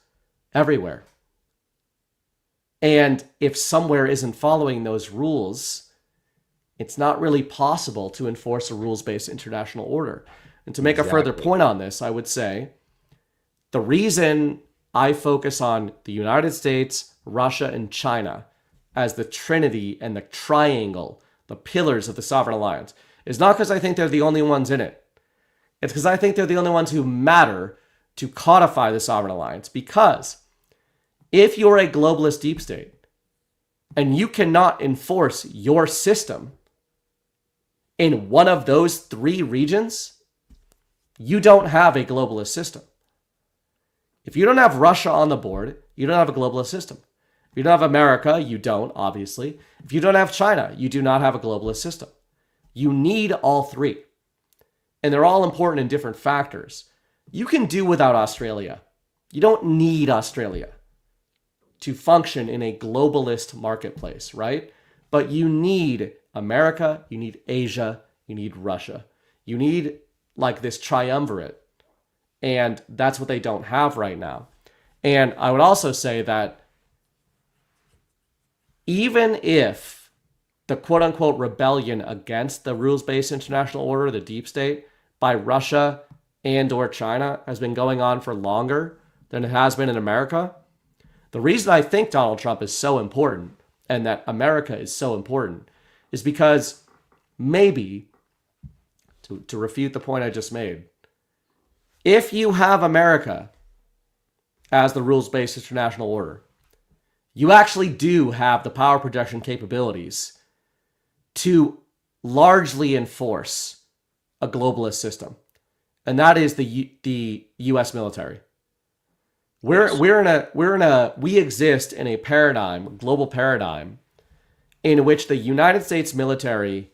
everywhere. And if somewhere isn't following those rules, it's not really possible to enforce a rules-based international order. And to make a further point on this, I would say the reason I focus on the United States, Russia, and China as the trinity and the triangle, the pillars of the Sovereign Alliance, is not because I think they're the only ones in it. It's because I think they're the only ones who matter to codify the Sovereign Alliance. Because if you're a globalist deep state and you cannot enforce your system in one of those three regions, you don't have a globalist system. If you don't have Russia on the board, you don't have a globalist system. If you don't have America, you don't, obviously. If you don't have China, you do not have a globalist system. You need all three. And they're all important in different factors. You can do without Australia. You don't need Australia to function in a globalist marketplace, right? But you need America, you need Asia, you need Russia. You need like this triumvirate. And that's what they don't have right now. And I would also say that even if the quote-unquote rebellion against the rules-based international order, the deep state, by Russia and or China has been going on for longer than it has been in America, the reason I think Donald Trump is so important and that America is so important is because maybe, to refute the point I just made, if you have America as the rules-based international order, you actually do have the power projection capabilities to largely enforce a globalist system. And that is the US military. We exist in a paradigm, global paradigm, in which the United States military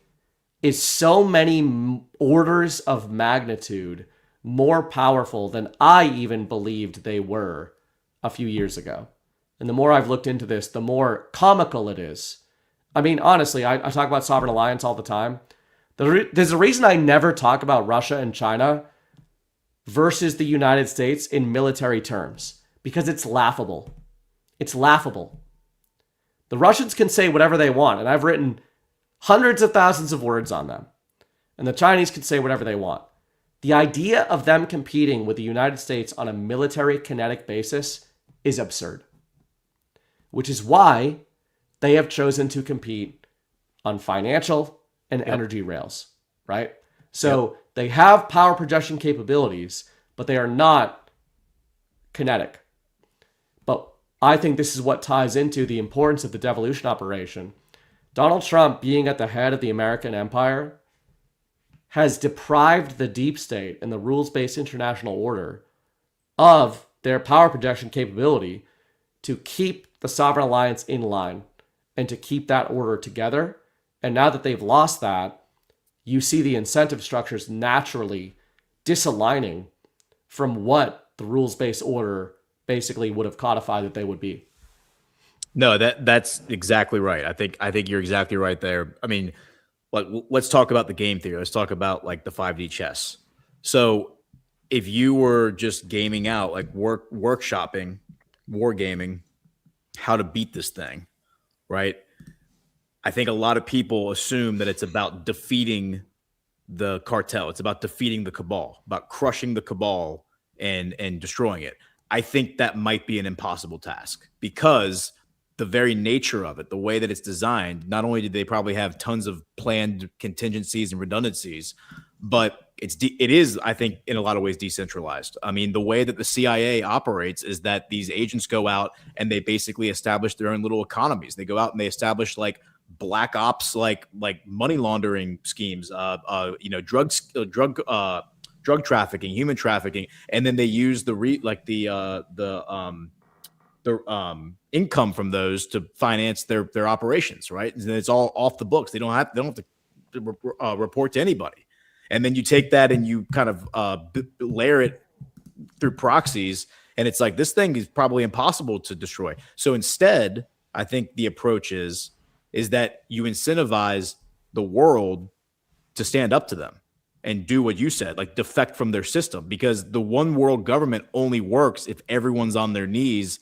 is so many orders of magnitude more powerful than I even believed they were a few years ago. And the more I've looked into this, the more comical it is. I mean, honestly, I talk about Sovereign Alliance all the time. There's a reason I never talk about Russia and China versus the United States in military terms because it's laughable. It's laughable. The Russians can say whatever they want, and I've written hundreds of thousands of words on them. And the Chinese can say whatever they want. The idea of them competing with the United States on a military kinetic basis is absurd, which is why they have chosen to compete on financial and energy rails, right? So they have power projection capabilities, but they are not kinetic. But I think this is what ties into the importance of the devolution operation. Donald Trump, being at the head of the American empire, has deprived the deep state and the rules-based international order of their power projection capability to keep the sovereign alliance in line and to keep that order together. And now that they've lost that, you see the incentive structures naturally disaligning from what the rules-based order basically would have codified that they would be. No, that's exactly right. I think you're exactly right there. I mean, let's talk about the game theory. Let's talk about like the 5D chess. So if you were just gaming out, like workshopping, wargaming, how to beat this thing, right? I think a lot of people assume that it's about defeating the cartel. It's about defeating the cabal, about crushing the cabal and destroying it. I think that might be an impossible task because the very nature of it, the way that it's designed, not only did they probably have tons of planned contingencies and redundancies, but it is, I think, in a lot of ways decentralized. I mean, the way that the CIA operates is that these agents go out and they basically establish their own little economies. They go out and they establish like black ops, like money laundering schemes, drug trafficking, human trafficking, and then they use the income from those to finance their operations, right? And it's all off the books. They don't have to report to anybody. And then you take that and you kind of layer it through proxies, and it's like this thing is probably impossible to destroy. So instead, I think the approach is that you incentivize the world to stand up to them and do what you said, like defect from their system, because the one world government only works if everyone's on their knees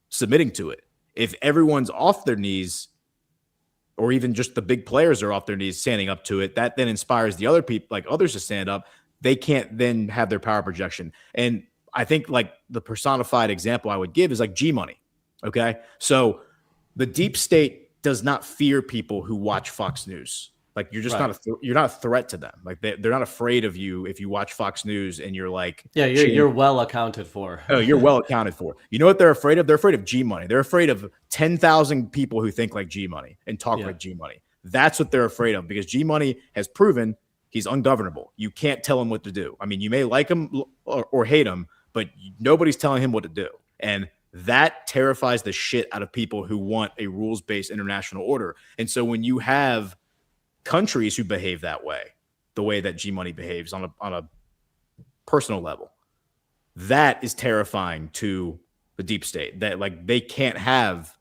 submitting to it. If everyone's off their knees, or even just the big players are off their knees standing up to it, that then inspires the other people, like others, to stand up. They can't then have their power projection. And I think like the personified example I would give is like G Money. Okay. So the deep state does not fear people who watch Fox News. Like you're just you're not a threat to them. Like they're not afraid of you if you watch Fox News and you're like, yeah, you're well accounted for. Oh, you're well accounted for. You know what they're afraid of? They're afraid of G Money. They're afraid of 10,000 people who think like G Money and talk like G Money. That's what they're afraid of, because G Money has proven he's ungovernable. You can't tell him what to do. I mean, you may like him or hate him, but nobody's telling him what to do. And that terrifies the shit out of people who want a rules-based international order. And so when you have countries who behave that way, the way that G Money behaves on a personal level, that is terrifying to the deep state. That like they can't have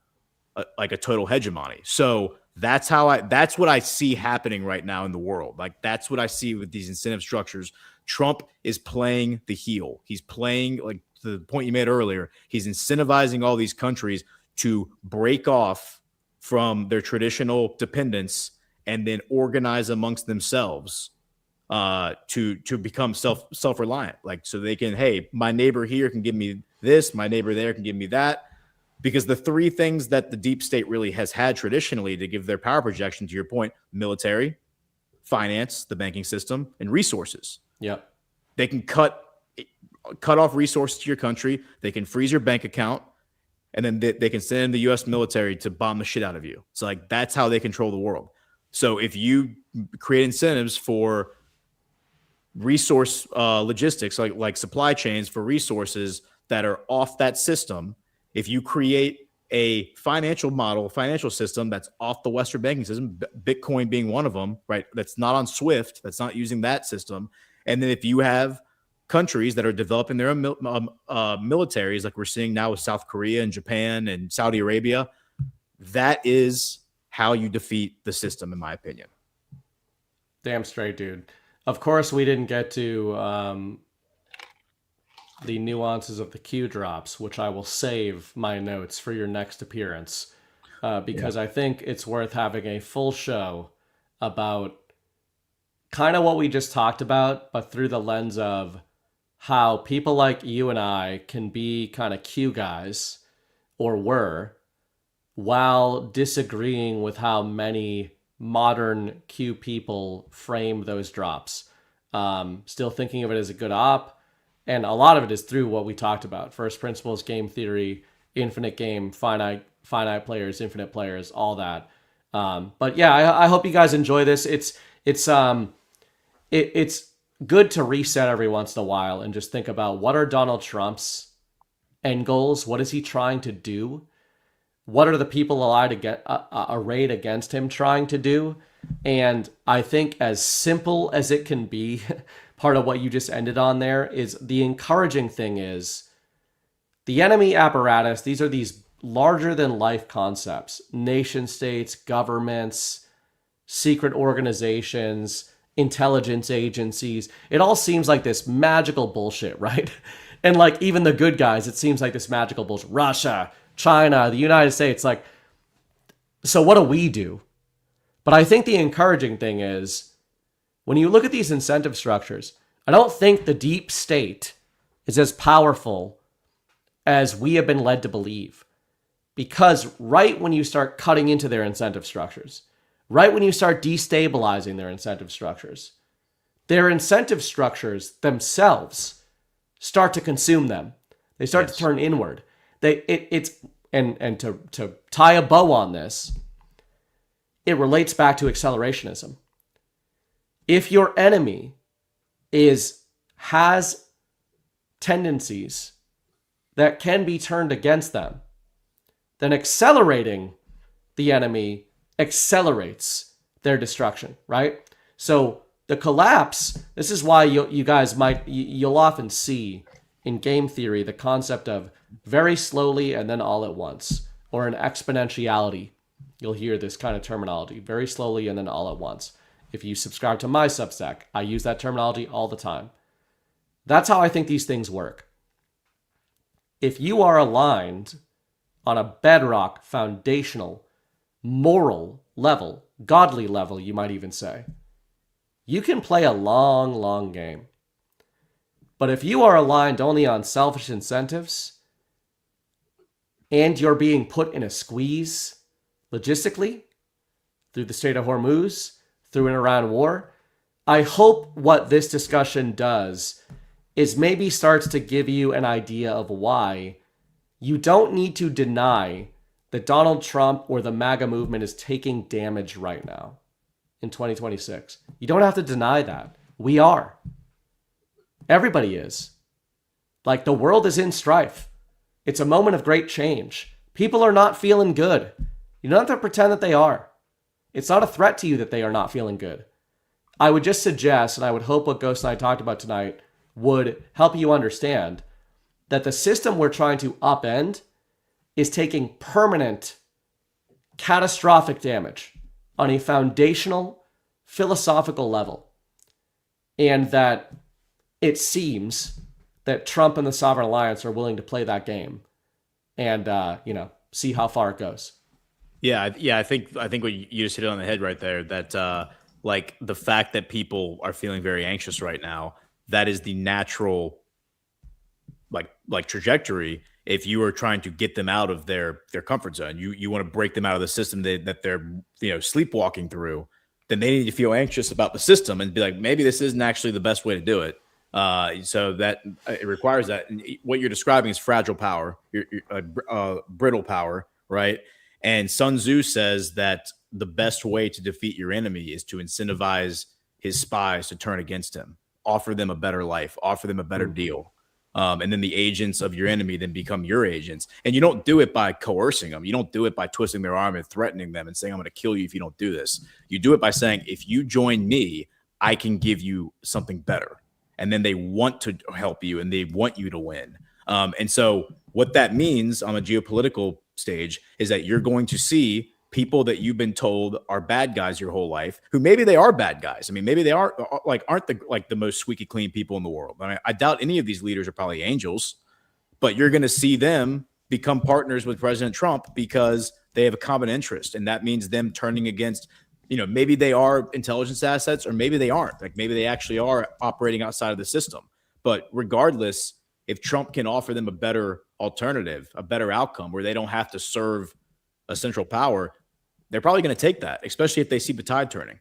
a total hegemony. So that's what I see happening right now in the world. Like that's what I see with these incentive structures. Trump is playing the heel. He's playing, like to the point you made earlier, he's incentivizing all these countries to break off from their traditional dependence and then organize amongst themselves to become self-reliant. Like, so they can, hey, my neighbor here can give me this, my neighbor there can give me that. Because the three things that the deep state really has had traditionally to give their power projection, to your point, military, finance, the banking system, and resources. Yeah. They can cut off resources to your country. They can freeze your bank account. And then they can send in the U.S. military to bomb the shit out of you. So like that's how they control the world. So if you create incentives for resource logistics, like supply chains for resources that are off that system, if you create a financial system that's off the Western banking system, Bitcoin being one of them, right? That's not on SWIFT, that's not using that system. And then if you have countries that are developing their own militaries, like we're seeing now with South Korea and Japan and Saudi Arabia, that is how you defeat the system, in my opinion. Damn straight, dude. Of course, we didn't get to the nuances of the Q drops, which I will save my notes for your next appearance, because I think it's worth having a full show about kind of what we just talked about, but through the lens of how people like you and I can be kind of Q guys, or were, while disagreeing with how many modern Q people frame those drops. Still thinking of it as a good op, and a lot of it is through what we talked about: first principles, game theory, infinite game, finite players, infinite players, all that. But yeah, I hope you guys enjoy this. It's good to reset every once in a while and just think about, what are Donald Trump's end goals? What is he trying to do? What are the people arrayed against him trying to do? And I think, as simple as it can be, part of what you just ended on there is the encouraging thing is the enemy apparatus. These are these larger than life concepts: nation states, governments, secret organizations, intelligence agencies. It all seems like this magical bullshit, right? And like, even the good guys, it seems like this magical bullshit. Russia, China, the United States, like, so what do we do? But I think the encouraging thing is, when you look at these incentive structures, I don't think the deep state is as powerful as we have been led to believe. Because right when you start cutting into their incentive structures, right when you start destabilizing their incentive structures themselves start to consume them. They start to turn inward. And to tie a bow on this, it relates back to accelerationism. If your enemy has tendencies that can be turned against them, then accelerating the enemy accelerates their destruction, right? So the collapse, this is why you'll often see in game theory the concept of very slowly and then all at once, or an exponentiality. You'll hear this kind of terminology: very slowly and then all at once. If you subscribe to my Substack, I use that terminology all the time. That's how I think these things work. If you are aligned on a bedrock, foundational, moral level, godly level, you might even say, you can play a long, long game. But if you are aligned only on selfish incentives, and you're being put in a squeeze logistically through the Strait of Hormuz, through an Iran war, I hope what this discussion does is maybe starts to give you an idea of why you don't need to deny that Donald Trump or the MAGA movement is taking damage right now in 2026. You don't have to deny that. We are. Everybody is. Like, the world is in strife. It's a moment of great change. People are not feeling good. You don't have to pretend that they are. It's not a threat to you that they are not feeling good. I would just suggest, and I would hope what Ghost and I talked about tonight would help you understand, that the system we're trying to upend is taking permanent, catastrophic damage on a foundational, philosophical level. And that it seems that Trump and the Sovereign Alliance are willing to play that game and, see how far it goes. Yeah. I think what you just hit it on the head right there, that like the fact that people are feeling very anxious right now, that is the natural like trajectory. If you are trying to get them out of their comfort zone, you want to break them out of the system that they're sleepwalking through, then they need to feel anxious about the system and be like, maybe this isn't actually the best way to do it. So that it requires that. And what you're describing is fragile power, brittle power, right? And Sun Tzu says that the best way to defeat your enemy is to incentivize his spies to turn against him, offer them a better life, offer them a better deal. And then the agents of your enemy then become your agents. And you don't do it by coercing them. You don't do it by twisting their arm and threatening them and saying, I'm going to kill you if you don't do this. You do it by saying, if you join me, I can give you something better. And then they want to help you and they want you to win. And so what that means on a geopolitical stage is that you're going to see people that you've been told are bad guys your whole life, who maybe they are bad guys. I mean, maybe they aren't the most squeaky clean people in the world. I mean, I doubt any of these leaders are probably angels, but you're going to see them become partners with President Trump because they have a common interest. And that means them turning against, maybe they are intelligence assets or maybe they aren't. Like maybe they actually are operating outside of the system. But regardless, if Trump can offer them a better alternative, a better outcome where they don't have to serve a central power, they're probably going to take that, especially if they see the tide turning.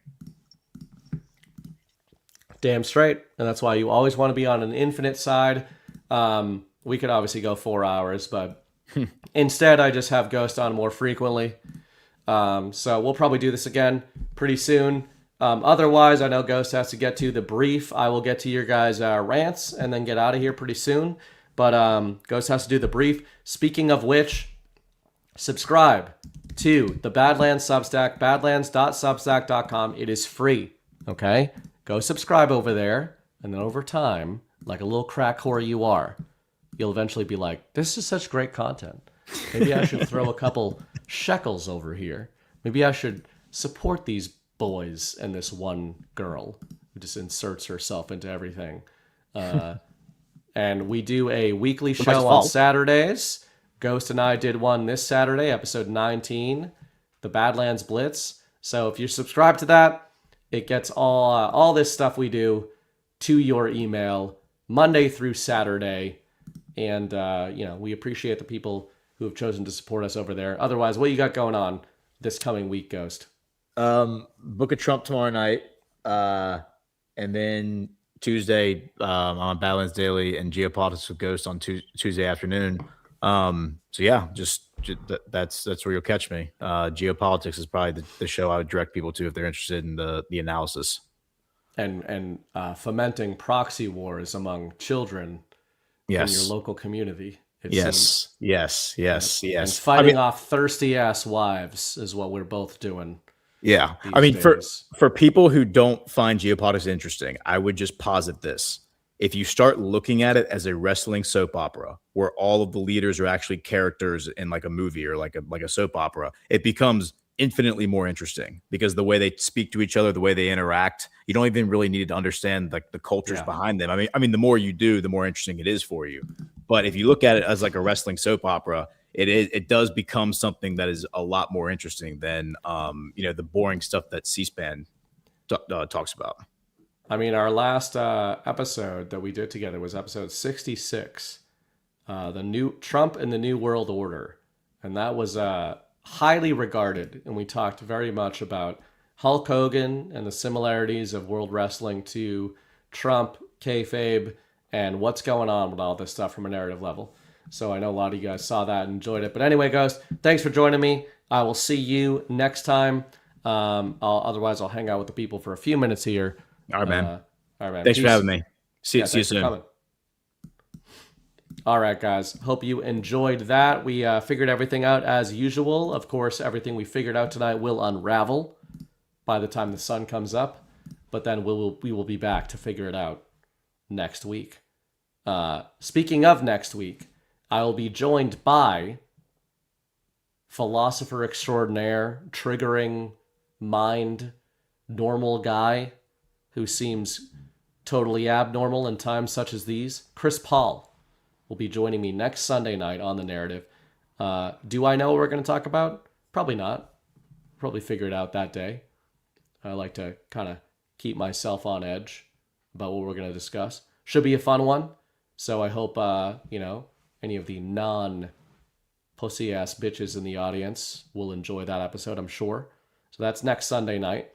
Damn straight. And that's why you always want to be on an infinite side. We could obviously go 4 hours, but instead I just have Ghost on more frequently. So we'll probably do this again pretty soon. Otherwise, I know Ghost has to get to the brief. I will get to your guys' rants and then get out of here pretty soon. But Ghost has to do the brief. Speaking of which, subscribe to the Badlands Substack, badlands.substack.com. It is free, okay? Go subscribe over there, and then over time, like a little crack whore you are, you'll eventually be like, this is such great content. Maybe I should throw a couple shekels over here. Maybe I should support these boys and this one girl who just inserts herself into everything. And we do a weekly show on Saturdays. Ghost and I did one this Saturday, episode 19, the Badlands Blitz. So if you subscribe to that, it gets all this stuff we do to your email Monday through Saturday. And, we appreciate the people who have chosen to support us over there. Otherwise, what you got going on this coming week, Ghost? Book of Trump tomorrow night. And then Tuesday on Badlands Daily and Geopolitics with Ghost on Tuesday afternoon. That's where you'll catch me. Geopolitics is probably the show I would direct people to if they're interested in the analysis. And fomenting proxy wars among children in your local community. Yes. And fighting off thirsty ass wives is what we're both doing. Yeah. I mean, for people who don't find geopolitics interesting, I would just posit this. If you start looking at it as a wrestling soap opera where all of the leaders are actually characters in like a movie or like a soap opera, it becomes infinitely more interesting because the way they speak to each other, the way they interact, you don't even really need to understand like the cultures behind them. I mean, the more you do, the more interesting it is for you. But if you look at it as like a wrestling soap opera, it does become something that is a lot more interesting than the boring stuff that C-SPAN talks about. I mean, our last episode that we did together was episode 66, the new Trump and the New World Order, and that was highly regarded. And we talked very much about Hulk Hogan and the similarities of world wrestling to Trump, kayfabe, and what's going on with all this stuff from a narrative level. So I know a lot of you guys saw that and enjoyed it. But anyway, Ghost, thanks for joining me. I will see you next time. Otherwise, I'll hang out with the people for a few minutes here. All right, man. Thanks for having me. See you soon. All right, guys. Hope you enjoyed that. We figured everything out as usual. Of course, everything we figured out tonight will unravel by the time the sun comes up. But then we will be back to figure it out next week. Speaking of next week, I will be joined by philosopher extraordinaire, triggering mind, normal guy who seems totally abnormal in times such as these. Chris Paul will be joining me next Sunday night on The Narrative. Do I know what we're going to talk about? Probably not. Probably figure it out that day. I like to kind of keep myself on edge about what we're going to discuss. Should be a fun one. So I hope, any of the non-pussy-ass bitches in the audience will enjoy that episode, I'm sure. So that's next Sunday night.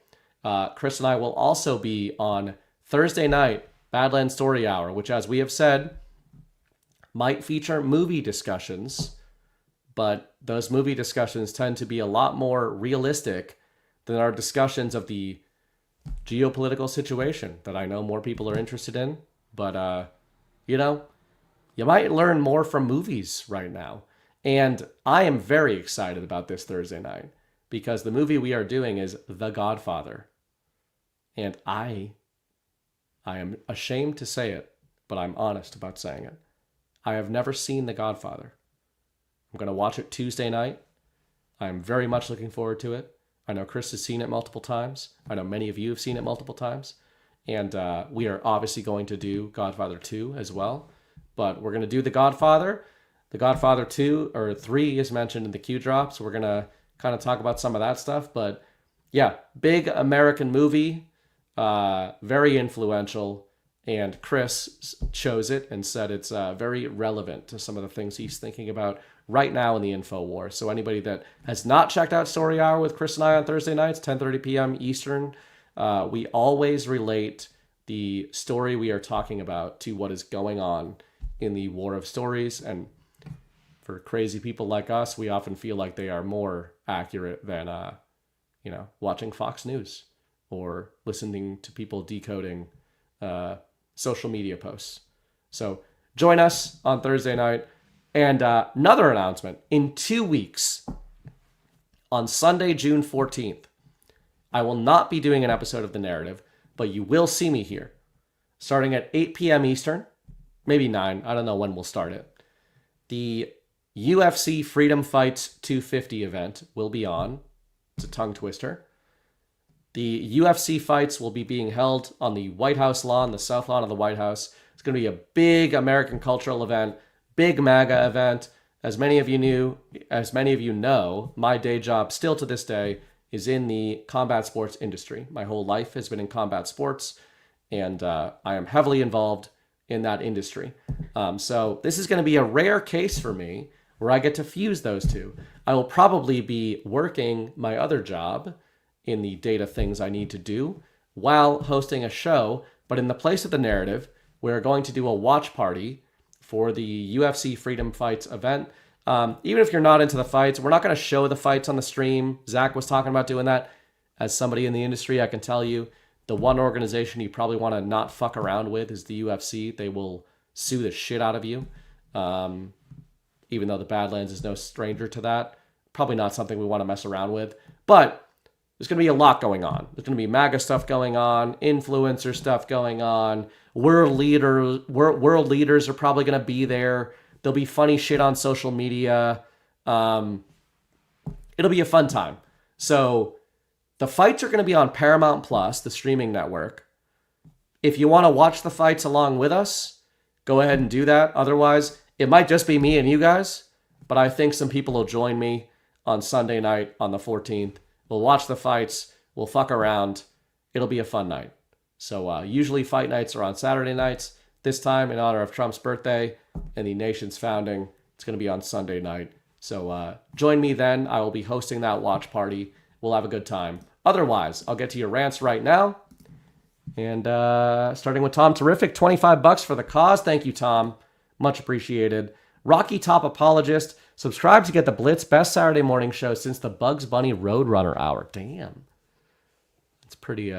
Chris and I will also be on Thursday night, Badlands Story Hour, which, as we have said, might feature movie discussions, but those movie discussions tend to be a lot more realistic than our discussions of the geopolitical situation that I know more people are interested in. But, you might learn more from movies right now. And I am very excited about this Thursday night because the movie we are doing is The Godfather. And I am ashamed to say it, but I'm honest about saying it. I have never seen The Godfather. I'm going to watch it Tuesday night. I'm very much looking forward to it. I know Chris has seen it multiple times. I know many of you have seen it multiple times. And we are obviously going to do Godfather 2 as well. But we're going to do The Godfather. The Godfather 2 or 3 is mentioned in the Q drop. So we're going to kind of talk about some of that stuff. But yeah, big American movie, very influential. And Chris chose it and said it's very relevant to some of the things he's thinking about right now in the info war. So anybody that has not checked out Story Hour with Chris and I on Thursday nights, 10:30 p.m. Eastern, we always relate the story we are talking about to what is going on in the war of stories. And for crazy people like us, we often feel like they are more accurate than, watching Fox News or listening to people decoding social media posts. So join us on Thursday night. And another announcement, in 2 weeks, on Sunday, June 14th, I will not be doing an episode of The Narrative, but you will see me here, starting at 8 p.m. Eastern, maybe 9, I don't know when we'll start it. The UFC Freedom Fights 250 event will be on. It's a tongue twister. The UFC fights will be being held on the White House lawn, the south lawn of the White House. It's going to be a big American cultural event, big MAGA event. As many of you know, my day job still to this day is in the combat sports industry. My whole life has been in combat sports, and I am heavily involved in that industry. So this is going to be a rare case for me where I get to fuse those two. I will probably be working my other job in the data things I need to do while hosting a show, but in the place of The Narrative, we're going to do a watch party for the UFC Freedom Fights event. Even if you're not into the fights, we're not going to show the fights on the stream. Zach was talking about doing that. As somebody in the industry, I can tell you, the one organization you probably want to not fuck around with is the UFC. They will sue the shit out of you. Even though the Badlands is no stranger to that. Probably not something we want to mess around with. But there's going to be a lot going on. There's going to be MAGA stuff going on, influencer stuff going on. World leaders are probably going to be there. There'll be funny shit on social media. It'll be a fun time. So the fights are going to be on Paramount Plus, the streaming network. If you want to watch the fights along with us, go ahead and do that. Otherwise, it might just be me and you guys, but I think some people will join me on Sunday night on the 14th. We'll watch the fights. We'll fuck around. It'll be a fun night. So usually fight nights are on Saturday nights. This time, in honor of Trump's birthday and the nation's founding, it's going to be on Sunday night. So join me then. I will be hosting that watch party. We'll have a good time. Otherwise, I'll get to your rants right now. And starting with Tom Terrific, $25 for the cause. Thank you, Tom. Much appreciated. Rocky Top Apologist. Subscribe to get the Blitz best Saturday morning show since the Bugs Bunny Roadrunner hour. Damn. It's pretty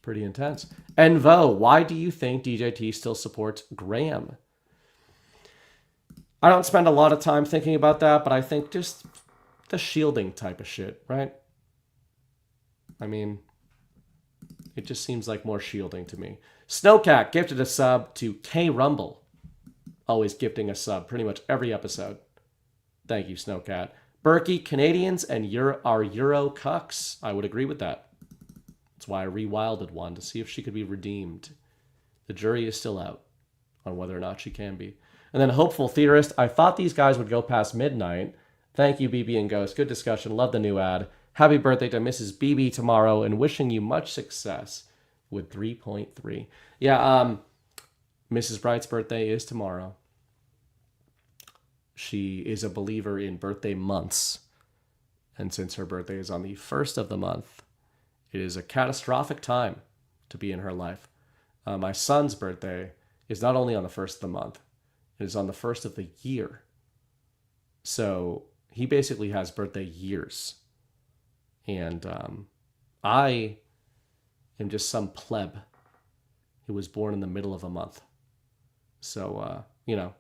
intense. Envo, why do you think DJT still supports Graham? I don't spend a lot of time thinking about that, but I think just the shielding type of shit, right? I mean, it just seems like more shielding to me. Snowcat gifted a sub to K Rumble. Always gifting a sub pretty much every episode. Thank you, Snowcat. Berkey, Canadians and are Euro cucks. I would agree with that. That's why I rewilded one to see if she could be redeemed. The jury is still out on whether or not she can be. And then Hopeful Theorist. I thought these guys would go past midnight. Thank you, BB and Ghost. Good discussion. Love the new ad. Happy birthday to Mrs. BB tomorrow and wishing you much success with 3.3. Yeah, Mrs. Bright's birthday is tomorrow. She is a believer in birthday months. And since her birthday is on the first of the month, it is a catastrophic time to be in her life. My son's birthday is not only on the first of the month, it is on the first of the year. So he basically has birthday years. And I am just some pleb who was born in the middle of a month. So,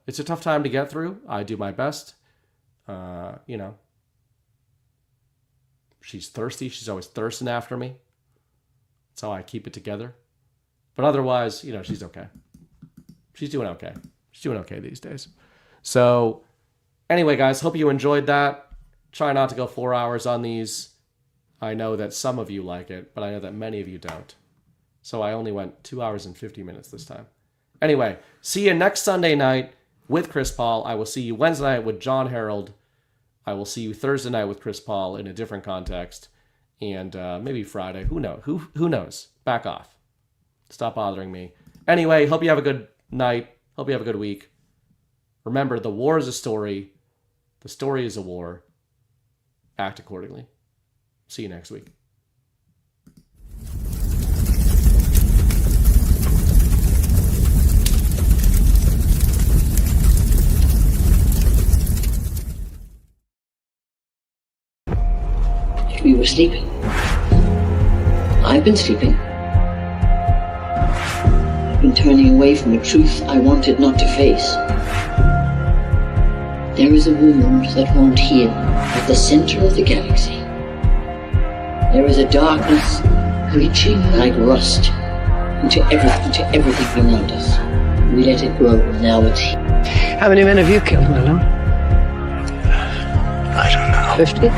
it's a tough time to get through. I do my best. She's thirsty. She's always thirsting after me. That's how I keep it together. But otherwise, she's okay. She's doing okay. She's doing okay these days. So, anyway, guys, hope you enjoyed that. try not to go 4 hours on these. I know that some of you like it, but I know that many of you don't. So I only went 2 hours and 50 minutes this time. Anyway, see you next Sunday night with Chris Paul. I will see you Wednesday night with John Harold. I will see you Thursday night with Chris Paul in a different context. And maybe Friday. Who knows? Who knows? Back off. Stop bothering me. Anyway, hope you have a good night. Hope you have a good week. Remember, the war is a story. The story is a war. Act accordingly. See you next week. We were sleeping. I've been sleeping. I've been turning away from a truth I wanted not to face. There is a wound that won't heal at the center of the galaxy. There is a darkness reaching like rust into everything around us. We let it grow, and now it's here. How many men have you killed, my lord? I don't know. 50?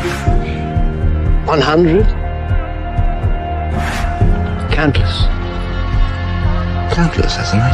100? Countless. Countless, that's a nice